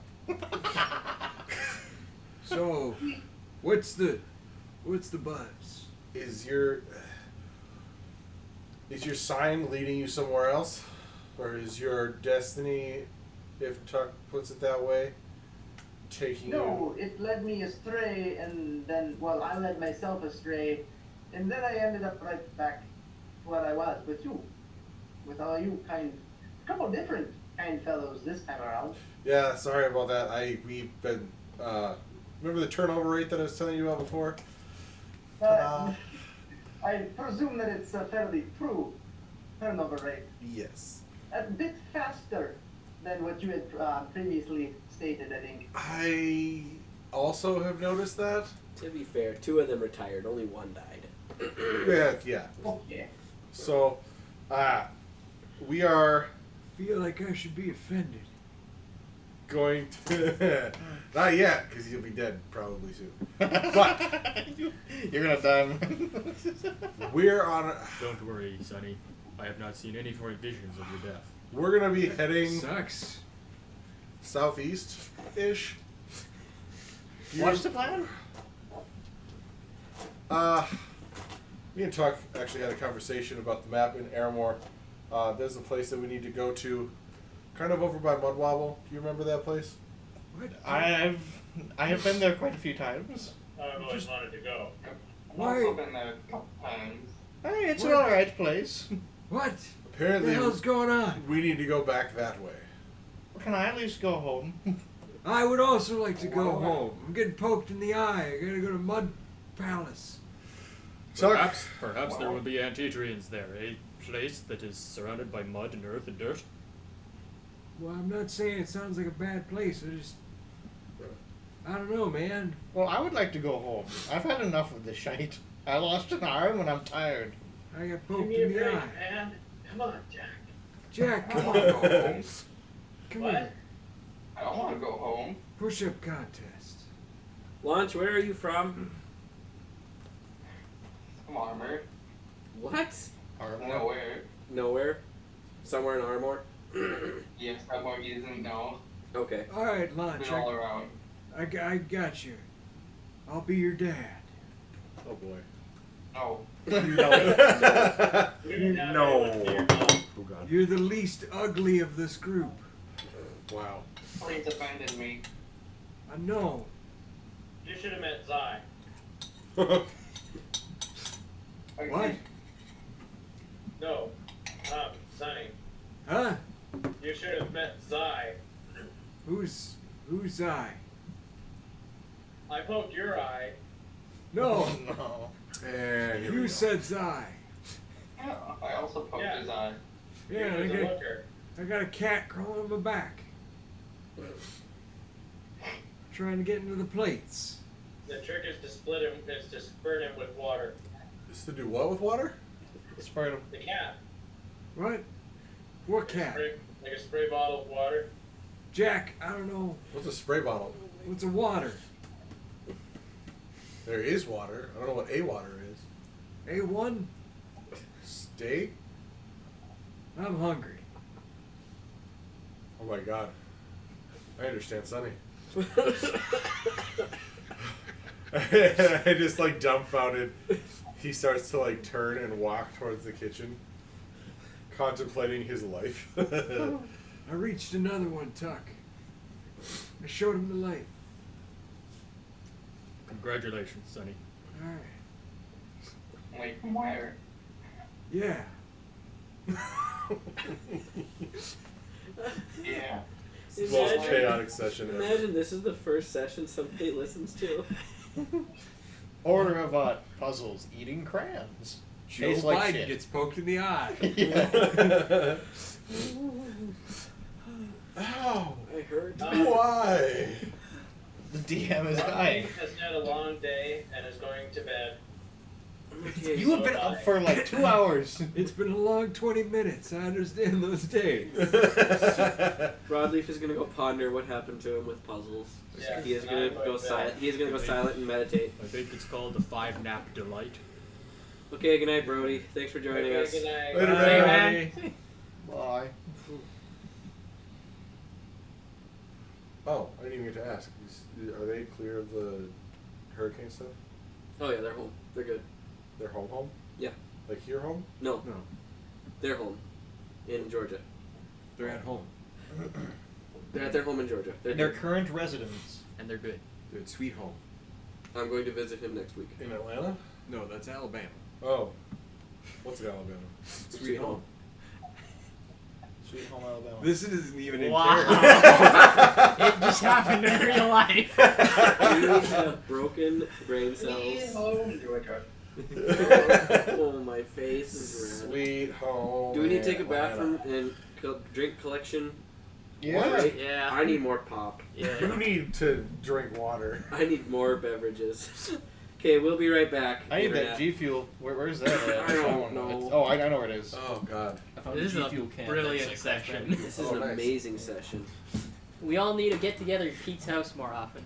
So, what's the buzz? Is your sign leading you somewhere else? Or is your destiny, if Tuck puts it that way, taking No, it led me astray, and then, well, I led myself astray, and then I ended up right back to where I was with you. With all you a couple different kind fellows this time around. Yeah, sorry about that. We've been, remember the turnover rate that I was telling you about before? I presume that it's a fairly true turnover rate. Yes. A bit faster than what you had previously stated, I think. I also have noticed that. To be fair, 2 of them retired. Only 1 died. Yeah. Okay. So, we are Feel like I should be offended. going to... Not yet, because you'll be dead probably soon. But You're gonna die. Man. we're on... Don't worry, Sonny. I have not seen any visions of your death. We're going to be heading Sucks. southeast-ish. What's the plan? Me and Tuck actually had a conversation about the map in Aramore. There's a place that we need to go to, kind of over by Mudwobble. Do you remember that place? What? I have been there quite a few times. I've always wanted to go. I've Why? also been there a couple times. Hey, it's What? an alright place. What? Apparently, the hell's going on? we need to go back that way. Can I at least go home? I would also like to go home. I'm getting poked in the eye. I gotta go to Mud Palace. Tuck, Perhaps there will be Antitrians there, a place that is surrounded by mud and earth and dirt. Well, I'm not saying it sounds like a bad place. I don't know, man. Well, I would like to go home. I've had enough of this shite. I lost an arm and I'm tired. I got Give poked me a in the break, eye. man. Come on, Jack. Jack, come on, go home. Come What? here. I don't want to go home. Push-up contest. Launch, where are you from? I'm armored. What? Nowhere. Nowhere? Somewhere in Armor? Yes, that more you didn't know. Okay. All right, Launch. Been all around. I got you. I'll be your dad. oh boy. No. We didn't have anyone here. Oh god. You're the least ugly of this group. Wow. Please abandon me. I know. You should have met Zai. Okay. What? No. Sonny. Huh? You should have met Zai. Who's I? I poked your eye. No, No. And here we you go. said I. Yeah, I also poked Yeah. his eye. Yeah, He was a I looker. got a cat crawling on my back. Trying to get into the plates. The trick is to split him. Is to burn him with water. Is to do what with water? Spurt him. The cat. What? What cat? Like a spray bottle of water. Jack, I don't know. What's a spray bottle? What's a water? There is water. I don't know what a water is. A1? Steak? I'm hungry. Oh my god. I understand, Sonny. I just like dumbfounded. He starts to like turn and walk towards the kitchen, contemplating his life. I reached another one, Tuck. I showed him the light. Congratulations, Sonny. All right. Wait, from where? Yeah. Yeah. It's the most chaotic session ever. Imagine this is the first session somebody listens to. Order of puzzles, eating crayons. Joe Tastes like Biden shit. gets poked in the eye. Yeah. Ow! I heard. Why? The DM is Rodney dying. has had a long day and is going to bed. Okay. You have been up for like 2 hours. It's been a long 20 minutes. I understand those days. Broadleaf is gonna go ponder what happened to him with puzzles. Yeah, He is and gonna I'm going go to silent. bed. He is gonna go silent and meditate. I think it's called the 5-nap delight. Okay, good night, Brody. Thanks for joining Okay, us. good night. Later, Bye. man. Bye. Oh, I didn't even get to ask. Are they clear of the hurricane stuff? Oh yeah, they're home. They're good. They're home? Yeah. Like here home? No, No, they're home in Georgia. they're at home. They're at their home in Georgia. They're Their good. current residents. And they're good. They're at Sweet Home. I'm going to visit him next week. In Atlanta? No, that's Alabama. Oh. What's in Alabama? Sweet Home. Sweet Home Alabama. This isn't even in Wow. character. It just happened in real life. You have broken brain cells. Home, Georgia. Oh, my face is red. Sweet home. Do we need to take a Atlanta. bathroom and drink collection? Yeah. break? Yeah. I need more pop. You Yeah. need to drink water. I need more beverages. Okay, we'll be right back. I need that Internet. G Fuel. Where's that at? I don't know. It's- oh, I know where it is. Oh god. I found This a is G Fuel a can. brilliant That's section. This is Oh, an nice. amazing session. We all need to get together at Pete's house more often.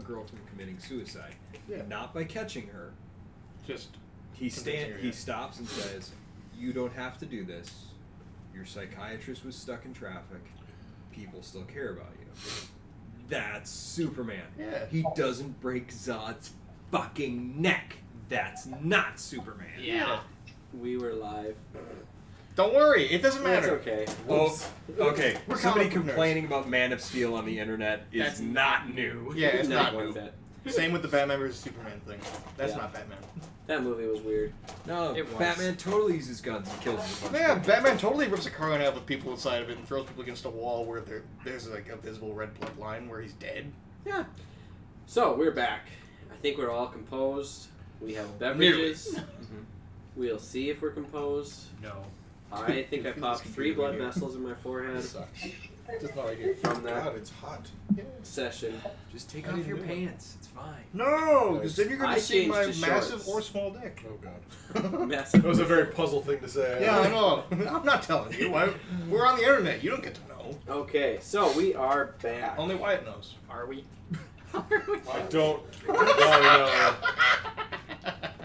girl from committing suicide. Yeah. Not by catching her. Just He convincing her, he yeah. stops and says, "You don't have to do this. Your psychiatrist was stuck in traffic. People still care about you." That's Superman. Yeah. He doesn't break Zod's fucking neck. That's not Superman. Yeah. We were live. Don't worry, it doesn't That's matter. okay. Oh, okay. We're Somebody comic book nerds. complaining about Man of Steel on the internet is That's not new. Yeah, it's not one new. bit. Same with the Batman vs Superman thing. That's Yeah. not Batman. That movie was weird. No, It was. Batman totally uses guns and kills a bunch Yeah, of people. Batman totally rips a car in half with people inside of it and throws people against a wall where there's like a visible red blood line where he's dead. Yeah. So we're back. I think we're all composed. We have beverages. We'll see if we're composed. No. I think I popped 3 blood vessels in my forehead Sucks. Just no idea. from that God, it's hot. session. Just take I off didn't your know. pants. It's fine. No, because then you're going I to see changed my to massive shorts. or small dick. Oh God. Massive. That was a very puzzle thing to say. Yeah, I know. I'm not telling you. We're on the internet. You don't get to know. Okay, so we are back. Only Wyatt knows. Are we? I don't. No.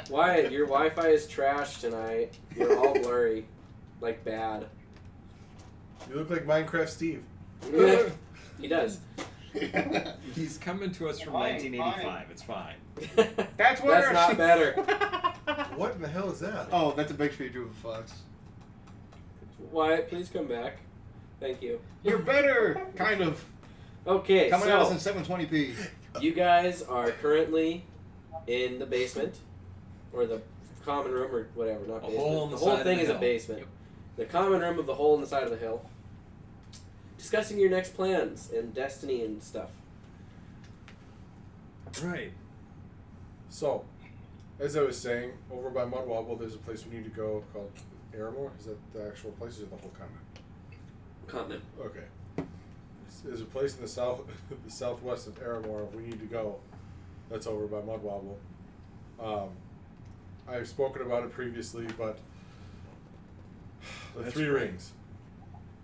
Wyatt, your Wi-Fi is trash tonight. You're all blurry, like bad. You look like Minecraft Steve. He does. He's coming to us from Fine, 1985. It's fine. That's what. That's not better. What in the hell is that? Oh, that's a picture you drew of a fox. Wyatt, please come back. Thank you. You're better, kind of. Okay, Coming at us so in 720p. you guys are currently in the basement, or the common room, or whatever. Not A basement. hole in the the whole side of thing the is a hill. basement. The common room of the hole in the side of the hill. Discussing your next plans and destiny and stuff. Right. So, as I was saying, over by Mudwobble, there's a place we need to go called Aramore. Is that the actual place, or the whole continent? Continent. Okay. There's a place in the the southwest of Aramore we need to go. That's over by Mudwobble. I've spoken about it previously, but the That's 3 right. rings.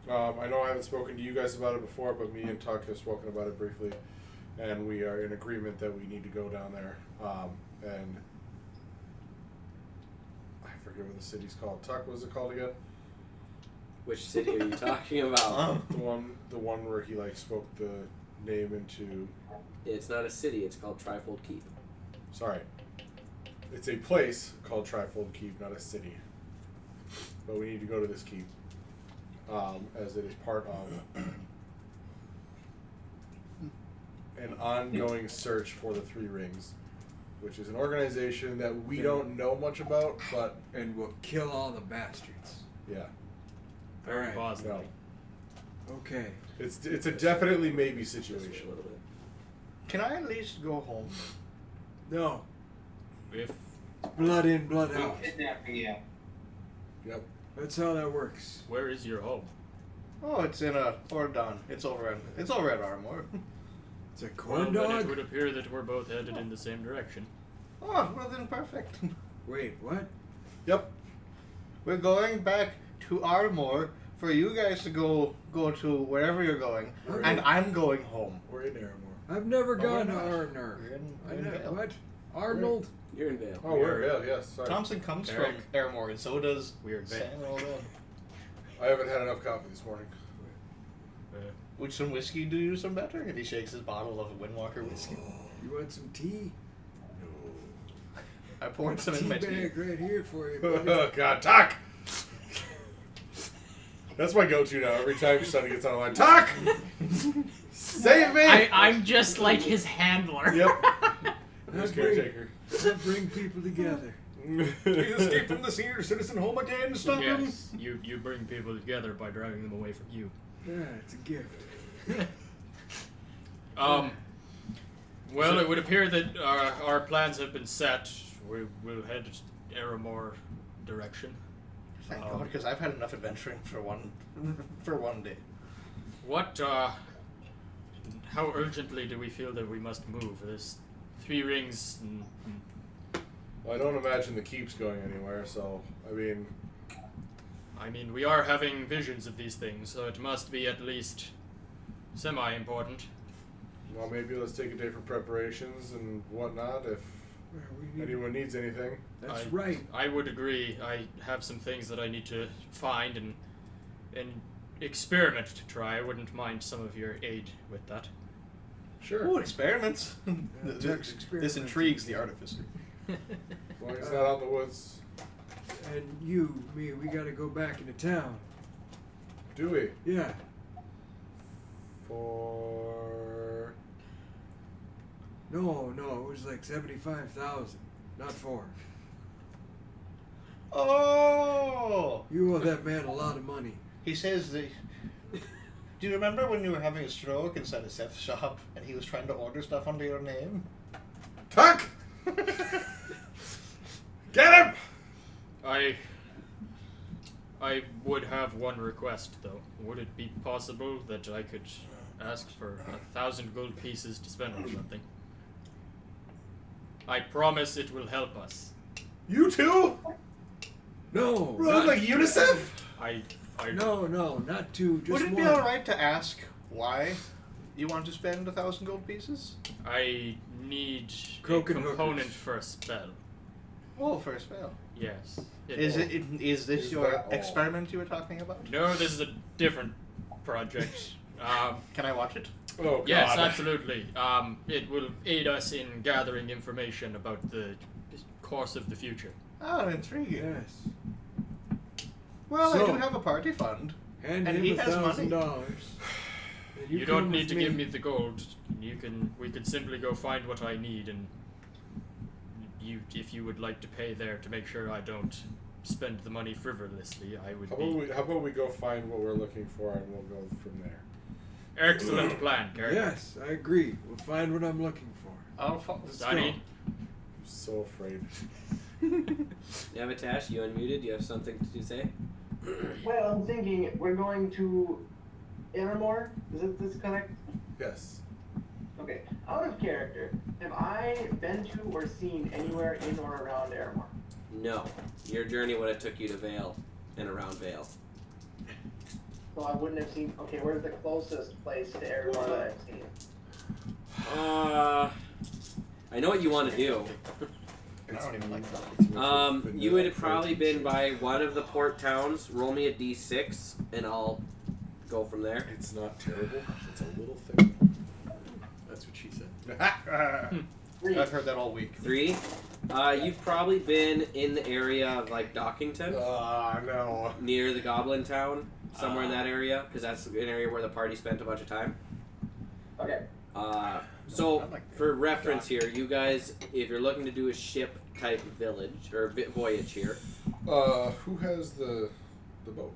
I know I haven't spoken to you guys about it before, but me and Tuck have spoken about it briefly, and we are in agreement that we need to go down there. And I forget what the city's called. Tuck, what was it called again? Which city are you talking about? The one where he like spoke the name into. It's not a city. It's called Trifold Keep. Sorry, it's a place called Trifold Keep, not a city. But we need to go to this keep, as it is part of an ongoing search for the 3 rings, which is an organization that we don't know much about, but And we'll kill all the bastards. yeah, Very Alright. positive. no, Okay. it's a definitely maybe Just a situation. little bit. Can I at least go home? No. If Blood in, blood No out. kidnapping you. Yep. That's how that works. where is your home? Oh, it's in Ordon. It's over at Armor. It's a Well, corn then it dog? would appear that we're both headed in the same direction. Oh, well then perfect. Wait, what? Yep. We're going back to Armor for you guys to go to wherever you're going, Okay. and I'm going home. We're in Aramore. I've never Oh, gone to we're not. Arner. We're in- I we're in know. Vale. What? Arnold? You're in Vale. Oh, we're yes. Sorry. Thompson comes Eric. from Armor, and so does Weird bit. Samuel. I haven't had enough coffee this morning. Would some whiskey do you some better? And he shakes his bottle of Windwalker whiskey. You want some tea? I poured some in Tea my tea. bag right here for you, buddy. Oh God, Tuck! That's my go-to now. Every time Sonny gets on the line, Tuck! Save me! I'm just like his handler. Yep. Who's I bring- caretaker? I bring people together. He escaped from the senior citizen home again. Stop him! Yes, you bring people together by driving them away from you. Yeah, it's a gift. Well, it would appear that our plans have been set. We will head Aramore direction. Thank God, because I've had enough adventuring for one day. What, how urgently do we feel that we must move? There's 3 rings. Well, I don't imagine the keep's going anywhere, so, I mean, we are having visions of these things, so it must be at least semi-important. Well, maybe let's take a day for preparations and whatnot if anyone needs anything. That's right. I would agree. I have some things that I need to find and experiment to try. I wouldn't mind some of your aid with that. Sure. Ooh, experiments. This intrigues the artificer. As long as it's not out in the woods. And we gotta go back into town. Do we? Yeah. For... No, it was like 75,000, not 4. Oh! You owe that man a lot of money. He says that. Do you remember when you were having a stroke inside a Seth's shop and he was trying to order stuff under your name? Tuck! Get him! I would have one request, though. Would it be possible that I could ask for 1,000 gold pieces to spend on something? I promise it will help us. You too? No. Run like UNICEF? No, not 2. Just Would it be one. alright to ask why you want to spend 1,000 gold pieces? I need Croak a and component hookers. for a spell. Oh, for a spell. Yes. Is this Is your that all? experiment you were talking about? No, this is a different project. Can I watch it? Oh, God. Yes, absolutely. It will aid us in gathering information about the course of the future. Oh, intriguing. Yes. Well, I So- do have a party fund. Hand And him he has money. $1,000. and You don't come need with to me. give me the gold. We could simply go find what I need, and if you would like to pay there to make sure I don't spend the money frivolously, I would be. How about we go find what we're looking for and we'll go from there? Excellent plan, Gary. Yes, I agree. We'll find what I'm looking for. I'll follow. Sonny, I'm so afraid. Navitash, you unmuted. You have something to say? Well, I'm thinking we're going to Aramore. Is this correct? Yes. Okay. Out of character, have I been to or seen anywhere in or around Aramore? No. Your journey would have took you to Vale and around Vale. So I wouldn't have seen. Okay, where's the closest place to Aramore that I've seen? I know what you want to do. I don't even like that. You would have probably been by one of the port towns. Roll me a d6, and I'll go from there. It's not terrible. It's a little thing. That's what she said. I've heard that all week. 3. You've probably been in the area of like Dockington, No. near the Goblin Town, somewhere in that area, because that's an area where the party spent a bunch of time. Okay. So, for reference here, you guys, if you're looking to do a ship type village or voyage here, Who has the boat?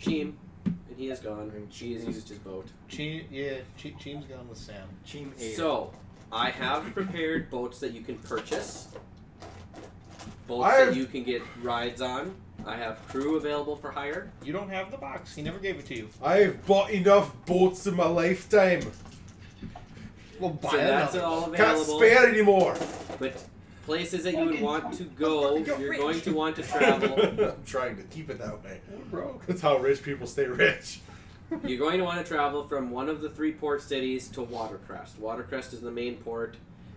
Cheem, and he is gone. She has used his boat. Cheem's gone with Sam. So, I have prepared boats that you can purchase. Boats I have- that you can get rides on. I have crew available for hire. You don't have the box. He never gave it to you. I've bought enough boats in my lifetime. Well, buy So that's another. all Can't available. spare anymore. But places that you would want to go, you're going to want to travel. I'm trying to keep it that way. Broke. That's how rich people stay rich. You're going to want to travel from one of the 3 port cities to Watercrest. Watercrest is the main port.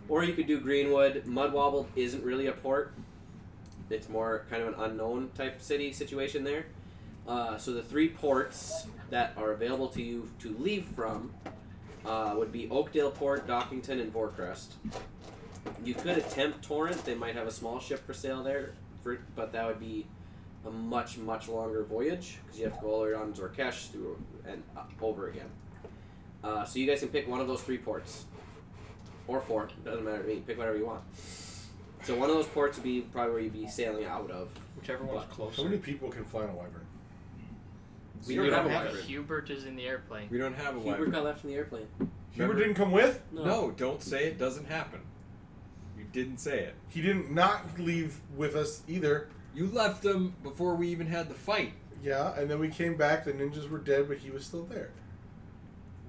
Or you could do Greenwood. Mudwobble isn't really a port. It's more kind of an unknown type city situation there. So the 3 ports that are available to you to leave from would be Oakdale Port, Dockington, and Vorcrest. You could attempt Torrent. They might have a small ship for sale there, but that would be a much, much longer voyage because you have to go all the way around Zorkesh through and over again. So you guys can pick one of those 3 ports. Or 4. Doesn't matter to me. Pick whatever you want. So one of those ports would be probably where you'd be sailing out of. Whichever one's How closer. many people can fly on a wyvern? We don't don't have a have wyvern. Hubert is in the airplane. We don't have a Hubert wyvern. got left in the airplane. Hubert didn't come with? No, don't say it doesn't happen. You didn't say it. He didn't not leave with us either. You left them before we even had the fight. Yeah, and then we came back. The ninjas were dead, but he was still there,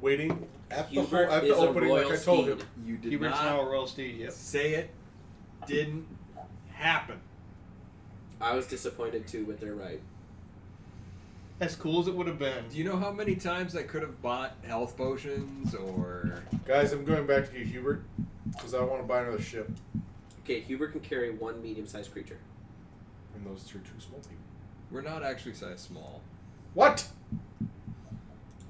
waiting at the Hubert at is the a opening, like royal I told steed. him. You did Hubert's not now a royal steed, yep. say it didn't happen. I was disappointed too with their ride. As cool as it would have been. Do you know how many times I could have bought health potions or? Guys, I'm going back to you, Hubert, because I want to buy another ship. Okay, Hubert can carry one medium-sized creature. And those are two small people. We're not actually size small. What?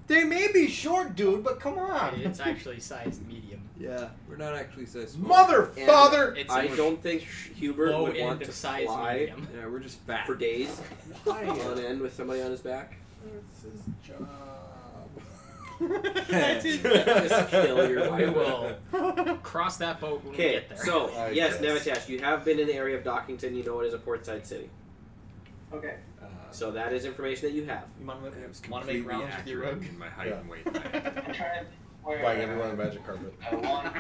They may be short, dude, but come on. It's actually sized medium. Yeah, we're not actually size small. Mother, And father! It's I a don't think Hubert low would end want of to size fly medium. Yeah, we're just fat. for days on end with somebody on his back. It's his job. Just kill your We wife. will cross that boat when we Okay, get there. so I yes, guess. Nevatash, you have been in the area of Dockington. You know it is a portside city. Okay. So that is information that you have. You want It was to make completely rounds with your accurate rug? in my height Yeah. and weight. I'm trying to where Buying everyone a magic carpet. one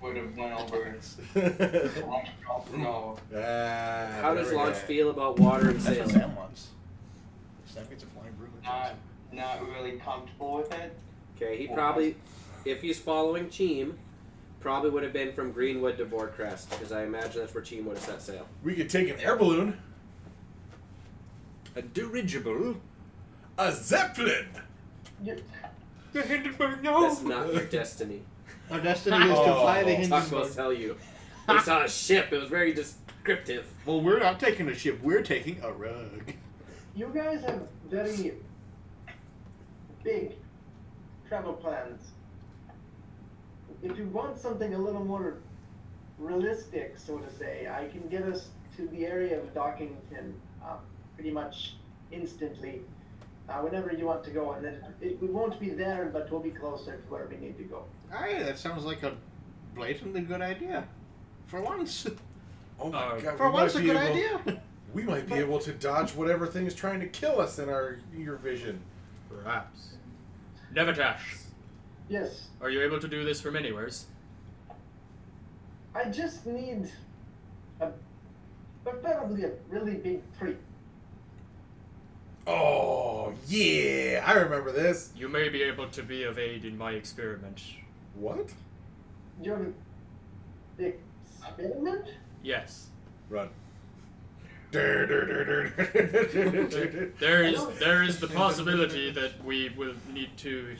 would have went over. No. How does Launch feel about water and That's what sailing? Sam wants. Sam gets a flying broom. Not really comfortable with it. Okay, he probably, if he's following Cheem, probably would have been from Greenwood to Boardcrest, because I imagine that's where Cheem would have set sail. We could take an air balloon. A dirigible. A zeppelin. You, That's not your destiny. Our destiny is to fly the Tuck will Hindenburg. tell you. It's on a ship. It was very descriptive. Well, we're not taking a ship. We're taking a rug. you guys have very big travel plans. If you want something a little more realistic, so to say, I can get us to the area of Dockington pretty much instantly, whenever you want to go, and then we won't be there, but we'll be closer to where we need to go. Aye, that sounds like a blatantly good idea. For once. Oh my god. For we once, a might be good able- idea. We might be able to dodge whatever thing is trying to kill us in your vision. Perhaps. Nevatash, Yes, are you able to do this from anywheres? I just need preferably a really big tree. Oh, yeah. I remember this. You may be able to be of aid in my experiment. What? Your experiment? Yes. Run. There is the possibility that we will need to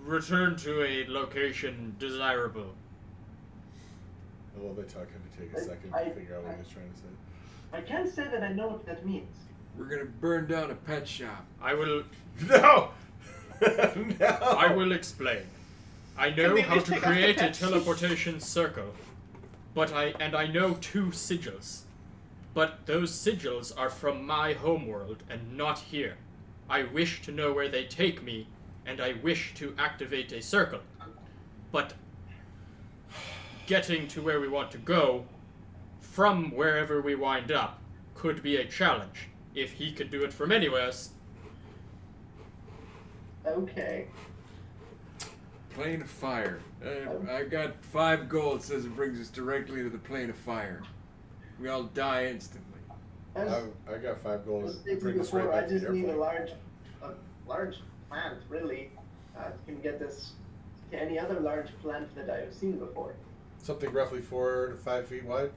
return to a location desirable. I love it. Tuck had to take a second I- to figure out what he was trying to say. I can't say that I know what that means. We're gonna burn down a pet shop. I will No! No! I will explain. I know we how just to take off the create a pets? teleportation circle, but I know 2 sigils. But those sigils are from my homeworld and not here. I wish to know where they take me, and I wish to activate a circle. But getting to where we want to go, from wherever we wind up, could be a challenge. If he could do it from anywhere, Okay. Plane of fire. I got 5 gold. Says it brings us directly to the plane of fire. We all die instantly. As I got 5 I gold. was stating Bring us right before, I back to the just need a airplane. large plant, really. Can get this to any other large plant that I've seen before. Something roughly 4 to 5 feet wide.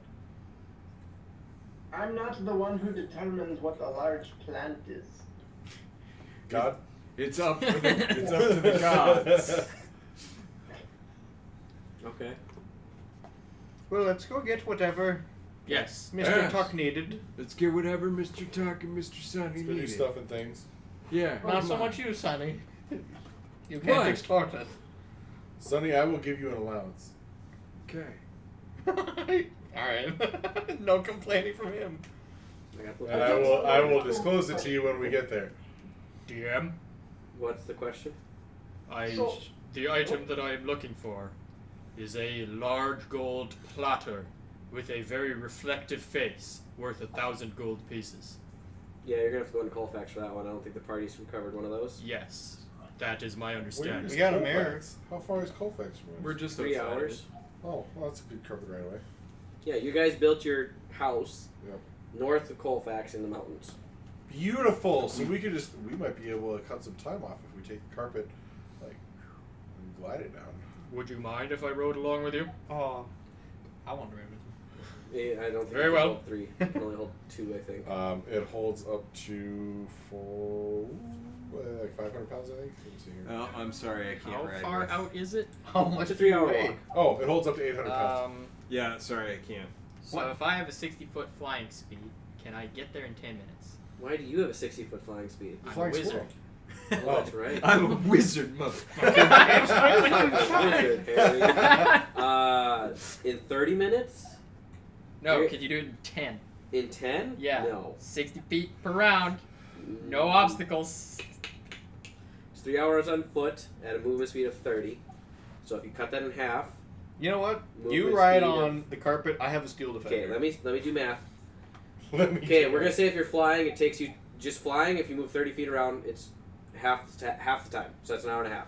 I'm not the one who determines what a large plant is. God? It's up to the gods. Okay. Well, let's go get whatever yes. Mr. Yes. Tuck needed. Let's get whatever Mr. Tuck and Mr. Sonny Let's go do needed. stuff and things. Yeah. Not come so on. much you, Sonny. You can't What? extort us. Sonny, I will give you an allowance. Okay. Alright. No complaining from him. I got the And I will disclose it to you when we get there. DM, What's the question? So- the item that I am looking for is a large gold platter with a very reflective face worth 1,000 gold pieces. Yeah, you're gonna have to go into Colfax for that one. I don't think the party's covered one of those. Yes, that is my Where understanding. is We got a Colfax? mirror. How far is Colfax from us? We're just 3 outside. hours. Oh, well, that's a good covered right away. Yeah, you guys built your house Yep. north of Colfax in the mountains. Beautiful. So we might be able to cut some time off if we take the carpet, like, and glide it down. Would you mind if I rode along with you? Oh, I want to remember. I don't think Very it can well. hold 3. It can only hold 2, I think. It holds up to like 500 pounds, I think. Let me see here. Oh, I'm sorry, I can't How ride far with- out is it? How much It's a do you 3-hour weigh? walk. Oh, it holds up to 800 pounds. Yeah, sorry, I can't. So if I have a 60-foot flying speed, can I get there in 10 minutes? Why do you have a 60-foot flying speed? I'm a Flying wizard. squirrel. Oh, that's right. I'm a wizard, motherfucker. Wizard, Harry. In 30 minutes? No, Here- could you do it in 10? In 10? Yeah. No. 60 feet per round. No obstacles. It's 3 hours on foot at a movement speed of 30. So if you cut that in half, You know what? You Movement ride speed on the carpet. I have a steel defender. okay, let me do math. Let me Okay, do we're gonna it. say if you're flying, it takes you just flying. If you move 30 feet around, it's half the time. So that's an hour and a half.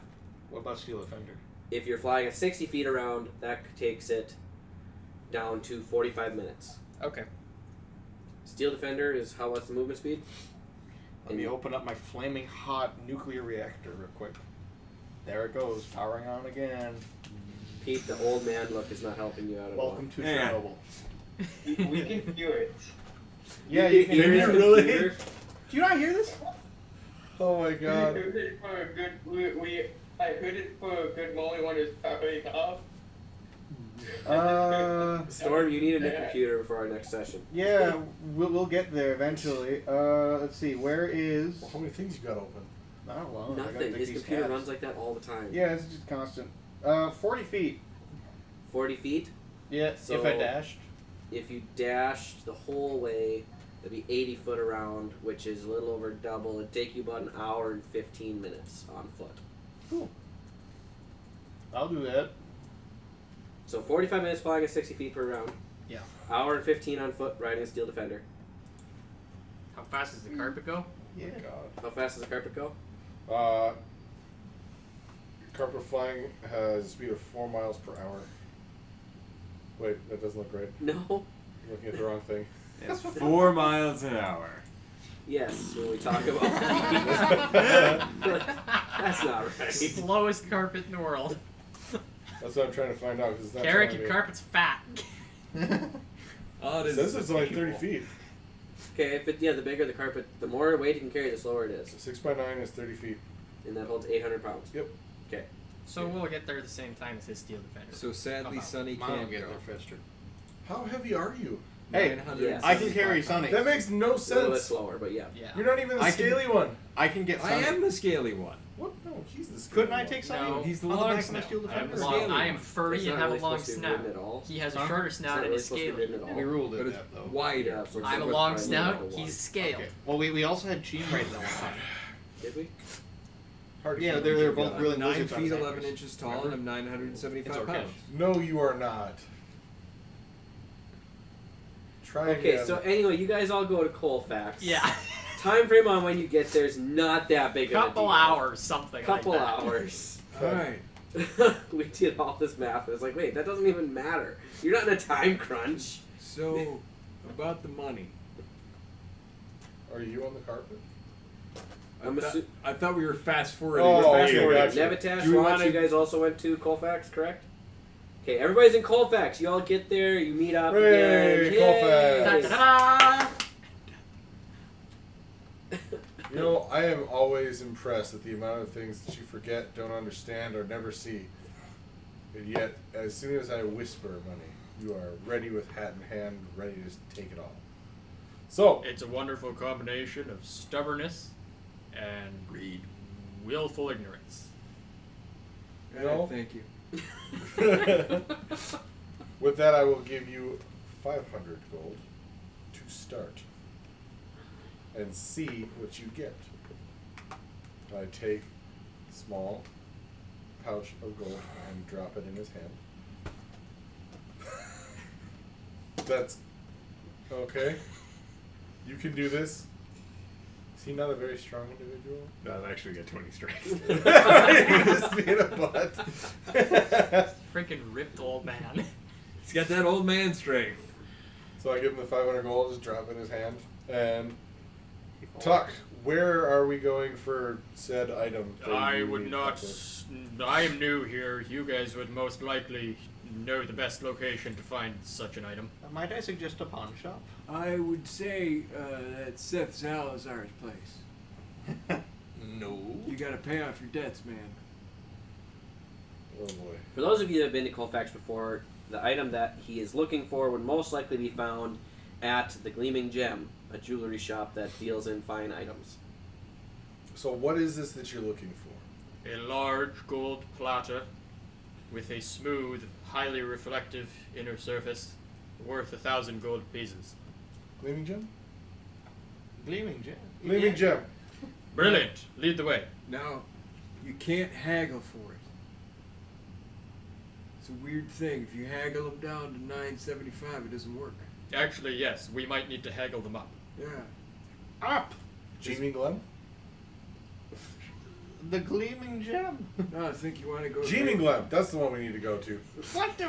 What about steel defender? If you're flying at 60 feet around, that takes it down to 45 minutes. Okay. Steel defender is how what's the movement speed? Let me open up my flaming hot nuclear reactor real quick. There it goes, powering on again. Pete, the old man look is not helping you out at Welcome to Yeah. Chernobyl. We can do it. Yeah, you can hear hear the it. Really? computer? Do you not hear this? Oh my I god. heard it for a good. I heard it for a good moment when it's powering up. Storm, you need a new computer before our next session. Yeah, we'll get there eventually. Let's see, where is... How many things you got open? Not alone. I gotta Nothing. take His these computer tabs. runs like that all the time. Yeah, it's just constant. 40 feet. 40 feet. Yeah, So- if I dashed. If you dashed the whole way, it'd be 80 foot around, which is a little over double. It'd take you about an hour and 15 minutes on foot. Cool. I'll do that. So 45 minutes flying at 60 feet per round. Yeah. Hour and 15 on foot riding a steel defender. How fast does the carpet go? Yeah. God. How fast does the carpet go? Carpet flying has a speed of 4 miles per hour. Wait, that doesn't look right. No. You're looking at the wrong thing. It's 4 miles an hour. Yes, when we talk about that's not right. Slowest carpet in the world. That's what I'm trying to find out because it's not Carrick, telling your me. carpet's fat. Oh, It says it's only 30 feet. Okay, if the bigger the carpet, the more weight you can carry, the slower it is, 6 by 9 is 30 feet. and that holds 800 pounds. Yep. Okay. So we'll get there at the same time as his steel defender. So sadly, Sonny Mine will can't get go. there faster. How heavy are you? Hey, 975 I can carry Sonny. That makes no A little bit sense. slower, but yeah. Yeah. You're not even the I can- scaly one. I can get I Sonny. am the scaly one. What? No, he's the scaly Couldn't I one. take Sonny? No. He's the on the long back of my snout. steel I'm defender? the Long, scaly I am one. furry It's and not have really a long supposed to be snout. ridden at all. He has a Huh? shorter It's snout not and really is supposed to be scaly. ridden at all. We ruled it But it's that, though. wider. Yeah, so I'm a it's long probably snout. about a He's one. scaled. Okay. Well, we also had Cheem right that one time. Did we? Hard to Yeah, keep they're them both together. really 9 lizards on feet his 11 anchors. inches tall, and I'm 975 It's okay. pounds. No, you are not. Try Okay, again. so anyway, you guys all go to Colfax. Yeah. Time frame on when you get there is not that big of a Couple deal. hours, something Couple like that. hours. Alright. We did all this math. It was like, wait, that doesn't even matter. You're not in a time crunch. So, about the money. Are you on the carpet? I thought we were fast forwarding. Oh, We're fast okay, forwarding. gotcha. Nevitash, Do we Watch, wanna- you guys also went to Colfax, correct? Okay, everybody's in Colfax. You all get there, you meet up Hooray, again. Colfax. Yay! Ta-da! You know, I am always impressed at the amount of things that you forget, don't understand, or never see. And yet, as soon as I whisper money, you are ready with hat in hand, ready to just take it all. So, It's a wonderful combination of stubbornness and greed, willful ignorance. No. Thank you. with that, I will give you 500 gold to start and see what you get. I take a small pouch of gold and drop it in his hand. That's okay. You can do this. Is he not a very strong individual? No, I've actually got 20 strength. Just being a butt. Freaking ripped old man. He's got that old man strength. So I give him the 500 gold, just drop it in his hand, and Tuck, where are we going for said item? that I you would need not. help with? I am new here. You guys would most likely know the best location to find such an item? Might I suggest a pawn shop? I would say that's Seth Salazar's place. No. You gotta pay off your debts, man. Oh boy. For those of you that have been to Colfax before, the item that he is looking for would most likely be found at the Gleaming Gem, a jewelry shop that deals in fine items. So what is this that you're looking for? A large gold platter with a smooth, highly reflective inner surface worth 1,000 gold pieces. Gleaming Gem? Gleaming Gem. Gleaming Gem. Brilliant. Lead the way. Now, you can't haggle for it. It's a weird thing. If you haggle them down to $9.75, it doesn't work. Actually, yes, we might need to haggle them up. Yeah. Up! Genie Glen? The Gleaming Gem. No, I think you want to go. Genie Glen. That's the one we need to go to. What the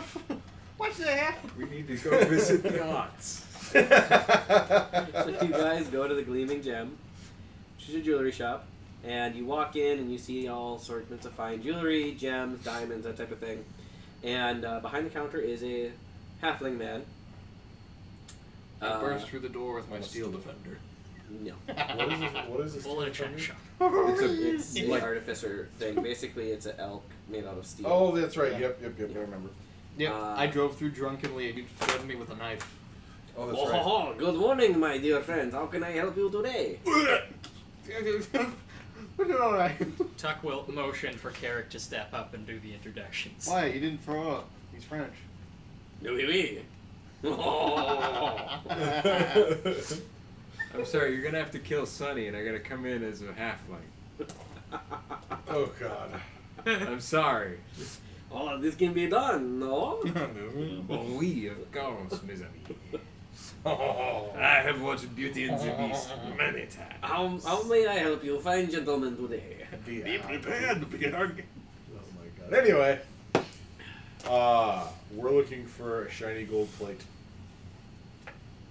what's that? We need to go visit the aunts. So you guys go to the Gleaming Gem, which is a jewelry shop, and you walk in and you see all sorts of fine jewelry, gems, diamonds, that type of thing. And behind the counter is a halfling man. I burst through the door with my steel defender. No. What is this? Bullet check shop. It's an artificer thing. Basically, it's an elk made out of steel. Oh, that's right. Yep. I remember. Yeah, I drove through drunkenly and you threatened me with a knife. Oh, that's Oh, right. ho, ho. Good morning, my dear friends. How can I help you today? Alright. Tuck will motion for Carrick to step up and do the introductions. Why? He didn't throw up. He's French. Oui, oui. I'm sorry, you're gonna have to kill Sonny, and I gotta come in as a halfling. Oh God. I'm sorry. Oh, this can be done, no? Oui, of course, mes amis. Oh. I have watched Beauty and the Beast many times. How may I help you, fine gentlemen, today? Be prepared to begin our game. Oh my God. Anyway, we're looking for a shiny gold plate.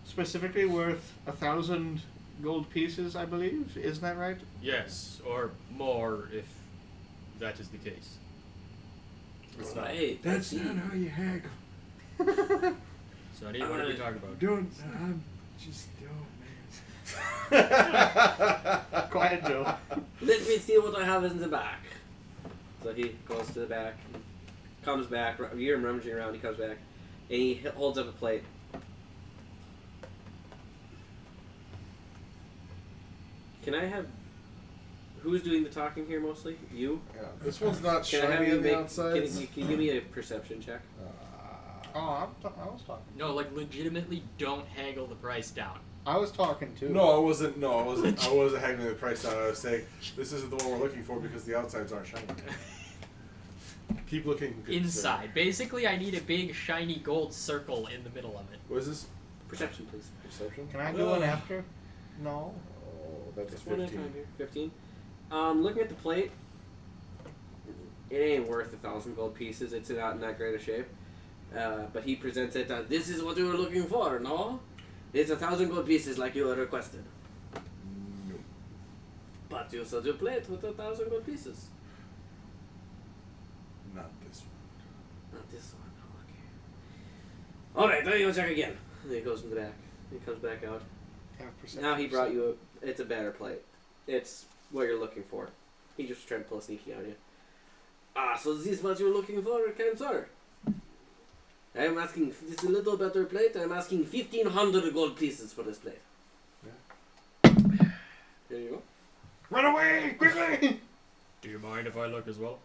Specifically worth 1,000 gold pieces, I believe. Isn't that right? Yes, or more if that is the case. Right. That's not how you haggle. Sonny, what are we talking about? Don't. I'm just. Oh man. Quiet, Joe. Let me see what I have in the back. So he goes to the back, comes back. You hear him rummaging around. He comes back, and he holds up a plate. Can I have? Who's doing the talking here mostly? You? Yeah. This one's not Can I have shiny you on the make? outside. Can you give me a perception check? Oh, I was talking. No, like legitimately don't haggle the price down. I was talking too. No, I wasn't. I wasn't haggling the price down. I was saying this isn't the one we're looking for because the outsides aren't shiny. Keep looking. Good, Inside. sir. Basically, I need a big shiny gold circle in the middle of it. What is this? Perception, please. Perception. Can I do one after? No. Oh, that's a Just one at a 15. time here. 15. Looking at the plate, it ain't worth 1,000 gold pieces. It's not in that great a shape. But he presents it as, this is what you were looking for, no? It's 1,000 gold pieces like you requested. No. But you said your plate with 1,000 gold pieces. Not this one. Not this one, okay. Alright, now you check again. And he goes in the back. He comes back out. Have perception. Now he brought you it's a better plate. It's what you're looking for. He just tried to pull a sneaky on you. Ah, so this is what you're looking for, kind sir? I'm asking, this is a little better plate. I'm asking 1,500 gold pieces for this plate. Yeah. Here you go. Run away quickly! Do you mind if I look as well?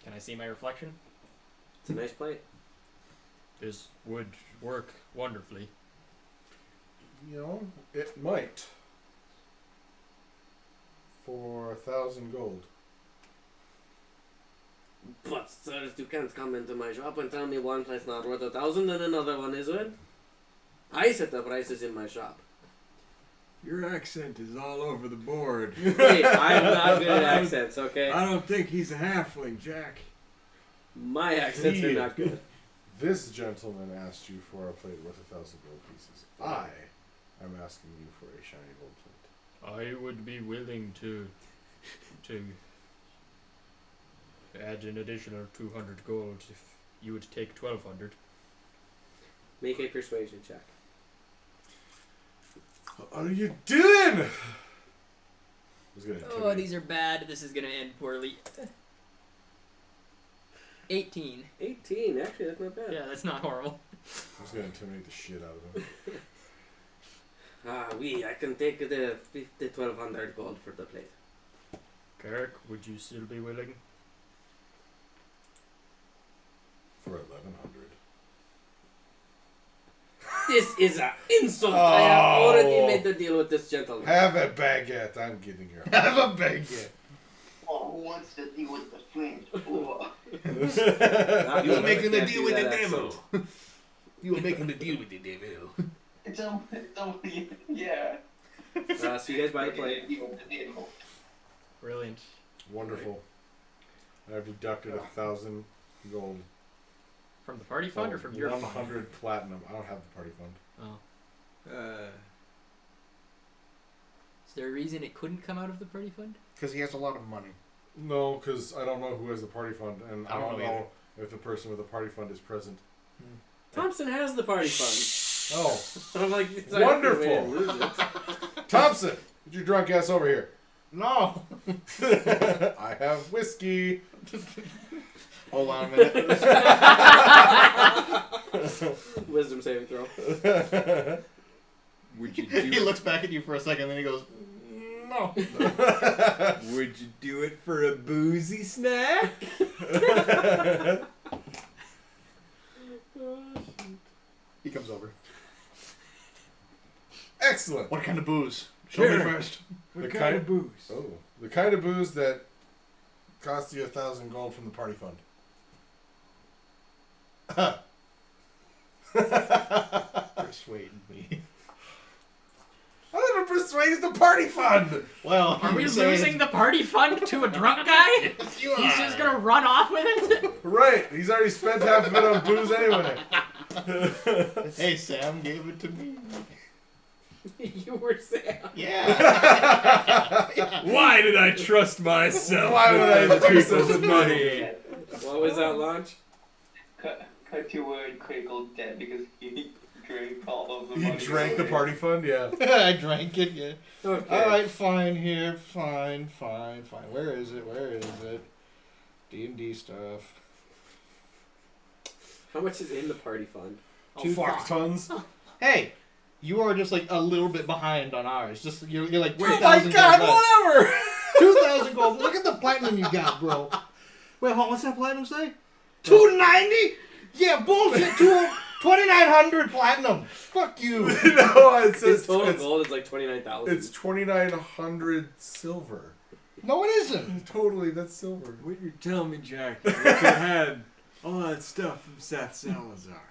Can I see my reflection? It's a nice plate. This would work wonderfully. You know, it might. For 1,000 gold. But, sir, you can't come into my shop and tell me one place not worth 1,000 and another one is worth. I set the prices in my shop. Your accent is all over the board. Wait, I'm not good at accents, okay? I don't think he's a halfling, Jack. My accents are not good. This gentleman asked you for a plate worth 1,000 gold pieces. I am asking you for a shiny gold plate. I would be willing to add an additional 200 gold if you would take 1,200. Make a persuasion check. What are you doing? Oh, these are bad. This is gonna end poorly. 18. 18. Actually, that's not bad. Yeah, that's not horrible. I was gonna intimidate the shit out of him. I can take the 1,200 gold for the plate. Carrick, would you still be willing? For 1,100. This is an insult. I have already made the deal with this gentleman. Have a baguette. I'm getting your. Have a baguette. Oh, who wants to deal with the French? Oh. You were making the Can't deal do with the that devil. accent. You were making the deal with the devil. It's yeah. So you guys buy the plate. Brilliant. Wonderful. I've deducted 1,000 gold. From the party fund or from your fund? 100 platinum. I don't have the party fund. Oh. Is there a reason it couldn't come out of the party fund? Because he has a lot of money. No, because I don't know who has the party fund, and I don't know either. if the person with the party fund is present. Thompson has the party fund. Oh, I'm like, it's wonderful. Thompson, get your drunk ass over here. No. I have whiskey. Hold on a minute. Wisdom saving throw. Would you He do looks back at you for a second, then he goes, no. Would you do it for a boozy snack? He comes over. Excellent. What kind of booze? Show me Sure. first. What The kind of booze? Oh, the kind of booze that costs you 1,000 gold from the party fund. Persuade me. I never persuaded the party fund. Well, Are we you say losing the party fund to a drunk guy? you He's are. just gonna run off with it? Right, he's already spent half of it on booze anyway. Hey, Sam gave it to me. You were Sam. Yeah. Why did I trust myself? Why would I with do people's such a money? What was that launch? Cut to word critical debt because he drank all of the He money. drank the party fund, yeah. I drank it, yeah. Okay. Alright, fine here. Fine. Where is it? D&D stuff. How much is in the party fund? Oh, fuck tons. Hey, you are just like a little bit behind on ours. Just you're like 2,000 Oh my god, gold less. whatever! 2,000 gold. Look at the platinum you got, bro. Wait, what's that platinum say? 290? Yeah, bullshit. 2,900 platinum. Fuck you. No, it His says total gold is like 29,000. it's 2,900 silver. No, it isn't. Totally, that's silver. What you're telling me, Jack, is that you had all that stuff from Seth Salazar.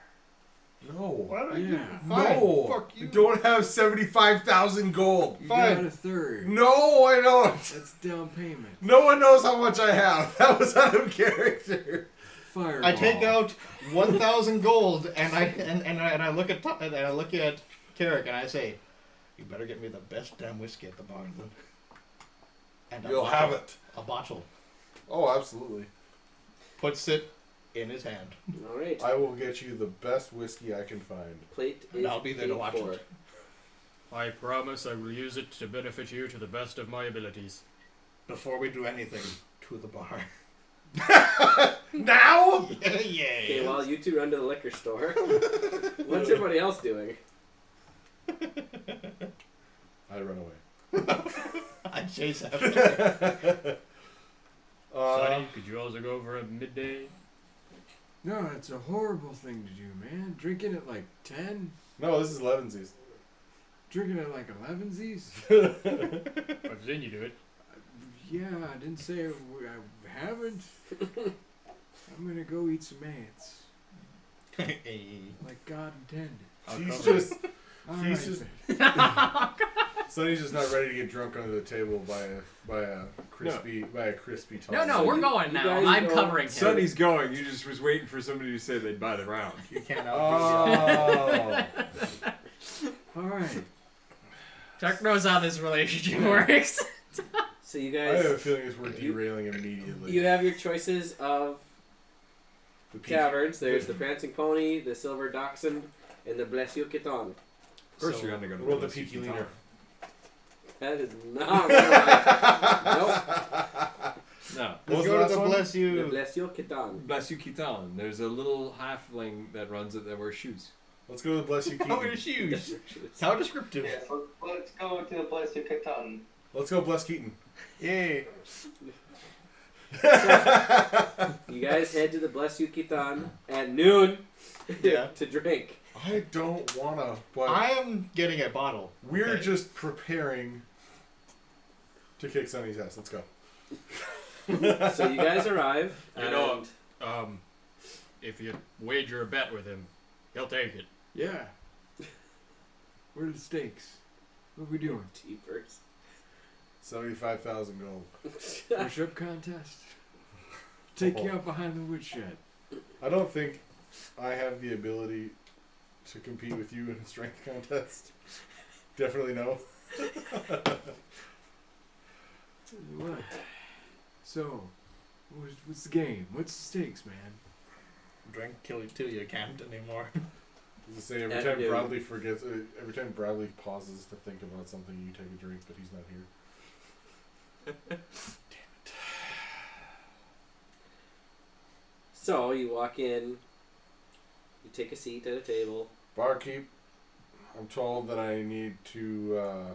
No. Why don't Yeah. Fine. No. Fuck you. I don't have 75,000 gold. You Fine. got a third. No, I don't. That's down payment. No one knows how much I have. That was out of character. Fireball. I take out 1,000 gold and I look at Carrick and I say, "You better get me the best damn whiskey at the bar." And You'll have it. A bottle. Oh, absolutely. Puts it in his hand. All right. I will get you the best whiskey I can find. Plate And is I'll be there to paid watch for. it. I promise I will use it to benefit you to the best of my abilities. Before we do anything, to the bar. Now? Yeah. Okay, well, you two run to the liquor store. What's everybody else doing? I run away. I chase after. Sonny, could you also go for a midday? No, it's a horrible thing to do, man. Drinking at like 10? No, this is Levinsies. Drinking at like 11sies? But then you do it. Yeah, I didn't say I haven't. I'm gonna go eat some ants. Like God intended. He's just... All He's right, just... Sonny's just not ready to get drunk under the table by a crispy No, tall. we're going you now. guys I'm go- covering him. Sonny's going. You just was waiting for somebody to say they'd buy the round. You can't Oh. All right. Chuck knows how this relationship works. So you I have a guys, feeling it's we're derailing immediately. you have your choices of The peach- taverns. There's the Prancing Pony, the Silver Dachshund, and the Bless You Kitan. Of course, you're gonna go to roll the Bless You Peaky Kitan. Leaner. That is not right. No. Let's What was the go to last the one? bless The you. Bless You Kitan. Bless You Kitan. There's a little halfling that runs it that wears shoes. Let's go to the Bless You How Keaton. many shoes? How descriptive. Yes, let's go to the Bless You Catan. Let's go Bless Keaton. Yay. You guys head to the Bless You Kitan at noon Yeah. to drink. I don't wanna, but I am getting a bottle. we're Okay. just preparing to kick Sonny's ass. Let's go. So you guys arrive, You and know, if you wager a bet with him, he'll take it. Yeah. What are the stakes? What are we doing? Jeepers. 75,000 gold. Push-up contest? Take you out behind the woodshed. I don't think I have the ability to compete with you in a strength contest. Definitely no. What? So, what's the game? What's the stakes, man? Drink kill you till you can't anymore. As I say, every At time noon. Bradley forgets, every time Bradley pauses to think about something, you take a drink, but he's not here. So you walk in, you take a seat at a table. Barkeep, I'm told that I need to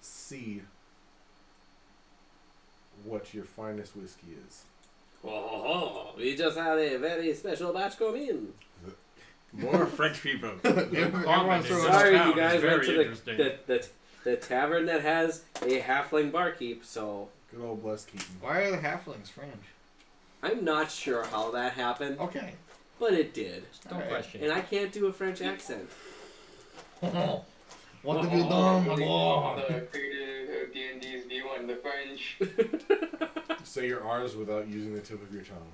see what your finest whiskey is. Oh, we just had a very special batch come in. More French people. Everyone's throwing Sorry, town you is guys went very to interesting. the tavern that has a halfling barkeep, so Good old Bless Keaton. Why are the halflings French? I'm not sure how that happened, Okay. but it did. Don't Alright. question. And I can't do a French accent. What have you done, my The lord? creator of D&D's view on the French. Say your R's without using the tip of your tongue.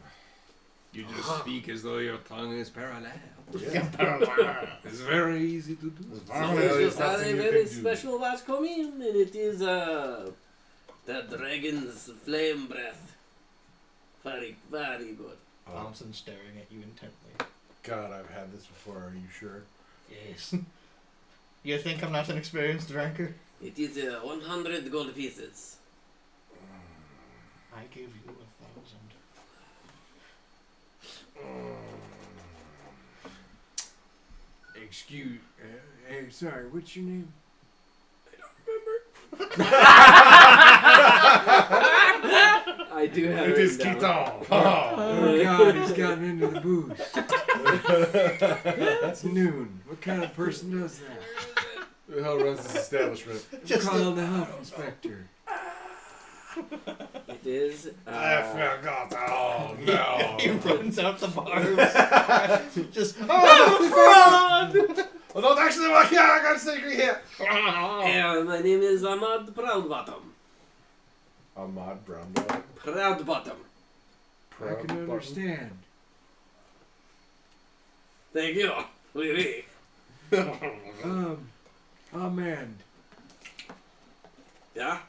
You just speak as though your tongue is parallel. Yeah. It's very easy to do. Oh, We yeah, just there's had nothing a you very can do. special batch come in, and it is the dragon's flame breath. Very, very good. Thompson staring at you intently. God, I've had this before. Are you sure? Yes. You think I'm not an experienced drinker? It is 100 gold pieces. I gave you 1,000. Excuse. Hey, sorry. What's your name? I do have It is written down. Keaton. Oh God, he's gotten into the booze. It's noon. What kind of person does that? Who the hell runs this establishment? Just call the health inspector. It is. I forgot. Oh no! He runs out the bars. Just, oh, fraud! Oh, don't actually walk here. I got a secret here. And my name is Ahmad Proudbottom. Ahmad Brown Dog. Proudbottom. I can understand. Thank you. Oui, oui. Amand, Yeah?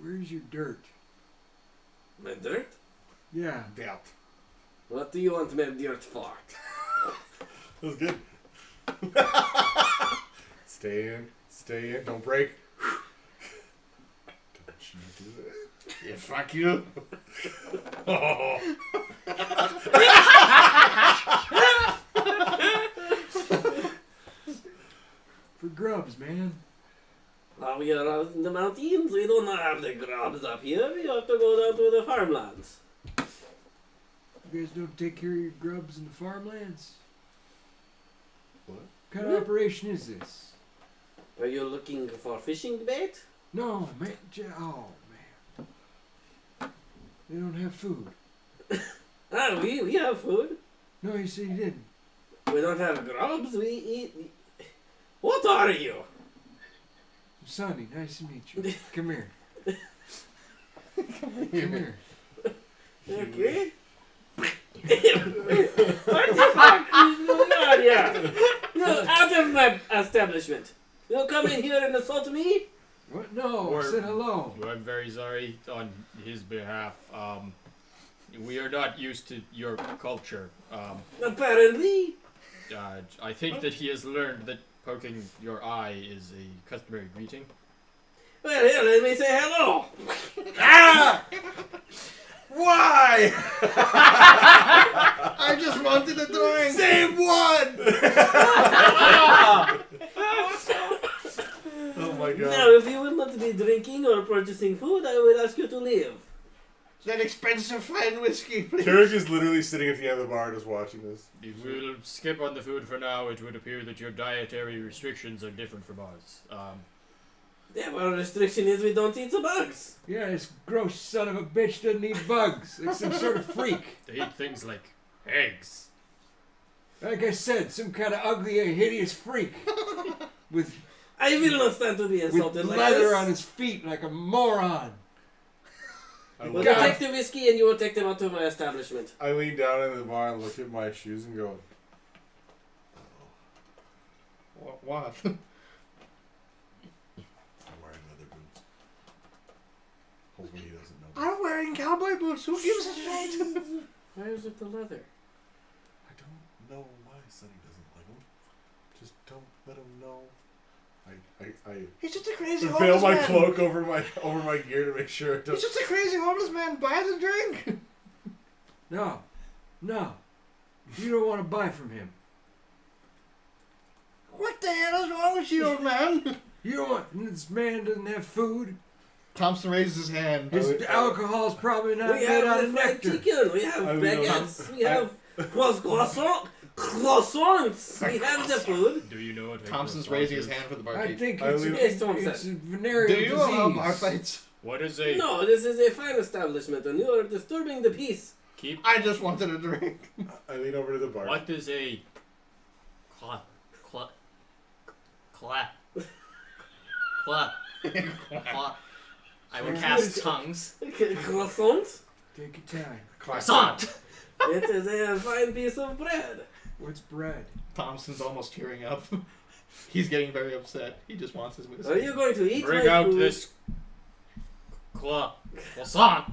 where's your dirt? My dirt? Yeah. Doubt. What do you want my dirt for? That was good. Stay in, don't break. Don't you do it. Yeah, fuck you. For grubs, man. We are out in the mountains. We do not have the grubs up here. We have to go down to the farmlands. You guys don't take care of your grubs in the farmlands? What? What kind of operation is this? Are you looking for fishing bait? No, man. Oh, man. They don't have food. We have food. No, you said you didn't. We don't have grubs. We eat. What are you? Sonny, nice to meet you. Come here. Come here. Okay. What the fuck is going on here? No, out of my establishment. You come in here and assault me? What? No, Or- I said hello. I'm very sorry on his behalf. We are not used to your culture. Apparently. I think that he has learned that poking your eye is a customary greeting. Well, here, let me say hello. Ah! Why? I just wanted a drink. Save one! Oh my god. Now, if you will not be drinking or purchasing food, I will ask you to leave. That expensive fine whiskey, please. Carrick is literally sitting at the end of the bar just watching this. If we'll skip on the food for now, it would appear that your dietary restrictions are different from ours. Yeah, well, restriction is we don't eat the bugs. Yeah, this gross son of a bitch doesn't eat bugs. Like some sort of freak. They eat things like eggs. Like I said, some kind of ugly, hideous freak. With I will not stand to be insulted like leather this. on his feet like a moron. We'll take the whiskey and you will take them out to my establishment. I lean down in the bar and look at my shoes and go, What? I'm wearing leather boots. Hopefully he doesn't know. I'm wearing cowboy boots. Who gives a shit? Why is it the leather? I don't know why Sonny doesn't like him. Just don't let him know. I He's just a crazy veil homeless my man. cloak over my gear to make sure it He's doesn't. just a crazy homeless man. Buy the drink. No. You don't want to buy from him. What the hell is wrong with you, old man? You don't want. This man doesn't have food. Thompson raises his hand. His alcohol's probably not We made out have of fried nectar. chicken, we have baguettes, we have croissants, we have the food. Do you know what? Thompson's raising his hand for the I barkeep. think I it's, leave- Yes, Thompson. it's a venereal Do you allow disease. bar fights? What is a No, this is a fine establishment and you are disturbing the peace. keep? I just wanted a drink. I lean over to the bar. What is a clap? I will cast tongues. Croissant? Take your time. Croissant! It is a fine piece of bread. What's bread? Thompson's almost tearing up. He's getting very upset. He just wants his whiskey. Are you going to eat Bring my out food? this croissant.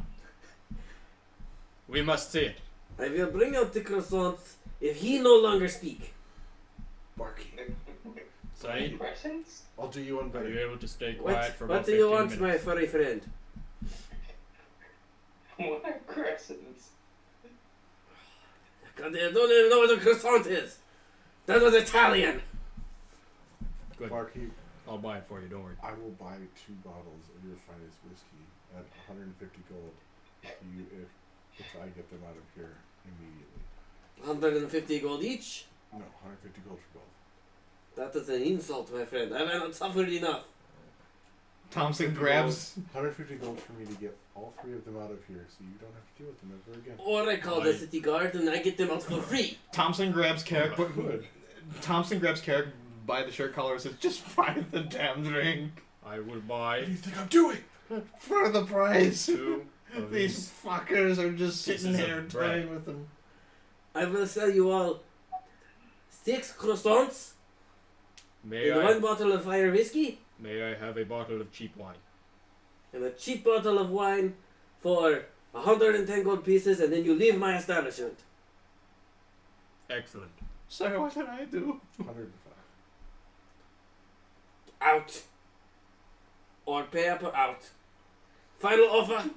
We must see it. I will bring out the croissants if he no longer speak. Barkeep. Sonny, Impressions? I'll do you one are better. you able to stay quiet What, for what about do you 15 want, minutes? my furry friend? What are crescents? God, I don't even know what a croissant is. That was Italian. Good. Barkeep, I'll buy it for you. Don't worry. I will buy 2 bottles of your finest whiskey at 150 gold if I get them out of here immediately. 150 gold each? No, 150 gold for both. That is an insult, my friend. I have not suffered enough. Thompson grabs. 150 gold for me to get all 3 of them out of here, so you don't have to deal with them ever again. Or I call the city guard and I get them out for free. Thompson grabs Carrick. Good. Thompson grabs Carrick by the shirt collar and says, "Just buy the damn drink I will What buy do you think I'm doing? for the price." 2 of These these. fuckers are just sitting Pieces here of bread. toying with them. I will sell you all 6 croissants May and I? 1 bottle of fire whiskey May I have a bottle of cheap wine? and a cheap bottle of wine for 110 gold pieces, and then you leave my establishment. Excellent. Sir, what did I do? 105. Out. Or pay up or out. Final offer.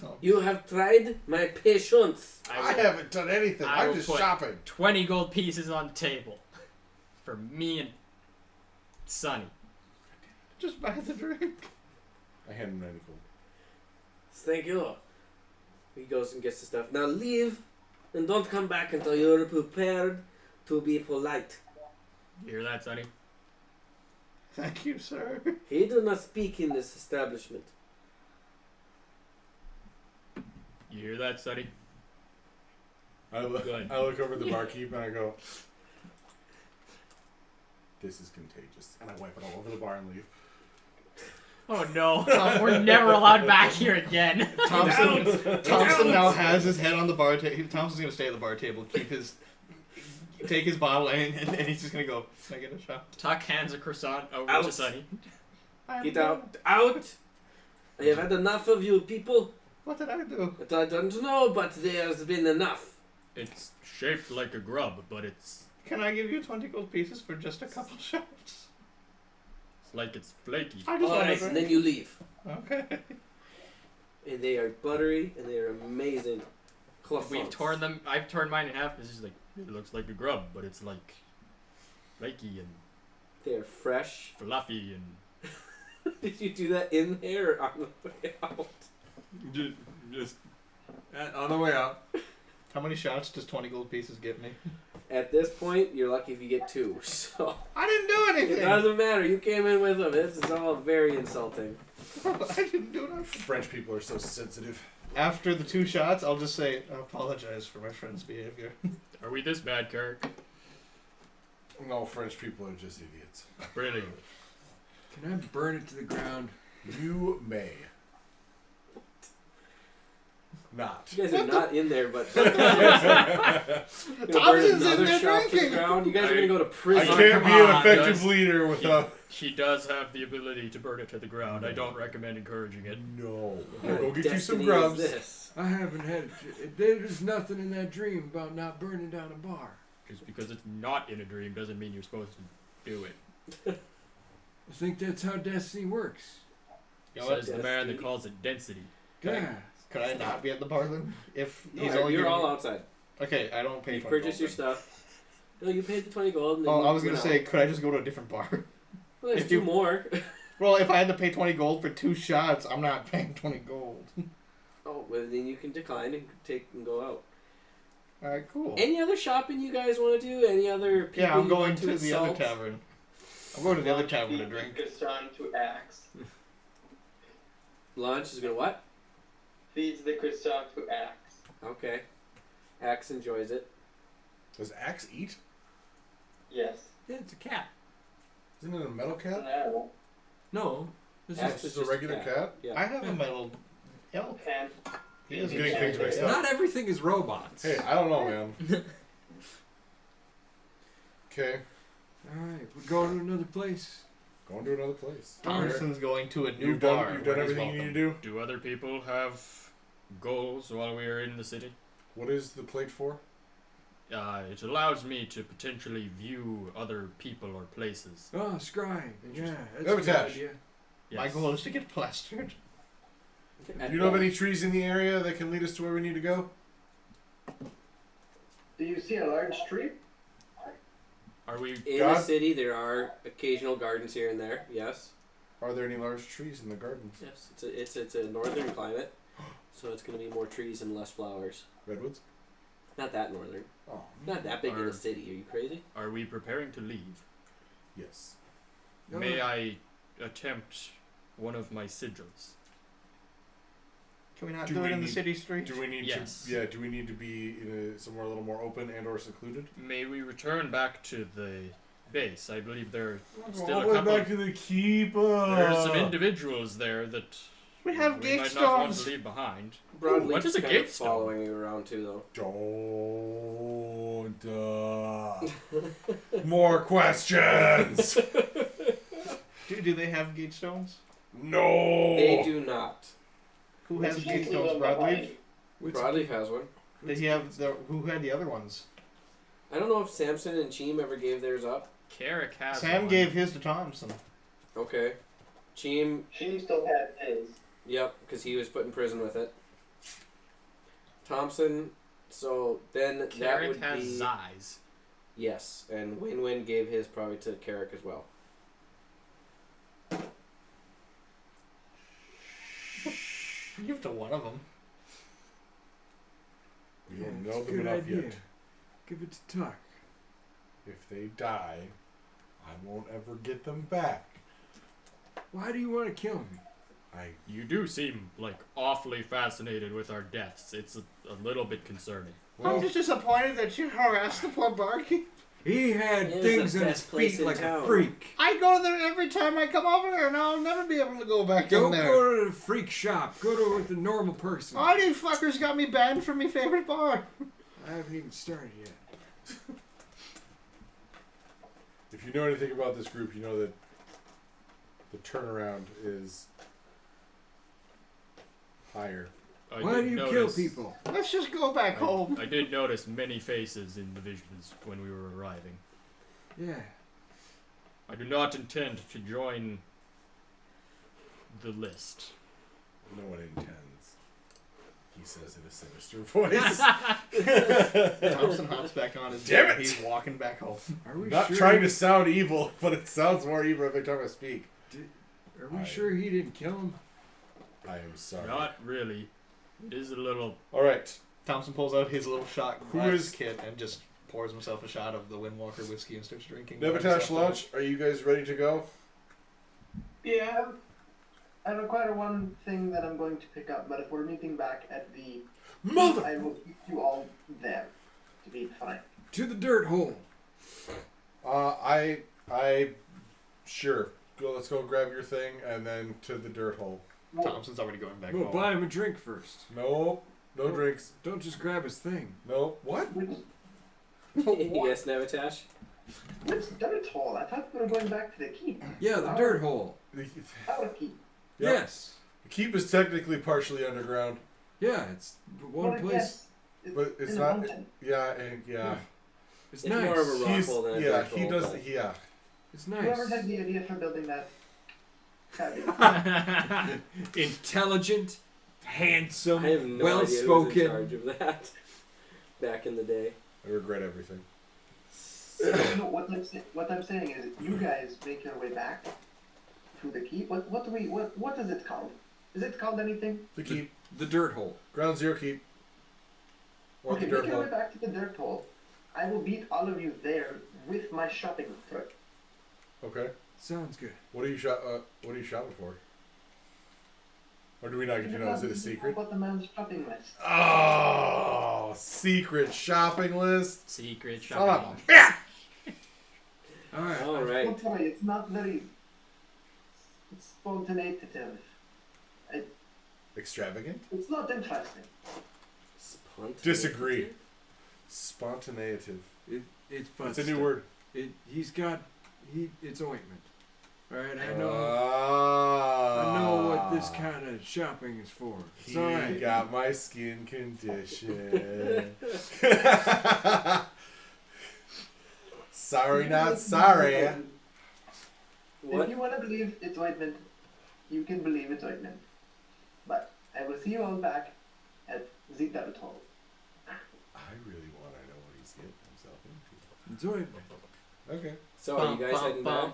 No. You have tried my patience. I haven't done anything. I I'm will just put- shopping. 20 gold pieces on the table. For me and Sonny. Just buy the drink. I hand him 90 gold. Thank you. He goes and gets the stuff. Now leave and don't come back until you're prepared to be polite. You hear that, Sonny? Thank you, sir. He do not speak in this establishment. You hear that, Sonny? I look Good. over at the barkeep and I go, "This is contagious," and I wipe it all over the bar and leave. Oh no. We're never allowed back here again. Thompson now has his head on the bar table. Thompson's gonna stay at the bar table, take his bottle, and he's just gonna go, "Can I get a shot?" Tuck hands a croissant over Out. to Sonny. Get out. Out! I have had enough of you people. What did I do? I don't know, but there's been enough. It's shaped like a grub, but it's Can I give you 20 gold pieces for just a couple shots? like it's flaky. I just Alright, and then you leave. Okay. And they are buttery and they are amazing. We've torn them. I've torn mine in half. It's just like it looks like a grub, but it's like flaky and They're fresh. fluffy and. Did you do that in there or on the way out? Just on the way out. How many shots does 20 gold pieces get me? At this point, you're lucky if you get 2. So I didn't do it anything! doesn't matter. You came in with them. This is all very insulting. I didn't do nothing. French people are so sensitive. After the 2 shots, I'll just say, I apologize for my friend's behavior. Are we this bad, Kirk? No, French people are just idiots. Brilliant. Can I burn it to the ground? You may. Not. You guys are not in there, but Thompson's in there drinking. You guys are gonna go to I prison. can't be an effective leader without. He does have the ability to burn it to the ground. I don't recommend encouraging it. No. What Go get you some destiny is grubs. this? I haven't had. There's nothing in that dream about not burning down a bar. Just because it's not in a dream doesn't mean you're supposed to do it. I think that's how destiny works. Says the man that calls it density. Yeah. Could I not be at the bar then? If he's No, only you're giving all me- outside. Okay, I don't pay You 20 purchase gold your then. stuff. No, you paid the 20 gold. And then Oh, you I was gonna went say, out. could I just go to a different bar? Well, there's if 2 you- more. Well, if I had to pay 20 gold for 2 shots, I'm not paying 20 gold. Oh, well, then you can decline and take and go out. Alright, cool. Any other shopping you guys want to do? Any other people Yeah, I'm you going want to the other insult? tavern. I'm going to the other tavern to drink. Croissant to Axe. Lunch is gonna what? Feeds the croissant to Axe. Okay. Axe enjoys it. Does Axe eat? Yes. Yeah, it's a cat. Isn't it a metal cat? No. No. This Axe is is Just a regular cat? Yeah. I have a metal elf. And He doesn't Getting have things a mixed elf. up. not everything is robots. Hey, I don't know, man. Okay. Alright, we're going to another place. Going to another place. Thompson's going to a new You've bar. done, you've where done he's everything you need welcome. to do? Do other people have goals while we are in the city? What is the plate for? It allows me to potentially view other people or places. Oh, scrying. Yeah, that's a good Sabotage. idea. Yes. My goal is to get plastered. Do you know of any trees in the area that can lead us to where we need to go? Do you see a large tree? Are we? In God- the city, there are occasional gardens here and there. Yes. Are there any large trees in the gardens? Yes. It's a northern climate, so it's going to be more trees and less flowers. Redwoods? Not that northern. Oh, Not that big in Are- a city. Are you crazy? Are we preparing to leave? yes. May I attempt one of my sigils? Can we not Do do, we it in the need- city street? Do we need Yes. to? Yeah. Do we need to be in somewhere a little more open and or secluded? May we return back to the base? I believe there are still All a the way couple. back to the keep. There are some individuals there that We have we gate might not want to stones. leave behind. Broadleaf's what is a kind gate of stone? following you around too, Don't. More questions. Do they have gate stones? No. though. They do not. Who has Let's gate leave stones? them Broadleaf? behind. Broadleaf has one. Did he have the? Who had the other ones? I don't know if Samson and Cheem ever gave theirs up. Carrick has Sam one. gave his to Thompson. Okay. Cheem, She still had his. yep, because he was put in prison with it. Thompson, so then that Carrick would has be Zai's. yes, and Win-Win gave his probably to Carrick as well. Give to one of them. We don't That's know a them good enough idea. yet. Give it to Tuck. If they die, I won't ever get them back. Why do you want to kill me? You do seem like awfully fascinated with our deaths. It's a little bit concerning. I'm just disappointed that you harassed the poor barkeep. He had It is things the on his best place feet in like town. a freak. I go there every time I come over here, and I'll never be able to go back Don't in there. go to the freak shop. Go to with a normal person. All these fuckers got me banned from my favorite bar. I haven't even started yet. If you know anything about this group, you know that the turnaround is higher. I Why did do you kill notice- people? Let's just go back home. I did notice many faces in the visions when we were arriving. Yeah. I do not intend to join the list. No one intends. He says in a sinister voice. Thompson hops back on his Damn bed. it! He's walking back home. Are we Not sure? trying to sound evil, but it sounds more evil every time I speak. Are we sure he didn't kill him? I am sorry. Not really. It is a little. All right. Thompson pulls out his little shot Who glass is- kit and just pours himself a shot of the Windwalker whiskey and starts drinking. Nevatash Launch, are you guys ready to go? Yeah. I require one thing that I'm going to pick up, but if we're meeting back at the... Mother! I will keep you all there, to be frank. To the dirt hole. Sure. Go. Let's go grab your thing and then to the dirt hole. Thompson's already going back We'll home. buy him a drink first. No. No drinks. Don't just grab his thing. No. What? Yes, Nevatash? Which dirt hole? I thought we were going back to the keep. Yeah, the dirt hole. Our keep. Yep. Yes. The keep is technically partially underground, Yeah, it's one Well, place. yes, but it's in a not. mountain. Yeah, and yeah. It's It's nice. more of a rock He's, hole than a yeah, dirt he hole, does. but- Yeah. It's Whoever nice. had the idea for building that cabin. Intelligent, handsome, I have no well idea who was in spoken. charge of that back in the day. I regret everything. No, what I'm saying is, you guys make your way back to the keep. What is it called? Is it called anything? The keep. The dirt hole. Ground zero keep. Or Okay, the make dirt your way hole. back to the dirt hole. I will beat all of you there with my shopping trip. Okay. Sounds good. What are you What are you shopping for? Or do we not get to know? Is it a secret? About the man's shopping list. Oh, secret shopping list. Secret Shut shopping. up. Yeah. All right. All I'll right. tell you, it's not very spontaneative. Extravagant. It's not interesting. Spontaneity? Disagree. Spontaneative. It's fun. It's a new stuff. word. It's ointment. All right, I know what this kind of shopping is for. It's He all right. got my skin condition. Sorry, not sorry. If What? you want to believe it's ointment, you can believe it's ointment. But I will see you all back at the dirt hole. I really want to know what he's getting himself into. It's ointment. Okay. So are you guys heading back?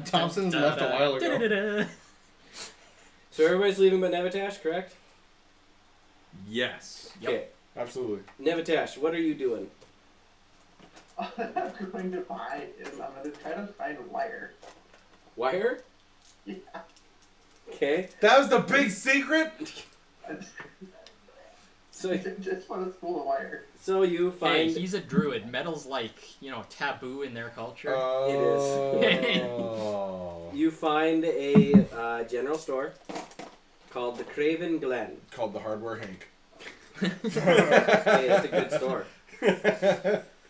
Thompson's left a while ago. So everybody's leaving but Nevatash, correct? Yes. Okay. Absolutely. Nevatash, what are you doing? All I'm going to buy is I'm going to try to find wire. Wire? Yeah. Okay. That was the big secret? So Just want a spool of wire. so you Hey, find he's a druid. Metal's like, taboo in their culture. Oh. you find a general store called the Craven Glen. Called the Hardware Hank. Hey, that's a good store.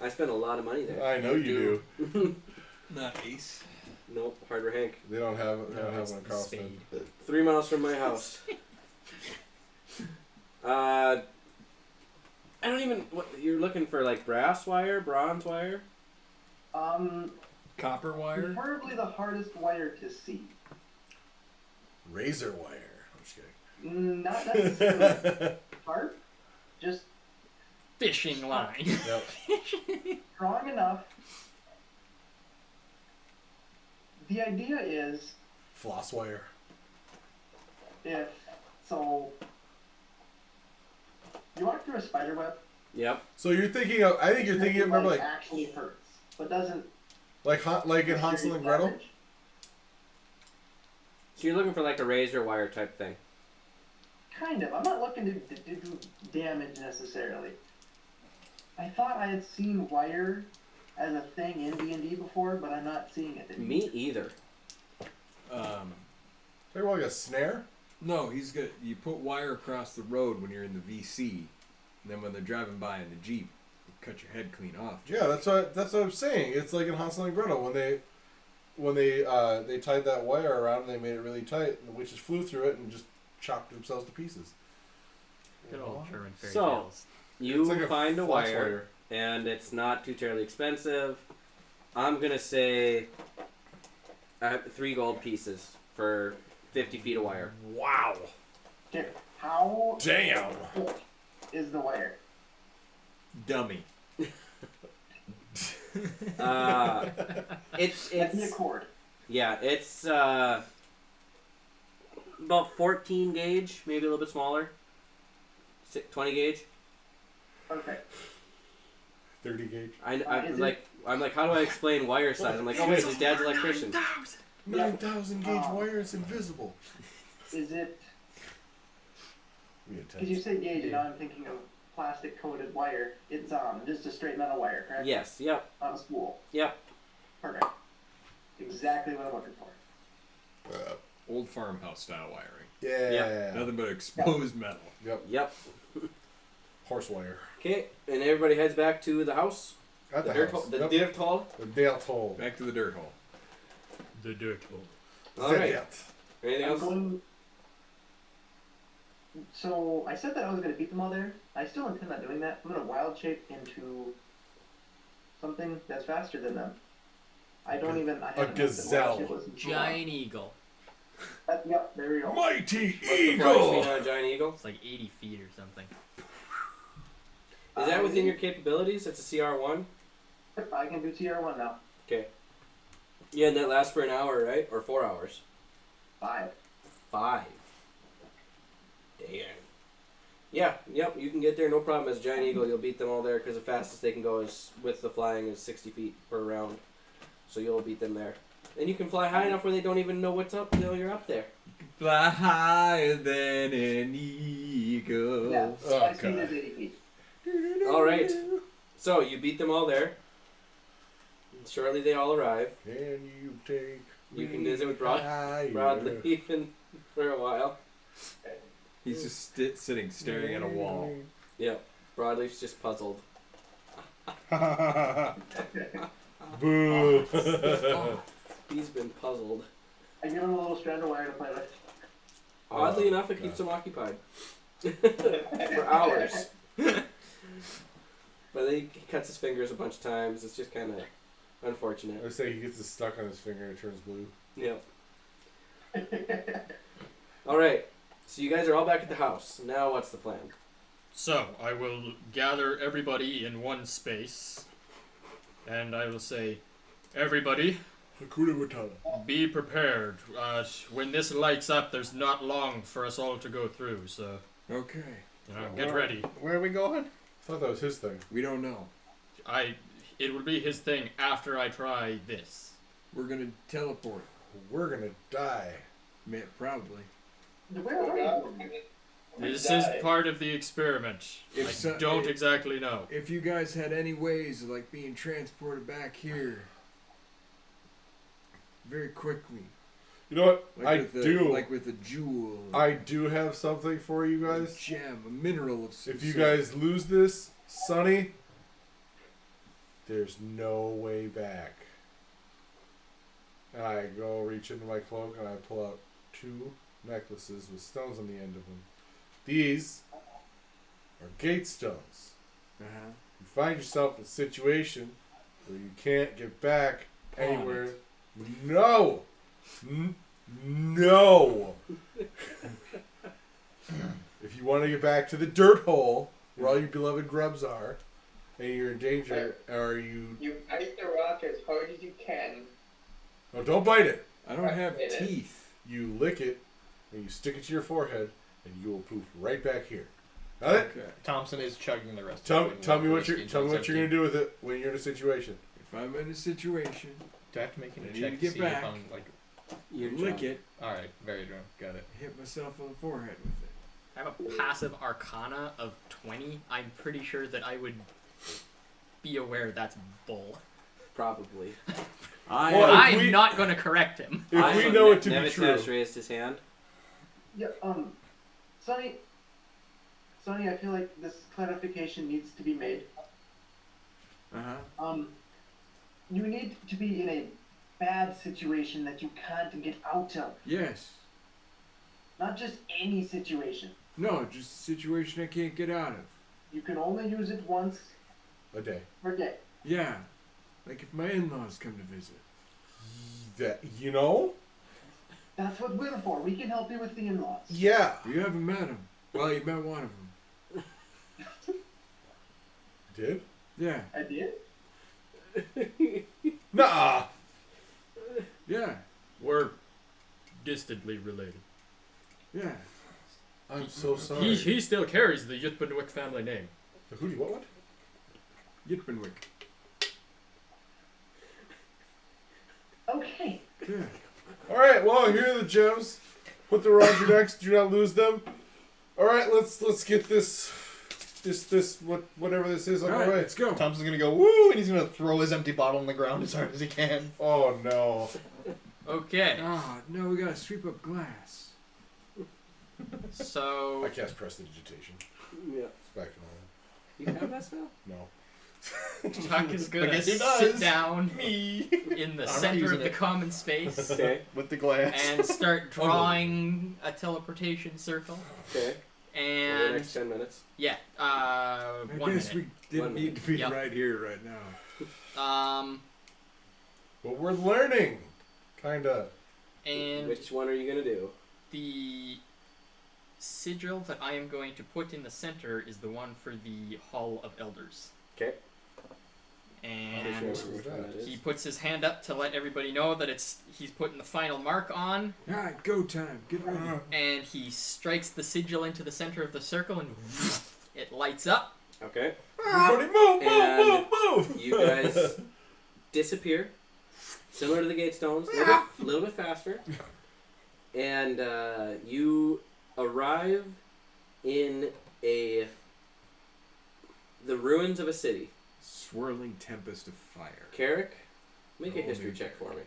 I spent a lot of money there. I know you do. Nice. Nope, Hardware Hank. They don't have one it's in the Carlston. spade. 3 miles from my house. I don't even. What you're looking for? Like brass wire, bronze wire? Copper wire. Preferably the hardest wire to see. Razor wire. I'm just kidding. Not necessarily hard, just Fishing line. Yep. strong enough. The idea is, Floss wire. you walk through a spider web. Yep. So you're thinking of? I think you're thinking of. Remember, like actually hurts, but doesn't. in Hansel and Gretel. damage. So you're looking for like a razor wire type thing. Kind of. I'm not looking to do damage necessarily. I thought I had seen wire as a thing in D&D before, but I'm not seeing it anymore. Me either. Talking about like a snare. No, you put wire across the road when you're in the VC, and then when they're driving by in the Jeep, you cut your head clean off. Yeah, that's what I'm saying. It's like in Hansel and Gretel when they when they tied that wire around and they made it really tight, and the witches flew through it and just chopped themselves to pieces. Good old German fairy So, tales. you It's like a find a flash wire, and it's not too terribly expensive. I'm gonna say 3 gold pieces for 50 feet of wire. Wow. Okay, how Damn. thick is the wire? Dummy. It's Like the cord. yeah, it's about 14 gauge, maybe a little bit smaller. 20 gauge. Perfect. 30 gauge. I'm Is like, how do I explain wire size? I'm like, oh wait, his dad's an electrician. 9,000 gauge wire is invisible. Is it? We had Because you say gauge, and now I'm thinking of plastic coated wire. It's just a straight metal wire, correct? Yes. Yep. On a spool. Yep. Perfect. Exactly what I'm looking for. Old farmhouse style wiring. Yeah. Nothing but exposed metal. Yep. Yep. Horse wire. Okay, and everybody heads back to the house. At the dirt house. hole. The Yep. dirt hole. The dirt hole. Back to the dirt hole. The dirt hole. All right. dirt. Anything I'm else? going. So I said that I was going to beat them all there. I still intend on doing that. I'm going to wild shape into something that's faster than them. I don't even. I haven't gazelle. looked at wild shape was so long. Giant eagle. Yep, there we go. Mighty What's the fly eagle. speed on a giant eagle? It's like 80 feet or something. Is that within your capabilities? It's a CR1. Yep, I can do TR1 now. Okay. Yeah, and that lasts for an hour, right? Or 4 hours? 5. 5. Damn. Yeah, yep, you can get there, no problem. As a giant eagle, you'll beat them all there because the fastest they can go is with the flying is 60 feet per round. So you'll beat them there. And you can fly high enough where they don't even know what's up until you're up there. Fly higher than an eagle. Yeah, Oh, my speed God. is 80 feet. All right. So you beat them all there. Shortly they all arrive. Can you take You can me visit with higher? Broadleaf for a while. He's just sitting staring at a wall. Yep. Broadleaf's just puzzled. Boo. He's been puzzled. I give him a little strand of wire to play with. Oddly enough, it keeps him occupied. For hours. But then he cuts his fingers a bunch of times. It's just kind of unfortunate. I say he gets it stuck on his finger and it turns blue. Yep. Alright. So you guys are all back at the house. Now what's the plan? So, I will gather everybody in one space, and I will say, everybody, Hakuna Matata. be prepared. When this lights up, there's not long for us all to go through, so, Okay. get ready. Where are we going? I thought that was his thing. We don't know. It will be his thing after I try this. We're gonna teleport. We're gonna die. Probably. Where are you? This is part of the experiment. If I don't exactly know. If you guys had any ways of like being transported back here very quickly. You know what? Like like with a jewel. I do have something for you guys. A gem, a mineral of some If you sort. guys lose this, Sonny, there's no way back. And I go reach into my cloak and I pull out 2 necklaces with stones on the end of them. These are gate stones. Uh-huh. You find yourself in a situation where you can't get back anywhere. No! No! If you want to get back to the dirt hole where all your beloved grubs are, and you're in danger, or you... You bite the rock as hard as you can. No, don't bite it. I don't have It is. teeth. You lick it, and you stick it to your forehead, and you will poof right back here. Got it? Okay. Thompson is chugging the rest Tell of it. me what you're gonna do with it when you're in a situation. If I'm in a situation, Do I have to make any I need check to to get see back. if I'm like? You're lick drunk. it, Alright, very drunk. Got it. hit myself on the forehead with it. I have a passive arcana of 20. I'm pretty sure that I would be aware that's bull. Probably. Well, if I'm we- not going to correct him. If we know it to be Nevitas true. raised his hand. Yeah, Sonny, I feel like this clarification needs to be made. Uh-huh. You need to be in a bad situation that you can't get out of. Yes. Not just any situation. No, just a situation I can't get out of. You can only use it once A day. per day. Yeah. Like if my in-laws come to visit. That, you know? That's what we're for. We can help you with the in-laws. Yeah. You haven't met them. Well, you met one of them. Did? I Yeah. did? Nuh-uh. Yeah. We're distantly related. Yeah. I'm so sorry. He still carries the Yutbenwick family name. The who? What? Yitbenwick. Okay. Yeah. All right. Well, here are the gems. Put the around your necks. Do not lose them. All right. Let's get this whatever this is on All the right, way. let's go. Thompson's gonna go woo, and he's gonna throw his empty bottle on the ground as hard as he can. Oh no. Okay. Oh, no, we gotta sweep up glass. So I cast prestidigitation. Yeah. It's back to normal. You have that spell? No. Chuck is I gonna guess he sit does. down Me. in the I'm not center using of the it. common space Okay. With the glass. and start drawing a teleportation circle. Okay. For the And next 10 minutes. yeah, I 1 guess minute. we didn't 1 need to be Yep. right here, right now. But we're learning. Kinda. And Which one are you going to do? the sigil that I am going to put in the center is the one for the Hall of Elders. Okay. And Which one is that? he puts his hand up to let everybody know that he's putting the final mark on, All right, go time. Get ready. and he strikes the sigil into the center of the circle, and it lights up. Okay. Everybody move, And move. You guys disappear, similar to the gate stones, a little bit faster, and you arrive in the ruins of a city. Swirling tempest of fire. Carrick, make a Oh, history dude. check for me.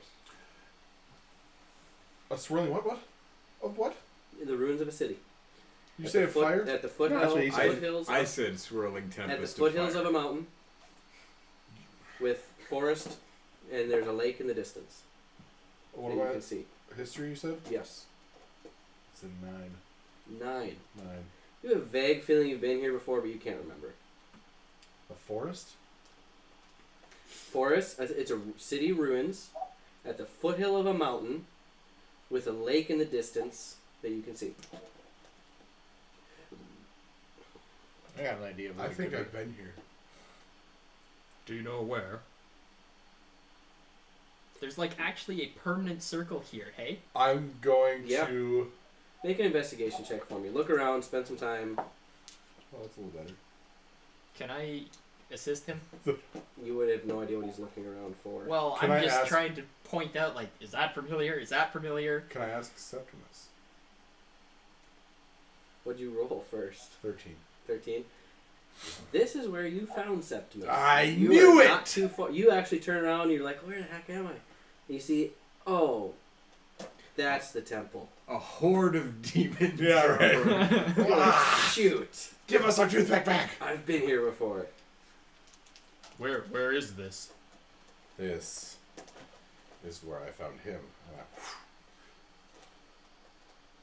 A swirling what? Of what? In the ruins of a city. You At say the a fire? At the that's foothills, what he said. foothills I of, said swirling at the tempest foothills of of fire. a mountain with forest, and there's a lake in the distance What that you about can see. history you said? Yes. It's a 9. 9. 9. You have a vague feeling you've been here before, but you can't remember. A forest? Forest, it's a city ruins at the foothill of a mountain with a lake in the distance that you can see. I got an idea of what I it think could I've been here. Do you know where? There's like actually a permanent circle here, hey? I'm going Yeah. to... Make an investigation check for me. Look around, spend some time. Oh, that's a little better. Can I assist him? You would have no idea what he's looking around for. Well, Can I'm I just ask- trying to point out, like, is that familiar? Is that familiar? Can I ask Septimus? What'd you roll first? 13. 13? This is where you found Septimus. I You knew are it! Not too far. You actually turn around and you're like, where the heck am I? And you see, oh, that's the temple. A horde of demons. Yeah, are right. over- Oh, shoot. Give us our toothpick back! I've been here before. Where is this? This is where I found him.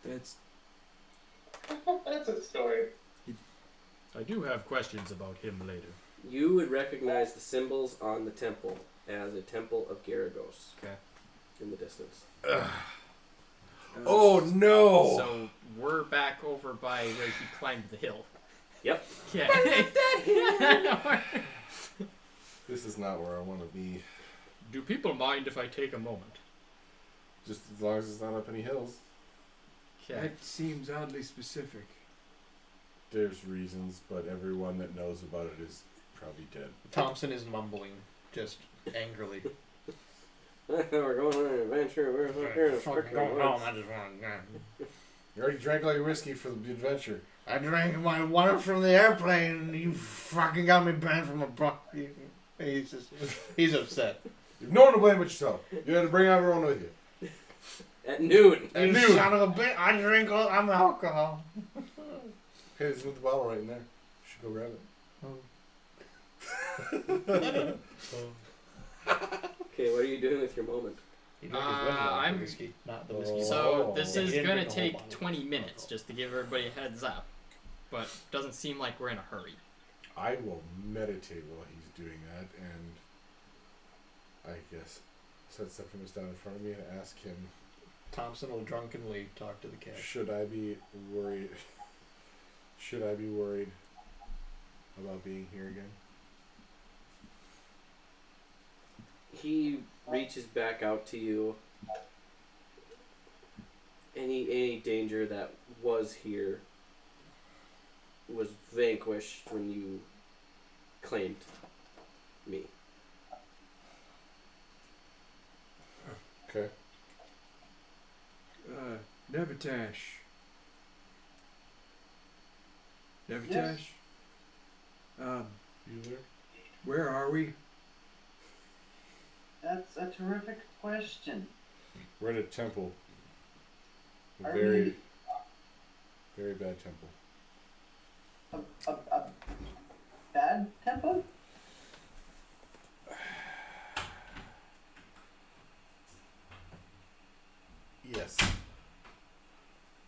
That's That's a story. I do have questions about him later. You would recognize the symbols on the temple as a temple of Garagos. Okay. In the distance. Oh no! So we're back over by where he climbed the hill. Yep. Yeah. This is not where I want to be. Do people mind if I take a moment? Just as long as it's not up any hills. Okay. That seems oddly specific. There's reasons, but everyone that knows about it is probably dead. Thompson is mumbling, just angrily. We're going on an adventure. We're here in the Fucking freaking going home. woods. I just want. You already drank all your whiskey for the adventure. I drank my water from the airplane. You fucking got me banned from a bar. He's upset. You've no one to blame but yourself. You had to bring everyone with you. At noon. You noon. son of a bitch! I drink. I'm alcohol. Hey, there's another bottle right in there. You should go grab it. Okay, what are you doing with your moment? He drank his wedding I'm- whiskey, not the whiskey. So this He is didn't gonna drink the whole take bottle. 20 minutes, just to give everybody a heads up. But doesn't seem like we're in a hurry. I will meditate while he's doing that, and I guess set Septimus down in front of me and ask him, Thompson will drunkenly talk to the cat. should I be worried? Should I be worried about being here again? He reaches back out to you. Any danger that was here was vanquished when you claimed me. Okay. Nevitash. Nevitash? Yes. You there? Where are we? That's a terrific question. We're at a temple. A Are very, we very bad temple. a bad temple? Yes.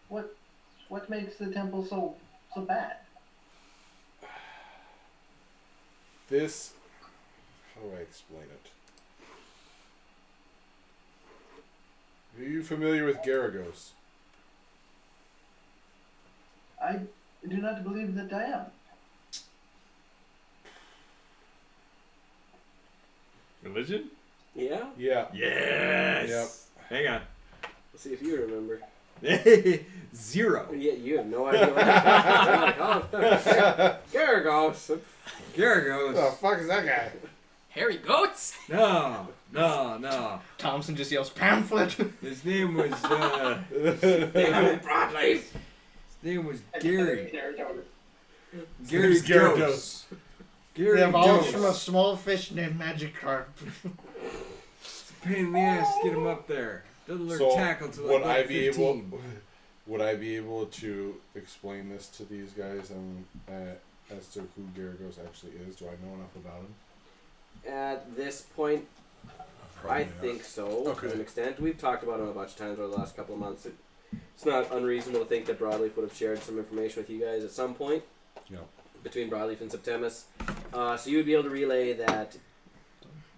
What makes the temple so bad? This. How do I explain it? Are you familiar with Garagos? I do not believe that I am. Religion? Yeah? Yeah. Yes! Hang on. Let's see if you remember. 0. Yeah, you have no idea what Garagos. Garagos. Who the fuck is that guy? Hairy goats? No. Thompson just yells, pamphlet! His name was, Broadleaf. his name was Gary. Gary Gary Gyarados. Dose. They Gary evolved from a Dose. small fish named Magikarp. It's a pain in the ass to get him up there. Doesn't learn So tackle till would like I be 15. would I be able to explain this to these guys as to who Garagos actually is? Do I know enough about him? At this point, I think so, Okay. to an extent. We've talked about him a bunch of times over the last couple of months. It's not unreasonable to think that Broadleaf would have shared some information with you guys at some point. Yeah. Between Broadleaf and Septimus. So you would be able to relay that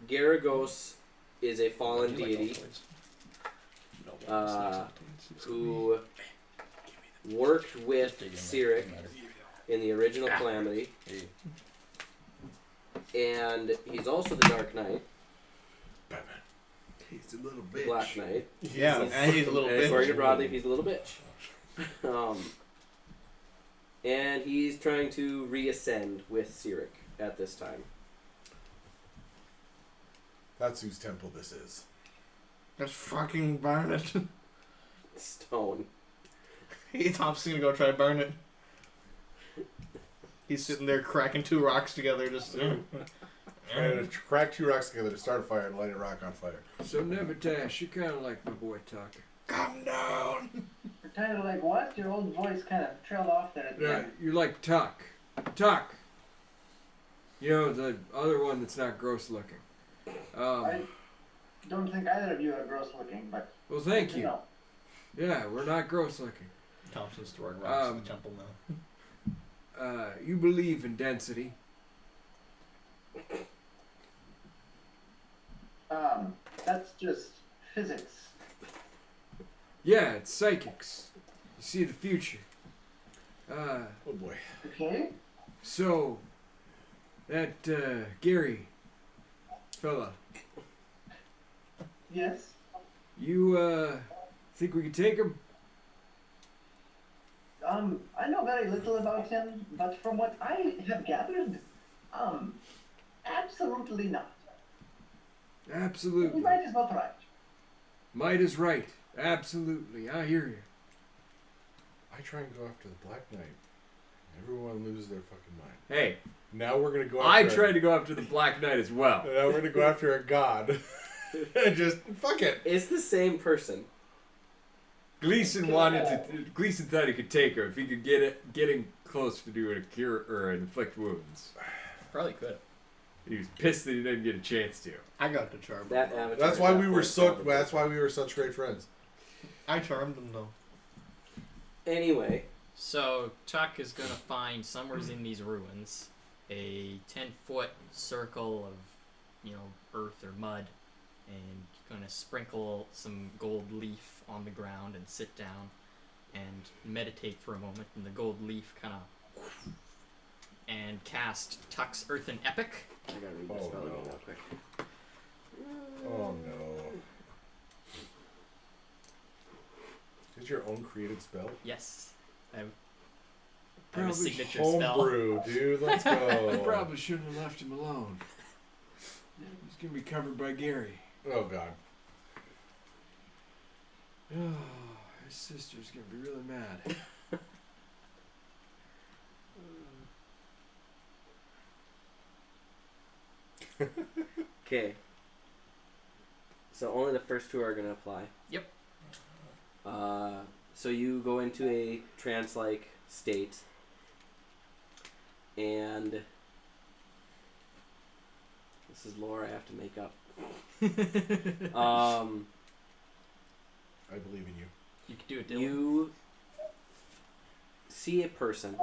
Garagos is a fallen deity who worked with Cyric in the original Calamity. And he's also the Dark Knight. Batman. He's a little bitch. Black Knight. Yeah, and he's a little And bitch. according to Broadleaf, he's a little bitch. And he's trying to reascend with Cyric at this time. That's whose temple this is. Let's fucking burn it. Stone. Hey, Thompson's gonna go try to burn it. He's sitting there cracking 2 rocks together just Trying to crack 2 rocks together to start a fire and light a rock on fire. So Nevitash, you kind of like my boy Tuck. Calm down. You're kind of like what? Your old voice kind of trailed off there at the Yeah, end. you're like Tuck. Tuck. You know, the other one that's not gross looking. I don't think either of you are gross looking, but Well, thank you. know. Yeah, we're not gross looking. Thompson's throwing rocks in Um, the temple now. You believe in density. That's just physics. Yeah, it's psychics. You see the future. Oh boy. Okay. So, that Gary fella, Yes. you think we could take him? I know very little about him, but from what I have gathered, absolutely not. You Absolutely. might as well try. Might is right. Absolutely. I hear you. I try and go after the Black Knight. Everyone loses their fucking mind. Hey, Now we're gonna go I after tried to go after the Black Knight as well. now we're gonna go after a god. Just fuck it. It's the same person. Gleason Gleason thought he could take her if he could get him close to doing a cure or inflict wounds. Probably could. He was pissed that he didn't get a chance to. I got to charm. That him. avatar. That's why at we that were point so. probably- That's why we were such great friends. I charmed him though. Anyway, So Chuck is gonna find somewhere in these ruins a 10-foot circle of, earth or mud, and gonna sprinkle some gold leaf on the ground and sit down and meditate for a moment. And the gold leaf kind of and cast Tuck's Earthen Epic. I gotta read this Oh, spell no. again real quick. Oh no! Is your own created spell? Yes, I have a signature spell. Homebrew, dude. Let's I go. probably shouldn't have left him alone. He's gonna be covered by Gary. Oh god. Oh, his sister's gonna be really mad. Okay. So only the first two are gonna apply. Yep. So you go into a trance-like state, and this is lore I have to make up. I believe in you. You can do it, Dylan. You see a person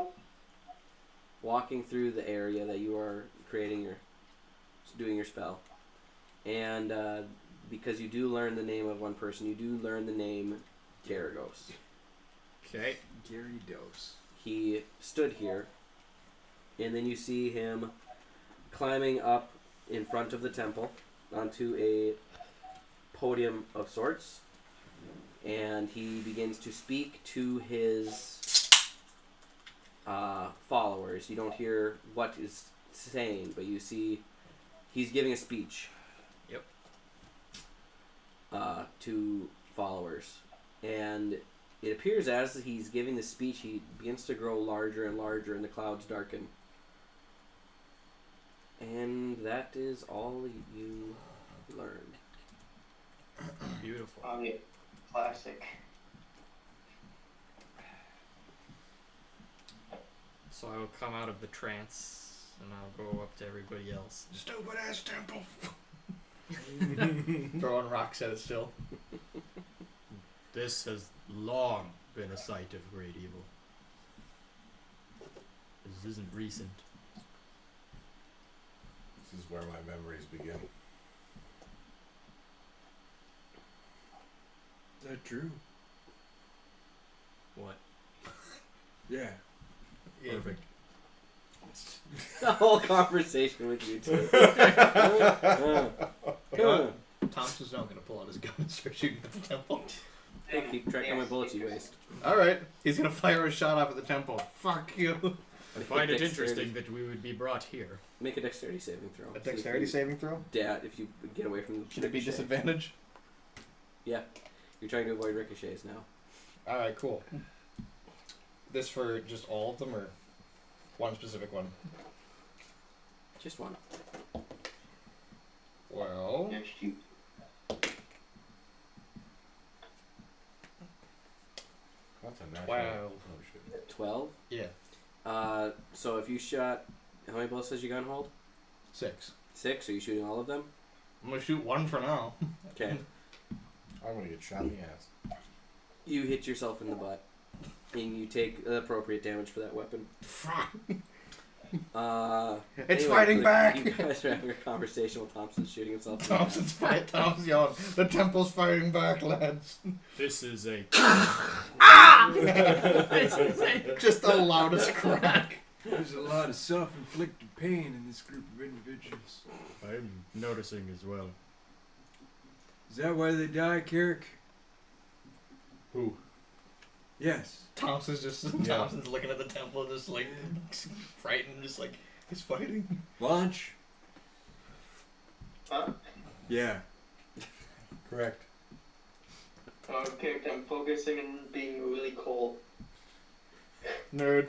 walking through the area that you are doing your spell, and because you do learn the name of one person, you do learn the name Garagos. Okay. Gary Dose. He stood here, and then you see him climbing up in front of the temple onto a podium of sorts, and he begins to speak to his followers. You don't hear what is saying, but you see he's giving a speech. Yep. To followers, and it appears as he's giving the speech, he begins to grow larger and larger, and the clouds darken. And that is all you learn. Beautiful. Classic. So I will come out of the trance, and I'll go up to everybody else. Stupid ass temple. Throwing rocks at it still. This has long been a site of great evil. This isn't recent. This is where my memories begin. Is that true? What? Yeah. Perfect. The whole conversation with you two. Thompson's not gonna pull out his gun and start shooting at the temple. Hey, keep track of my bullets you waste. Alright, he's gonna fire a shot off at the temple. Fuck you. I find it Dexterity. interesting that we would be brought here. Make a dexterity saving throw. A dexterity saving throw? Yeah, if you get away from the Should it be ricochet. disadvantage? Yeah. You're trying to avoid ricochets now. Alright, cool. This for just all of them or one specific one? Just one. Well, Next you. That's a natural. Wow. Oh shit. 12? yeah, So if you shot... How many bullets does your gun hold? 6. 6? Are you shooting all of them? I'm gonna shoot one for now. Okay. I'm gonna get shot in the ass. You hit yourself in the butt. And you take appropriate damage for that weapon. It's fighting back! You guys are having a conversation while Thompson's shooting himself in the Thompson's yelling. The temple's fighting back, lads. This is a Just the loudest crack. There's a lot of self-inflicted pain in this group of individuals. I'm noticing as well. Is that why they die, Carrick? Who? Yes. Thompson's looking at the temple, just like frightened, just like he's fighting. Launch? Huh? Yeah. Correct. Okay, I'm focusing on being really cold. Nerd.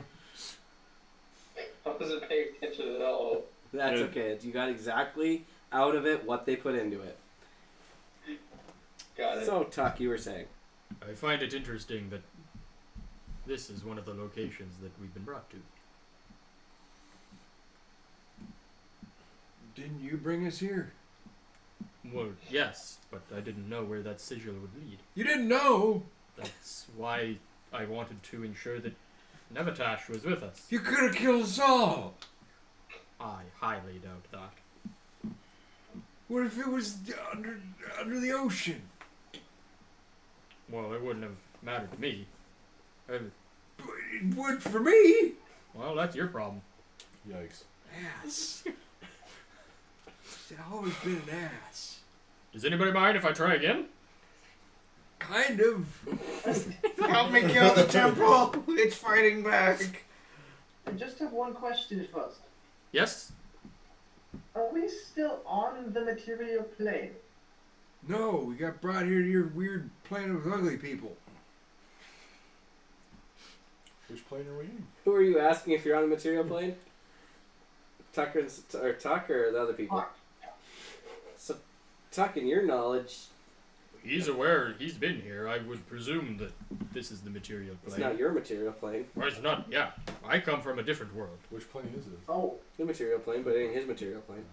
I wasn't paying attention at all. That's Yeah. okay. You got exactly out of it what they put into it. Got it. So, Tuck, you were saying. I find it interesting that this is one of the locations that we've been brought to. Didn't you bring us here? Well, yes, but I didn't know where that sigil would lead. You didn't know? That's why I wanted to ensure that Nevatash was with us. You could have killed us all. I highly doubt that. What if it was under the ocean? Well, it wouldn't have mattered to me. But it would for me. Well, that's your problem. Yikes. Ass. I've always been an ass. Does anybody mind if I try again? Kind of. Help me kill the temple! It's fighting back! I just have one question first. Yes? Are we still on the material plane? No, we got brought here to your weird planet with ugly people. Which plane are we in? Who are you asking if you're on the material plane? Tucker or the other people? So, Tuck, in your knowledge, He's aware he's been here. I would presume that this is the material plane. it's not your material plane. Well, it's not, yeah. I come from a different world. Which plane is it? Oh, The material plane, but it ain't his material plane.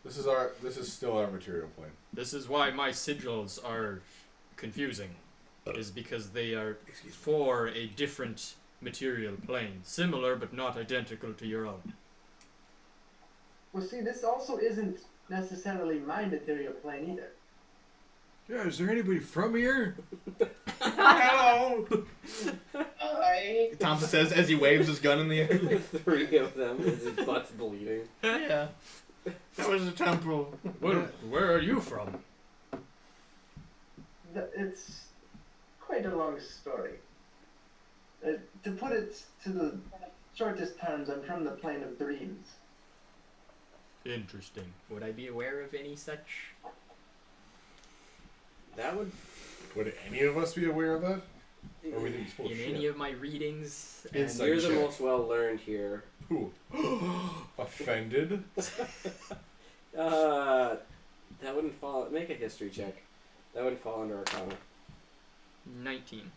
This is still our material plane. This is why my sigils are confusing. Is because they are for a different material plane. Similar, but not identical to your own. well, see, this also isn't necessarily my material plane either. Yeah, is there anybody from here? Hello! Hi. Thompson says as he waves his gun in the air. 3 of them as his butt's bleeding. Yeah. That was the temple. Where are you from? It's quite a long story. To put it to the shortest terms, I'm from the plane of dreams. Interesting. Would I be aware of any such? That would... Would any of us be aware of that? Or we think he's full of In shit? any of my readings? and- Insight You're the check. most well learned here. Who? Offended? That wouldn't fall... Make a history check. That wouldn't fall under Arcana. 19.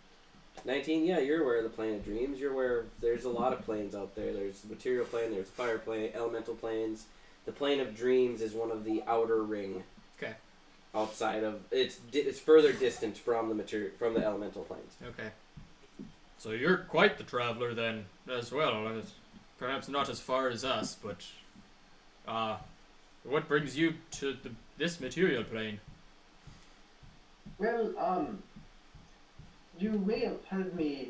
19, yeah, you're aware of the plane of dreams. You're aware of, there's a lot of planes out there. There's the material plane, there's fire plane, elemental planes. The plane of dreams is one of the outer ring. Okay. Outside of, it's further distant from the elemental planes. Okay. So you're quite the traveler then, as well. Perhaps not as far as us, but what brings you to this material plane? Well, you may have heard me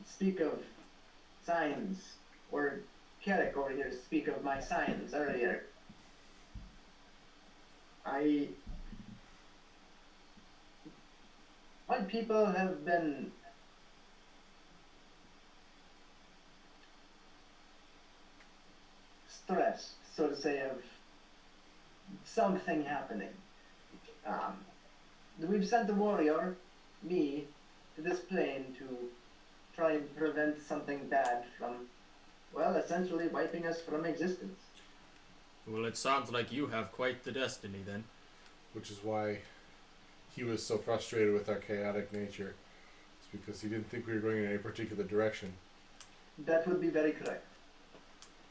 speak of signs, or Carrick over here speak of my signs earlier. My people have been stressed, so to say, of something happening. We've sent a warrior, me, to this plane to try and prevent something bad from, well, essentially wiping us from existence. Well, it sounds like you have quite the destiny then. Which is why he was so frustrated with our chaotic nature. It's because he didn't think we were going in any particular direction. That would be very correct.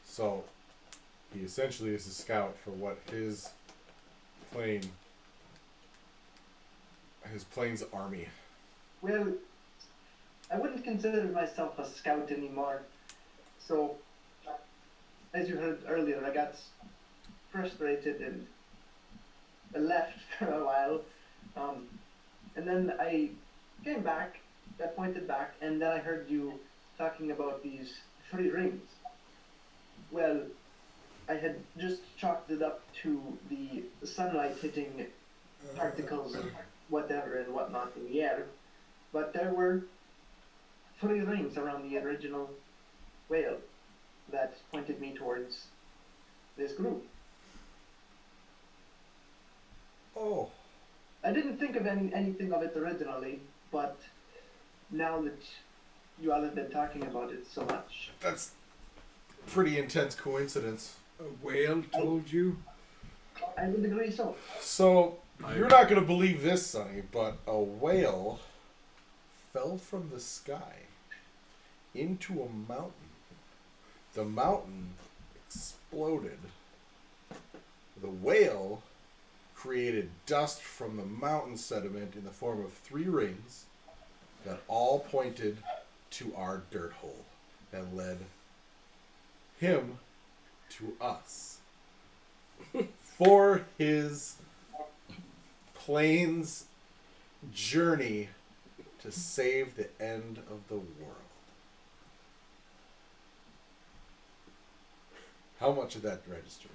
So, he essentially is a scout for what his plane's army. Well, I wouldn't consider myself a scout anymore. So, as you heard earlier, I got frustrated and I left for a while. And then I came back, I pointed back, and then I heard you talking about these 3 rings. Well, I had just chalked it up to the sunlight hitting particles of whatever and whatnot in the air, but there were 3 rings around the original whale that pointed me towards this group. Oh. I didn't think of anything of it originally, but now that you all have been talking about it so much. That's pretty intense coincidence. A whale told you? I would agree so. So, you're not going to believe this, Sonny, but a whale fell from the sky into a mountain. The mountain exploded, The whale created dust from the mountain sediment in the form of 3 rings that all pointed to our dirt hole and led him to us for his plains journey to save the end of the world. How much of that registered?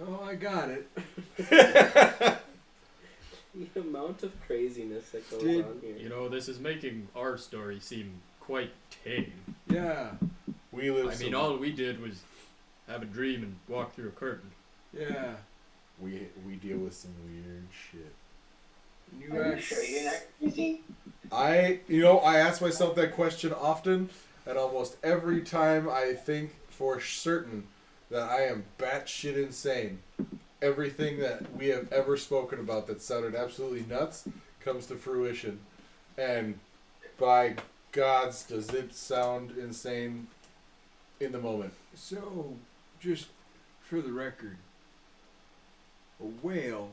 Oh, I got it. The amount of craziness that goes Did- on here. You know, this is making our story seem quite tame. Yeah, We live. I mean, all we did was have a dream and walk through a curtain. yeah. we deal with some weird shit. And you Are you act- sure you're not crazy? I ask myself that question often, and almost every time I think for certain that I am batshit insane. Everything that we have ever spoken about that sounded absolutely nuts comes to fruition. And by gods, does it sound insane in the moment. So, just for the record, a whale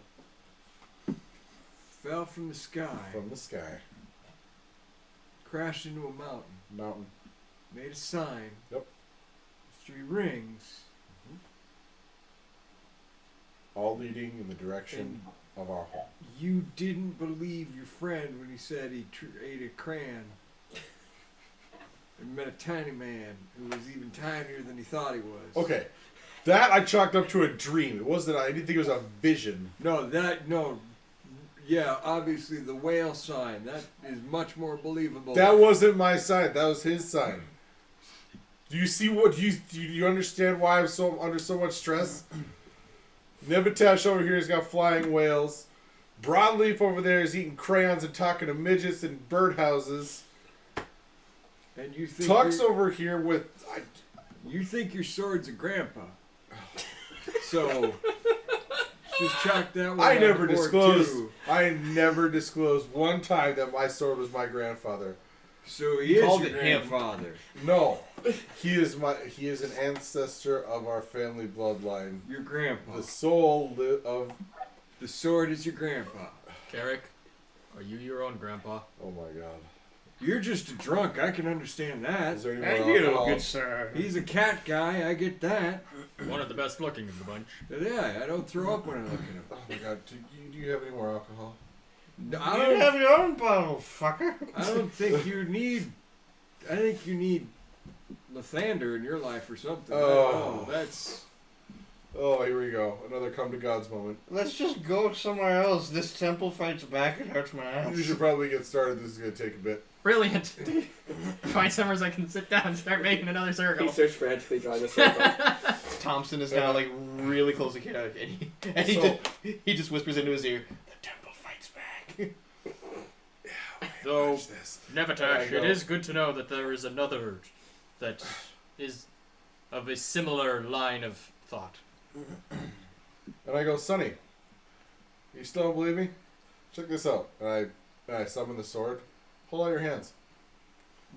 fell from the sky, From the sky. crashed into a mountain, made a sign. Yep. 3 rings. All leading in the direction of our home. You didn't believe your friend when he said he ate a crayon and met a tiny man who was even tinier than he thought he was. Okay. That I chalked up to a dream. It wasn't, I didn't think it was a vision. Yeah, obviously the whale sign, that is much more believable. That wasn't my sign. That was his sign. Do you see what do you understand why I'm under so much stress? Nevitash over here has got flying whales. Broadleaf over there is eating crayons and talking to midgets and birdhouses. And you think Tuck's over here with you think your sword's a grandpa. So just chalk that one I on never the board, disclosed. too. I never disclosed one time that my sword was my grandfather. So he is called your it him. grandfather. No, he is an ancestor of our family bloodline. Your grandpa. The soul of the sword is your grandpa. Carrick, are you your own grandpa? Oh my god. You're just a drunk. I can understand that. Is there any Thank more you, alcohol? good sir. He's a cat guy. I get that. One of the best looking of the bunch. Yeah, I don't throw up when I look at him. Oh my god. Do you have any more alcohol? I You don't have your own bottle, fucker. I don't think you need. I think you need Lathander in your life or something. Oh. That's. Oh, here we go. Another come to God's moment. Let's just go somewhere else. This temple fights back. It hurts my ass. You should probably get started. This is going to take a bit. Brilliant. Find somewhere so I can sit down and start making another circle. He starts frantically drawing a circle. Thompson is now like really close to Carrick, and he just whispers into his ear, "The temple fights back." Though, Watch this. Nevitash, There I it go. is good to know that there is another that is of a similar line of thought. And I go, Sonny, you still don't believe me? Check this out. And I summon the sword. Hold out your hands.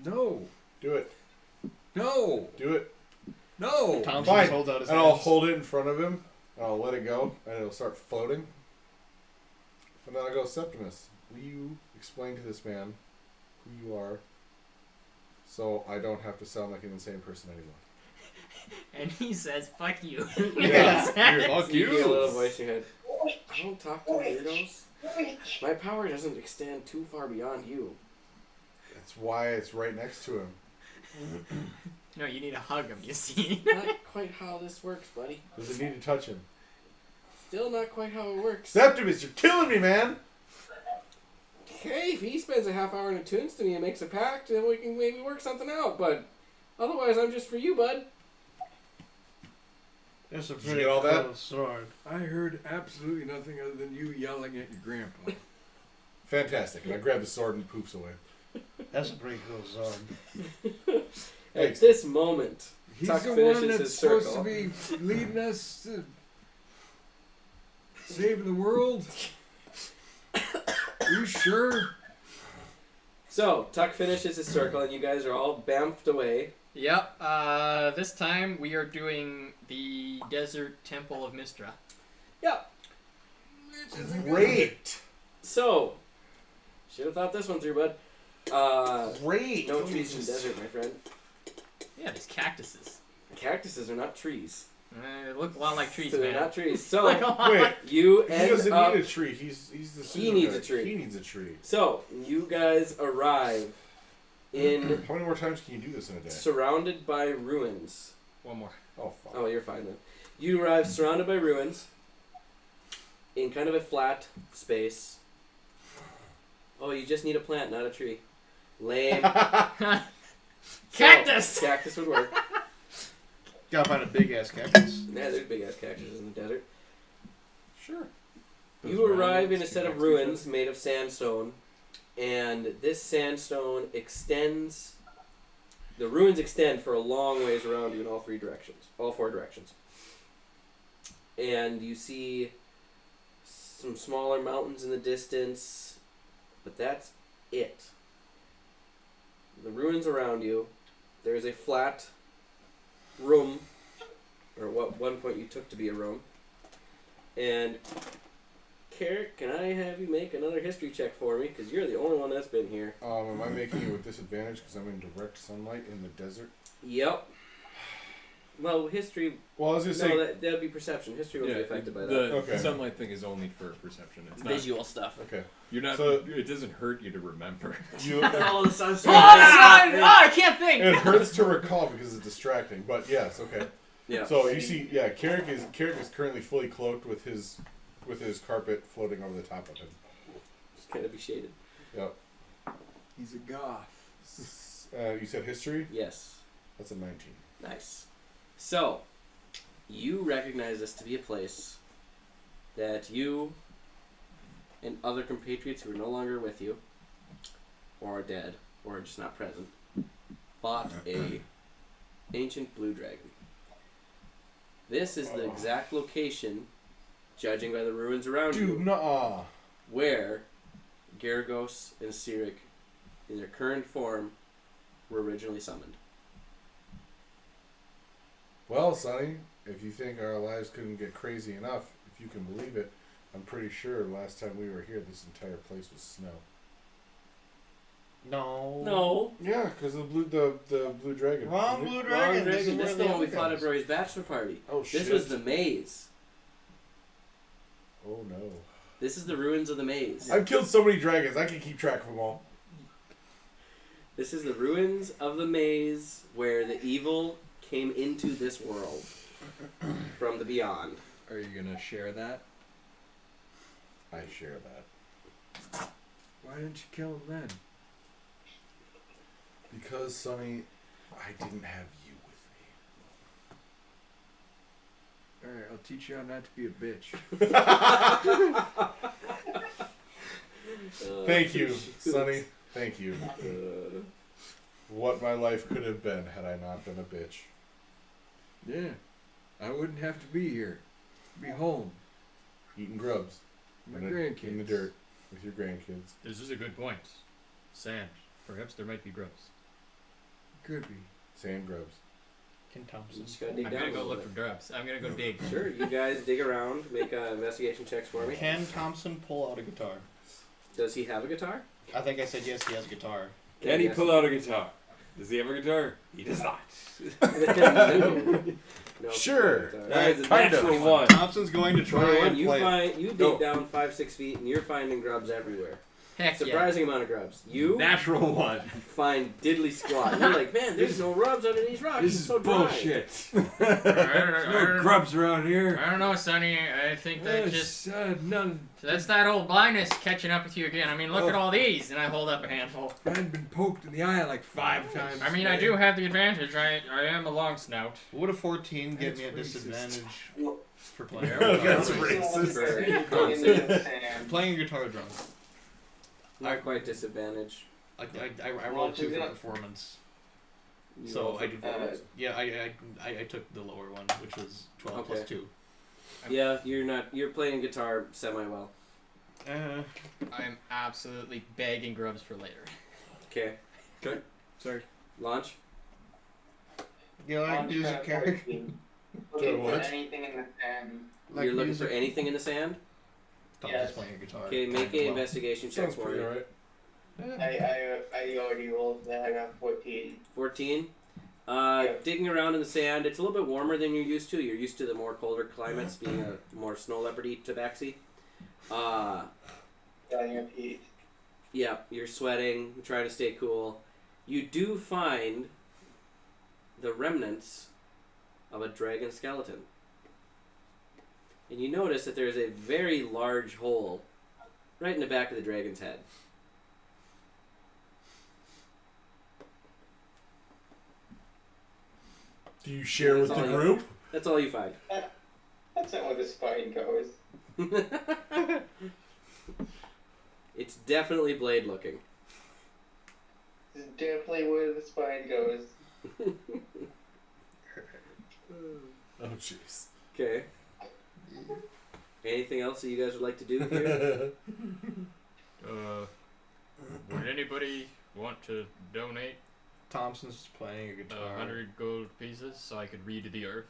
No. Do it. No. Do it. No. Thompson Fine. just holds out his And hands. I'll hold it in front of him. And I'll let it go. And it'll start floating. And then I'll go, Septimus, will you explain to this man who you are so I don't have to sound like an insane person anymore? And he says, "Fuck you." Yeah. Fuck you. You get a little voice in your head. I don't talk to weirdos. My power doesn't extend too far beyond you. That's why it's right next to him. No, you need to hug him. You see. Not quite how this works, buddy. Does it need to touch him? Still not quite how it works. Septimus, you're killing me, man! Hey, if he spends a half hour and attunes to me and makes a pact, then we can maybe work something out. But otherwise, I'm just for you, bud. That's a Did you pretty get all that? cool sword. I heard absolutely nothing other than you yelling at your grandpa. Fantastic. And I grab the sword and poofs away. That's a pretty cool sword. At this moment, He's Tuck the finishes one that's his supposed circle. to be leading us to saving the world. Are you sure? So, Tuck finishes his circle, and you guys are all bamfed away Yep. This time we are doing the Desert Temple of Mistra. Yep. Great. So, should have thought this one through, bud. Great. No trees in the desert, my friend. Yeah, there's cactuses. Cactuses are not trees. They look a lot like trees, So they're man. not trees. So Like a lot Wait, like- you he end doesn't up. need a tree. He's the He super needs guy. a tree. He needs a tree. So you guys arrive in How many more times can you do this in a day? surrounded by ruins. One more. Oh fuck. Oh, you're fine then. You arrive surrounded by ruins in kind of a flat space. Oh, you just need a plant, not a tree. Lame. Cactus! So, cactus would work. Gotta find a big ass cactus. Yeah, there's big ass cactuses in the desert. Sure. You arrive in a set of ruins made of sandstone, and this sandstone extends. The ruins extend for a long ways around you in all four directions. And you see some smaller mountains in the distance, but that's it. The ruins around you, there's a flat room, or what one point you took to be a room. And Carrick, can I have you make another history check for me? Because you're the only one that's been here. Am I making it with disadvantage because I'm in direct sunlight in the desert? Yep. Well, history. Well, I was gonna say. No, that'd be perception. History will be affected by that. The Okay. sunlight thing is only for perception. It's not, Visual stuff. Okay. You're not. So- it doesn't hurt you to remember. You, Oh, the sun's Oh, I can't think! it hurts to recall because it's distracting, but yes, okay. Yeah. So you see, yeah, Carrick is currently fully cloaked with his carpet floating over the top of him. It's kind of be shaded. Yep. He's a goth. You said history? Yes. That's a 19. Nice. So, you recognize this to be a place that you and other compatriots who are no longer with you, or are dead, or are just not present, fought a ancient blue dragon. This is the exact location, judging by the ruins around you, Dude, nuh-uh. where Garagos and Sirik, in their current form, were originally summoned. Well, Sonny, if you think our lives couldn't get crazy enough, if you can believe it, I'm pretty sure last time we were here, this entire place was snow. No. No. Yeah, because the blue dragon. Wrong blue Wrong dragon. This is dragon. This where is the the one we other fought guy at is. Rory's bachelor party. Oh shit. This was the maze. Oh no. This is the ruins of the maze. I've killed so many dragons, I can keep track of them all. This is the ruins of the maze where the evil came into this world from the beyond. Are you gonna share that? I share that. Why didn't you kill him then? Because, Sonny, I didn't have you with me. Alright, I'll teach you how not to be a bitch. Thank you, Sonny. Thank you. What my life could have been had I not been a bitch. Yeah. I wouldn't have to be here. Be home. Eating grubs. My in grandkids. In the dirt with your grandkids. This is a good point. Sand. Perhaps there might be grubs. Could be. Sand grubs. Ken You Thompson. just gotta dig I'm down gonna a go little look bit. for grubs. I'm gonna go dig. Sure, you guys dig around, make investigation checks for me. Can Thompson pull out a guitar? Does he have a guitar? I think I said yes. He has a guitar. Can he Yes. pull out a guitar? Does he have a guitar? He does not. No, Sure. guitar. That is a Kind of. natural one. Thompson's going to try 21, and you play. dig Go. down 5-6 feet and you're finding grubs everywhere. Heck yeah. Surprising amount of grubs. You Natural one. find diddly squat. You're like, man, there's no grubs under these rocks. This It's is so dry. bullshit. I There's no grubs around here. don't know, Sonny. I think that just none. That's that old blindness catching up with you again. I mean, look at all these, and I hold up a handful. I've been poked in the eye like 5 times. I mean, I do have the advantage. I am a long snout. Would a 14 get That's me at racist. disadvantage for playing? That's guitar? racist. Playing guitar drums. Not quite disadvantage. I rolled 2 for performance. You So roll for I performance. Yeah, I took the lower one, which was 12 plus Okay. 2. Yeah, you're playing guitar semi well. I'm absolutely bagging grubs for later. Okay. Okay. Sorry. Launch. You like Launch music, pad Carrick? 14. So Looking for what? anything in the sand. Like You're looking music? for anything in the sand? Tom's Yes. just playing a guitar. Okay, make Kinda an well. investigation check Sounds for pretty me. alright. I already rolled that. I got 14. 14. Yeah. Digging around in the sand, it's a little bit warmer than you're used to. You're used to the more colder climates, being a more snow leopardy tabaxi. Dying of heat. Yeah, you're sweating, trying to stay cool. You do find the remnants of a dragon skeleton. And you notice that there's a very large hole right in the back of the dragon's head. Do you share with That's the all you- group? That's all you find. That's not where the spine goes. It's definitely blade looking. This is definitely where the spine goes. Oh, jeez. Okay. Anything else that you guys would like to do here? Would anybody want to donate Thompson's playing a guitar. 100 gold pieces so I could read the earth?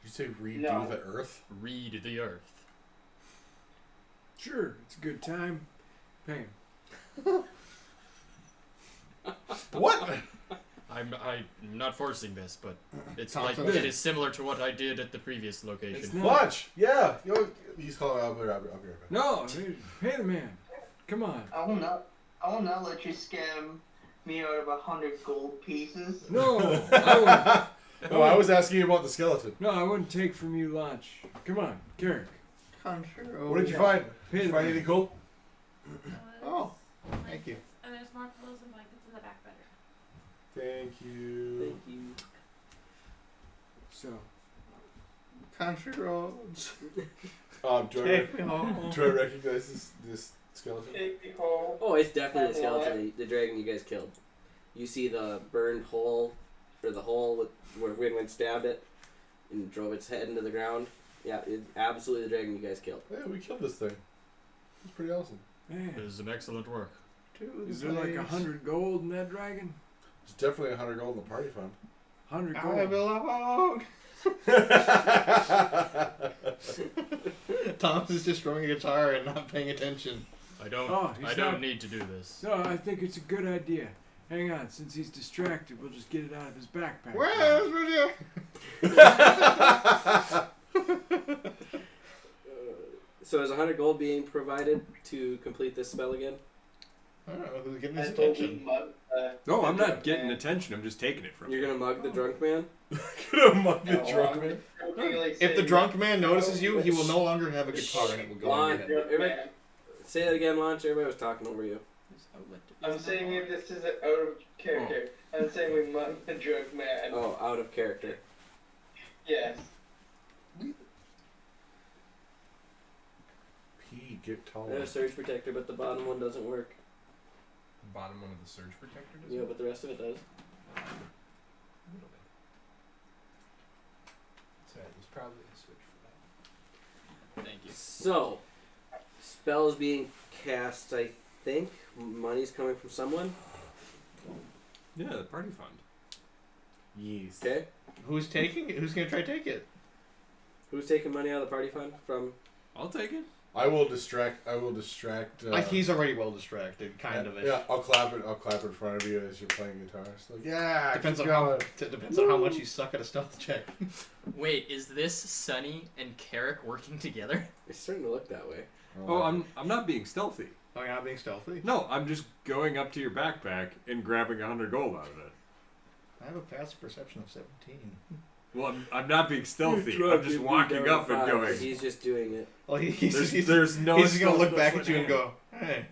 Did you say redo No. the earth? Read the earth. Sure, it's a good time. Pay him. What? I'm not forcing this, but it's Thompson. like it is similar to what I did at the previous location. It's not. Watch. Yeah. He's calling. I'll be right back. No, pay the man. Come on. I will not let you scam me out of 100 gold pieces. No, I No, I was asking you about the skeleton. no, I wouldn't take from you lunch. Come on, Carrick. Conjure. What did you find? Pay Did you the find man. anything cool? Oh, thank you. And there's more pillows and blankets in the back bedroom. Thank you. Thank you. So, Country roads. Do I recognize this skeleton? Take me home. Oh, it's definitely the That's a lot. skeleton, the dragon you guys killed. You see the burned hole, or the hole where Windwind stabbed it and drove its head into the ground. Yeah, it's absolutely the dragon you guys killed. Yeah, we killed this thing. It's pretty awesome. man, It is some excellent work. is there like 100 gold in that dragon? It's definitely 100 gold in the party fund. 100 I gold. belong. Thompson's just strumming a guitar and not paying attention. I don't. Oh, he's I don't not- need to do this. No, I think it's a good idea. Hang on, since he's distracted, we'll just get it out of his backpack. Where's Virginia? So is 100 gold being provided to complete this spell again? I don't know who's getting I his told you, attention. No, I'm the not getting man. attention. I'm just taking it from You're you. gonna mug the drunk man? Gonna mug the No, drunk I'm man. joking, like, If the saying, drunk man notices you, he will no longer have a guitar and it will go Lon, on your head. "Drunk everybody, man." say that again, Launch. Everybody was talking over you. I'm saying if this is out of character. I'm saying we mug the drunk man. Oh, out of character. Yes. P, get taller. There's a surge protector, but the bottom one doesn't work. Bottom one of the surge protector does Yeah, but the rest of it does. There's probably a switch for that. Thank you. So, spells being cast, I think. Money's coming from someone. Yeah, the party fund. Yes. Okay. Who's taking it? Who's gonna try to take it? Who's taking money out of the party fund from? I'll take it. I will distract. Like he's already well distracted, kind of. Yeah, I'll clap it. I'll clap in front of you as you're playing guitar. It's like, yeah, Depends on keep how. going. Depends on how much you suck at a stealth check. Wait, is this Sunny and Carrick working together? It's starting to look that way. Oh, I'm not being stealthy. Oh, you're not being stealthy. No, I'm just going up to your backpack and grabbing 100 gold out of it. I have a passive perception of 17. Well, I'm not being stealthy. You're I'm drunk, just you're walking down up and five, going. He's just doing it. Well, he's There's no. he's just gonna look back stealth at you and in go, "Hey."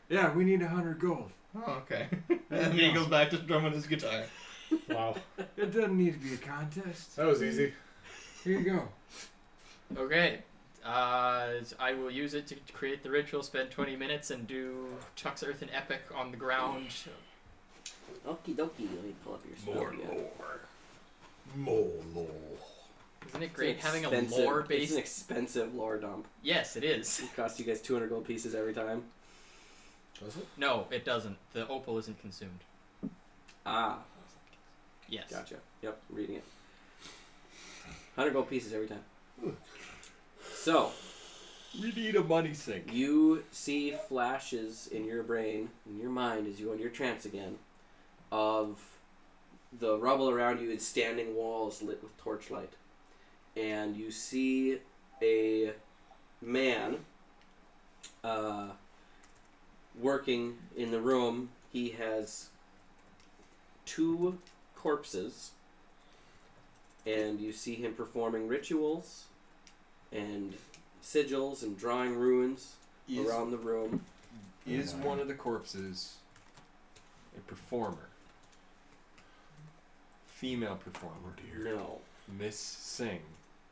Yeah, we need 100 gold. Oh, okay. And then he goes back to drumming his guitar. Wow, It doesn't need to be a contest. that was easy. Here you go. Okay. I will use it to create the ritual, spend 20 minutes, and do Chuck's Earthen Epic on the ground. Okie dokie. Let me pull up your spell. More again. lore. More lore. Isn't it It's great having a expensive- It's lore-based... an expensive lore dump. Yes, it is. It costs you guys 200 gold pieces every time. Does it? No, it doesn't. The opal isn't consumed. Ah. Yes. Gotcha. Yep, I'm reading it. 100 gold pieces every time. So, We need a money sink. you see flashes in your brain, in your mind, as you go into your trance again, of the rubble around you is standing walls lit with torchlight. And you see a man working in the room. He has 2 corpses, and you see him performing rituals and sigils and drawing runes around the room. Is one of the corpses a performer? Female performer. No. Miss Singh.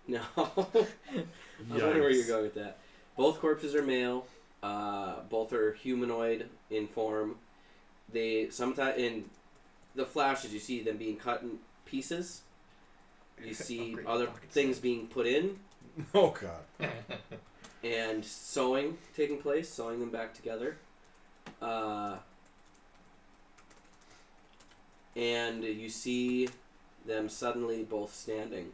No. I was wondering where you're going with that. Both corpses are male. Both are humanoid in form. They sometimes in the flashes you see them being cut in pieces. You see other things being put in. Oh God. And sewing taking place, sewing them back together. And you see them suddenly both standing.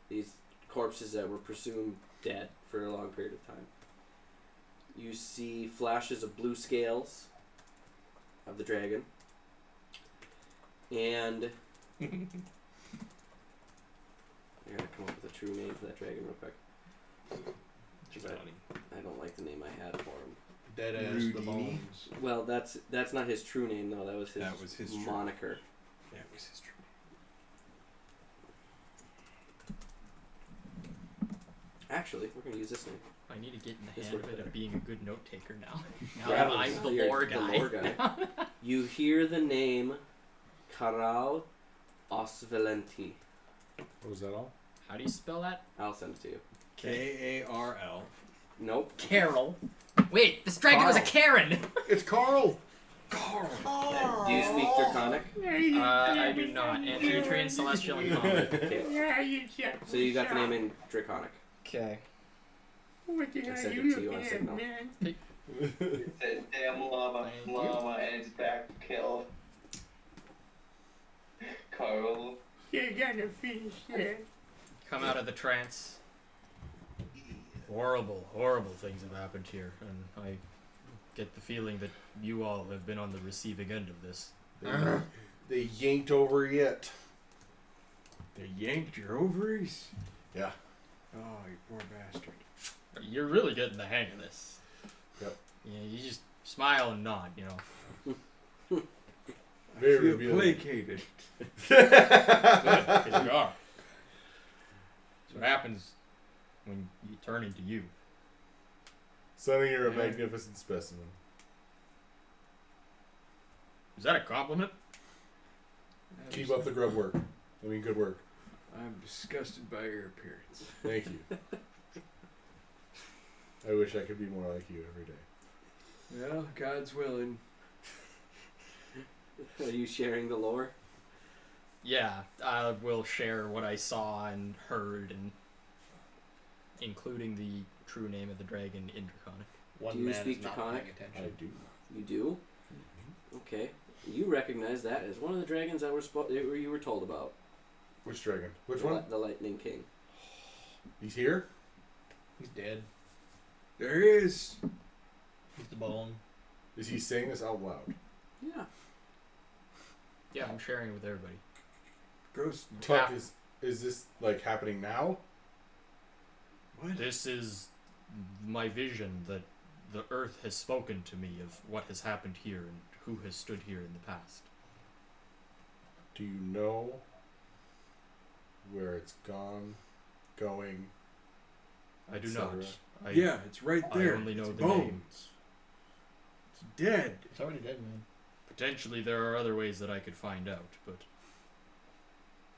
These corpses that were presumed dead for a long period of time. You see flashes of blue scales of the dragon. And I gotta come up with a true name for that dragon real quick. I don't like the name I had for him. Dead ass the bones. Well, that's not his true name though. That was his true moniker. That was his true. Actually, we're gonna use this name. I need to get in the This habit worked better. of being a good note taker now. Now Yeah, that I'm the you're lore guy. You hear the name Karal Osvalenti. What was that all? How do you spell that? I'll send it to you. K-A-R-L. Nope. Carol. Wait, this dragon was a Karen. It's Carl. Do you speak Draconic? I do not. Amphitryon, Celestial, and Common. Okay. So you got the name in Draconic. Okay. What the I hell sent are it you to you on looking at, Signal. man? It says, damn llama, and it's back to kill. Carl. You're gonna finish that. Come out of the trance. Horrible, horrible things have happened here, and I get the feeling that you all have been on the receiving end of this. They yanked over it. They yanked your ovaries? Yeah. Oh, you poor bastard. You're really getting the hang of this. Yep. Yeah, you just smile and nod, you know. Very I feel revealing. placated. Good, 'cause you are. That's what happens when you turn into you. Sonny, you're a magnificent specimen. Is that a compliment? Keep up the grub work. I mean, good work. I'm disgusted by your appearance. Thank you. I wish I could be more like you every day. Well, God's willing. Are you sharing the lore? Yeah, I will share what I saw and heard, and including the true name of the dragon in Draconic. Do you speak Draconic? I do. You do? Okay. You recognize that as one of the dragons that you were told about. Which dragon? Which one? The Lightning King. He's here? He's dead. There he is. He's the bone. Is he saying this out loud? Yeah. Yeah, I'm sharing it with everybody. Gross. Tuck, is this like happening now? What? This is my vision that the earth has spoken to me of what has happened here and who has stood here in the past. Do you know where it's gone, going? I do etc.? not. Yeah, it's right there. I only know It's the name. bones. It's dead. It's already dead, man. Potentially there are other ways that I could find out, but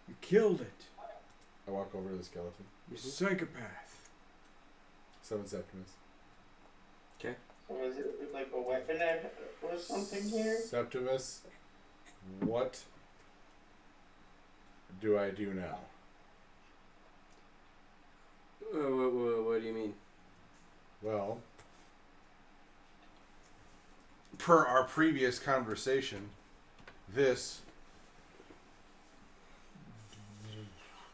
You killed it. I walk over to the skeleton. You psychopath. Summon Septimus. Okay. So is it like a weapon or something here? Septimus, what do I do now? What do you mean? Well, per our previous conversation, this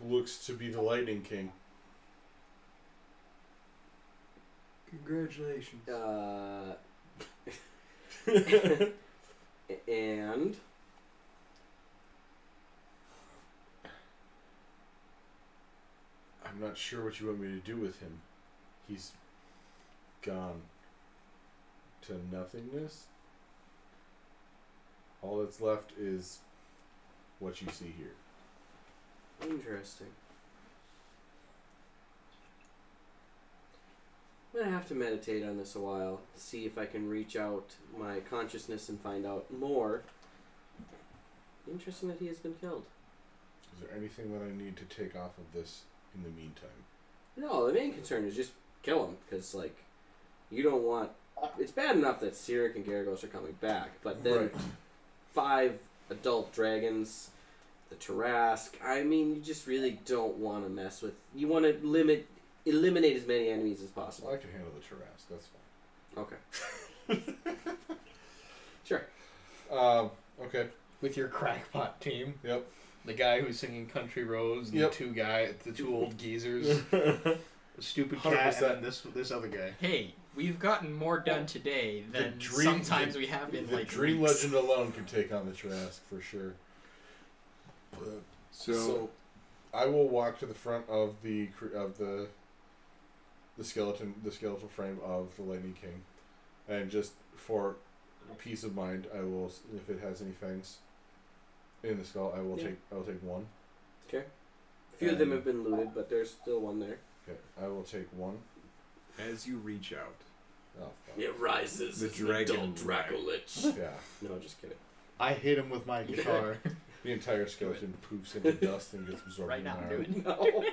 looks to be the Lightning King. Congratulations. And I'm not sure what you want me to do with him. He's gone to nothingness. All that's left is what you see here. interesting. I'm gonna have to meditate on this a while, see if I can reach out my consciousness and find out more. Interesting that he has been killed. Is there anything that I need to take off of this in the meantime? No, the main concern is just kill him, because, like, you don't want... It's bad enough that Cyric and Garagos are coming back, but then Right. 5 adult dragons, the Tarrasque, I mean, you just really don't want to mess with... You want to eliminate as many enemies as possible. Well, I can handle the Tarrasque, that's fine. Okay. Sure. Okay. With your crackpot team. Yep. The guy who's singing Country Roads, and Yep. the two old geezers, the stupid cat, 100%. and then this other guy. Hey, we've gotten more done today than sometimes we have in the like Dream weeks. Legend alone can take on the Tarrasque for sure. So I will walk to the front of the skeletal frame of the Lightning King, and just for peace of mind, I will, if it has any fangs in the skull, I will take one. Okay. A few of them have been looted, but there's still one there. Okay, I will take one. As you reach out, It rises the as an dragon adult Dracolich. Yeah. No, just kidding. I hit him with my guitar. The entire skeleton poofs into dust and gets absorbed Right in now, the do it. No.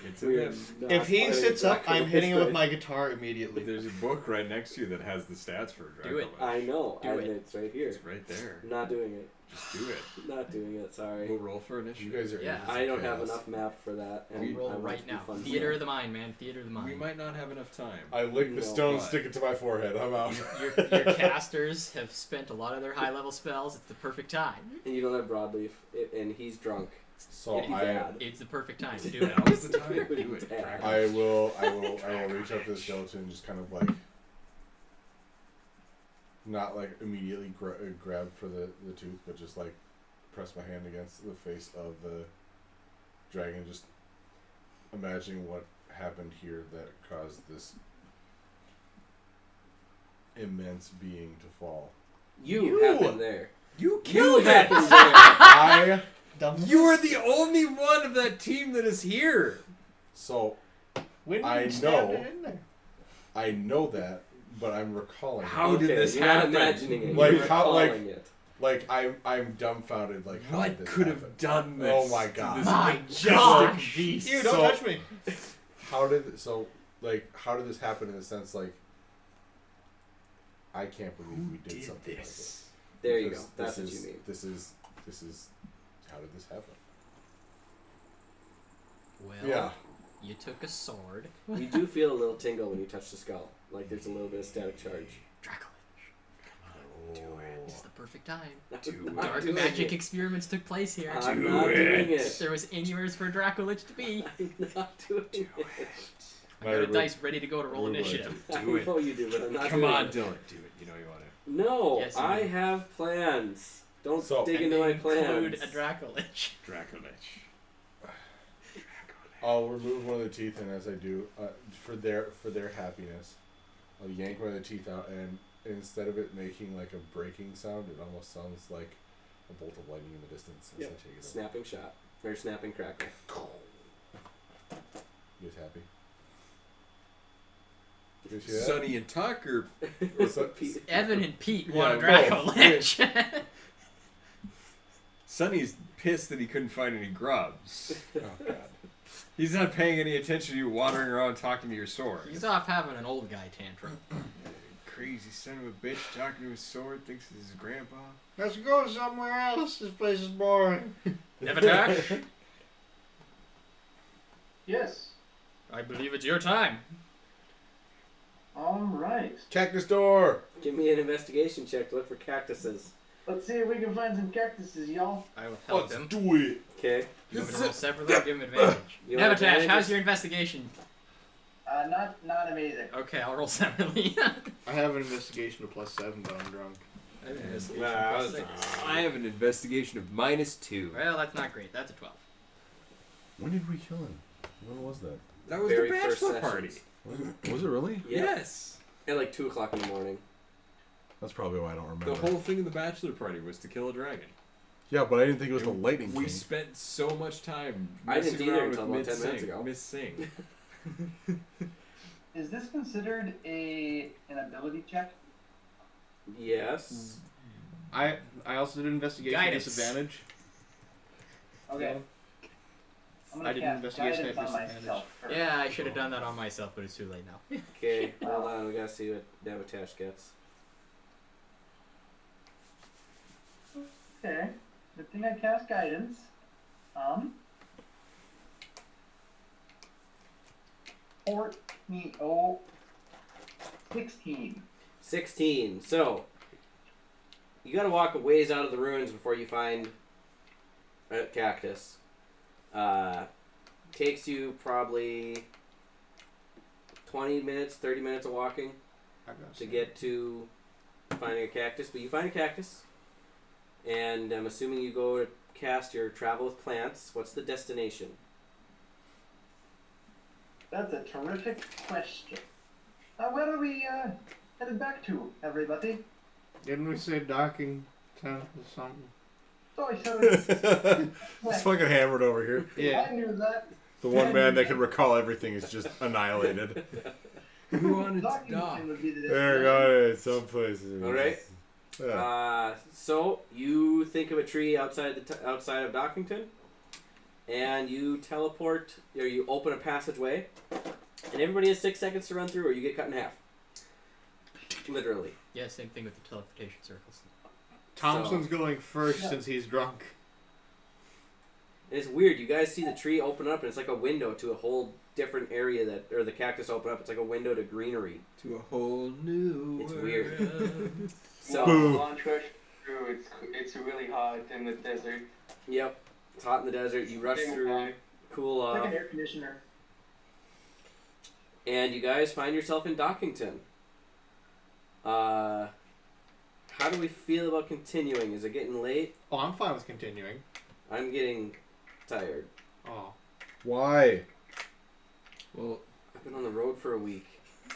It's We in are them. not If he playing sits up, I'm Dracolich hitting him with right my guitar immediately. There's a book right next to you that has the stats for Dracolich. Do it. I know, Do and it. it's right here. It's right there. Not doing it. Just do it. Not doing it. Sorry. We'll roll for You initiative. guys are Yeah. agents of I don't have chaos. enough map for that. And We I roll want right to be now. fun Theater of stuff. the mind, man. Theater of the mind. We might not have enough time. I lick the No. stone, But- stick it to my forehead. I'm out. Your casters have spent a lot of their high level spells. It's the perfect time. And you don't have broadleaf, and he's drunk. So It'd be I, bad. It's the perfect time to do it. Now's the time. Really Do it. bad. I will reach up to the skeleton and just kind of like, not like immediately grab for the tooth, but just like press my hand against the face of the dragon, just imagining what happened here that caused this immense being to fall. You happened there. You You killed it. happened there. You are the only one of that team that is here. So When I did you stab know- it in there? I know that, but I'm recalling. How it. did this you're happen? Not imagining it. Like you're how? Like recalling it. Like I'm dumbfounded. Like how What did this could happen? have done this? Oh my to god! this My majestic gosh. beast? Ew, don't So- touch me. How did how did this happen in the sense like I can't believe we did something like this. There you go. Because That's this what is- you mean. This is how did this happen? Well, Yeah. you took a sword. You do feel a little tingle when you touch the skull. Like there's a little bit of static charge. Dracolich. Do it. It's the perfect time. Do Not Dark doing magic it. experiments took place here. I'm Do not it. doing If it. there was anywhere for Dracolich to be, I'm not doing it. I got a dice ready to go to roll Roll initiative. I Do it. know you do, but I'm not Come doing on, it. Dylan. Do it. You know you want to. No, Yes, you I do. have plans. Don't So- dig And into they my include plans. a Dracolich. Dracolich. I'll remove one of the teeth, and as I do, for their happiness, I'll yank one of the teeth out, and instead of it making like a breaking sound, it almost sounds like a bolt of lightning in the distance as Yep. I take it out. Snapping shot. Or snapping crackle. You guys happy? You see that? Sonny and Tucker. What's that? Evan and Pete Yeah, want a both. Dracolich. Sonny's pissed that he couldn't find any grubs. Oh god. He's not paying any attention to you wandering around talking to your sword. He's off having an old guy tantrum. Crazy son of a bitch talking to his sword, thinks it's his grandpa. Let's go somewhere else. This place is boring. Nevatash, Yes. I believe it's your time. All right. Cactus door. Give me an investigation check to look for cactuses. Let's see if we can find some cactuses, y'all. I will help Let's him. do it. Okay. You want me to roll separately or give him advantage? You want Navatash, advantage? how's your investigation? Not amazing. Okay, I'll roll separately. I have an investigation of +7, but I'm drunk. I have an investigation Nah, plus 6. I have an investigation of -2. Well, that's not great. That's a 12. When did we kill him? When was that? That was Very the first bachelor party. sessions. Was it really? Yeah. Yes. At like 2 o'clock in the morning. That's probably why I don't remember. The whole thing of the bachelor party was to kill a dragon. Yeah, but I didn't think it was the lightning We king. spent so much time I didn't messing either around until with about 10 minutes ago. Miss Singh. Is this considered an ability check? Yes. I also did an investigation Guidance. disadvantage. Okay. I'm gonna I did cast investigation guidance at on disadvantage. myself first. Yeah, I should have done that on myself, but it's too late now. Okay, hold on. We gotta see what Navatash gets. Okay. Good thing I cast guidance. 14. Oh. 16. 16. So, you gotta walk a ways out of the ruins before you find a cactus. Takes you probably 20 minutes, 30 minutes of walking to get to finding a cactus. But you find a cactus, and I'm assuming you go to cast your travel with plants. What's the destination? That's a terrific question. Where are we headed back to, everybody? Didn't we say docking town or something? Oh, I said He's fucking hammered over here. Yeah. I knew that. The one man that can recall everything is just annihilated. Who wanted to Dockington dock? would be the There, got it. Some places. All right. Yeah. So you think of a tree outside outside of Dockington, and you teleport, or you open a passageway, and everybody has 6 seconds to run through, or you get cut in half. Literally. Yeah, same thing with the teleportation circles. Thompson's going first since he's drunk. And it's weird. You guys see the tree open up, and it's like a window to a whole different area that, or the cactus open up. It's like a window to greenery. To a whole new It's world. weird. So, Launch rush through. It's really hot in the desert. yep, it's hot in the desert. You rush through, cool Like off, an air conditioner. and you guys find yourself in Dockington. How do we feel about continuing? Is it getting late? Oh, I'm fine with continuing. I'm getting tired. Oh. Why? Well, I've been on the road for a week.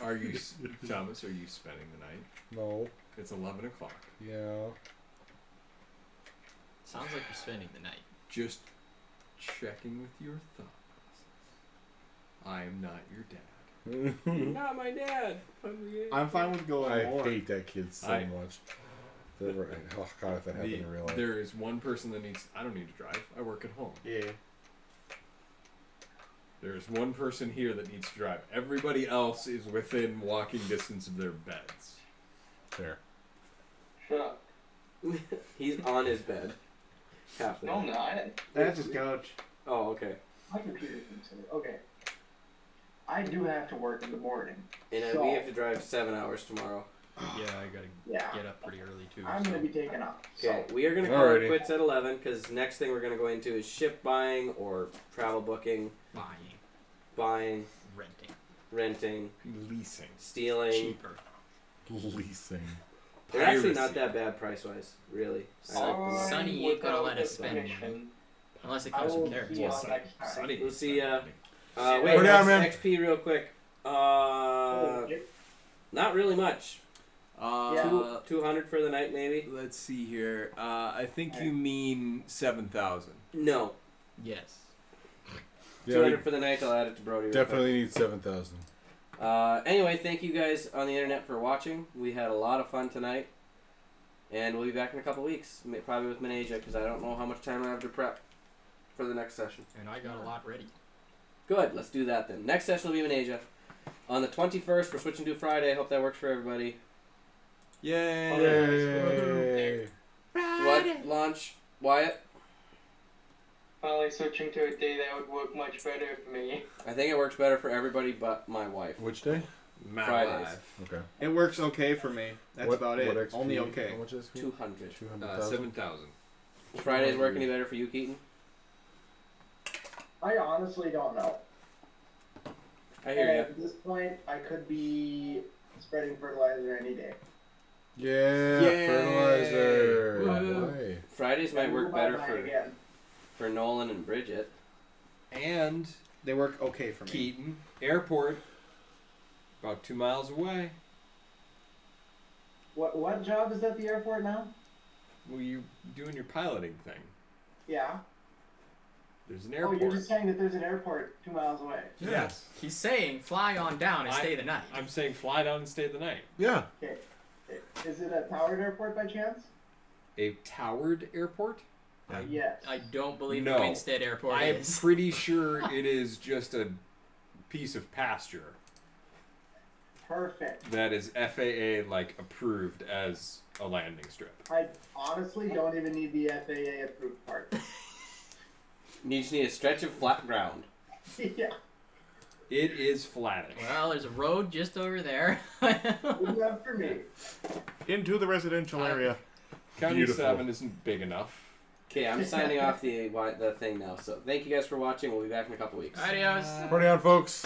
are you, Thomas? Are you spending the night? No. It's 11 o'clock. Yeah. Sounds like you're spending the night. Just checking with your thought process. I am not your dad. Not my dad. I'm fine with going I more. hate that kid so much. Oh god, if that happened in real life. There is one person that needs. I don't need to drive. I work at home. Yeah. There is one person here that needs to drive. Everybody else is within walking distance of their beds. Fair. Shut up. He's on his bed. Half the No, night. not. That's his couch. Oh, okay. My computer's considered. Okay. I do have to work in the morning. And So- we have to drive 7 hours tomorrow. Yeah, I gotta Yeah. get up pretty early too. I'm so. going to be taking off. Okay, So, we are going to call it Alrighty. quits at 11 because next thing we're going to go into is ship buying or travel booking, buying, renting, Leasing. stealing. Cheaper. Leasing. They're actually Piracy. not that bad price wise, really. I like them. Sonny ain't gonna let us spend money. Unless it I comes will from carrots. see you Well, all next time. Sonny. We'll see wait, We're down, man. XP real quick. Not really much. 200 for the night, maybe? Let's see here. I think you mean 7,000. No. Yes. Yeah, 200 we for the night, I'll add it to Brody. real definitely need 7,000. quick. Anyway, thank you guys on the internet for watching. We had a lot of fun tonight. And we'll be back in a couple weeks, probably with Menasia, because I don't know how much time I have to prep for the next session. And I got a lot ready. Good, let's do that then. Next session will be Menasia. On the 21st, we're switching to Friday. Hope that works for everybody. Yay! What launch, Wyatt? Finally switching to a day that would work much better for me. I think it works better for everybody but my wife. Which day? Mad Fridays. Live. Okay. It works okay for me. That's What- about it. what XP? Only okay. How much XP? 200. 7,000. Fridays work any better for you, Keaton? I honestly don't know. I hear And you. at this point, I could be spreading fertilizer any day. Yeah, Yay. fertilizer. Woo. Boy. Fridays might work We'll buy better mine for again. Nolan and Bridget. And They work okay for me. Keaton Airport, about 2 miles away. What job is at the airport now? Well, you doing your piloting thing. Yeah. There's an Oh, airport. you're just saying that there's an airport 2 miles away. Yes. He's saying fly on down and stay the night. I'm saying fly down and stay the night. Yeah. Okay. Is it a towered airport by chance? A towered airport? Yes. I don't believe No. the Winstead Airport I'm is. pretty sure it is just a piece of pasture Perfect. that is FAA like approved as a landing strip. I honestly don't even need the FAA approved part. You just need a stretch of flat ground. Yeah. It is flattish. Well, there's a road just over there. Good enough for me. Into the residential area. County Beautiful. 7 isn't big enough. Okay, I'm signing off the thing now. So thank you guys for watching. We'll be back in a couple weeks. Adios. Party on, folks.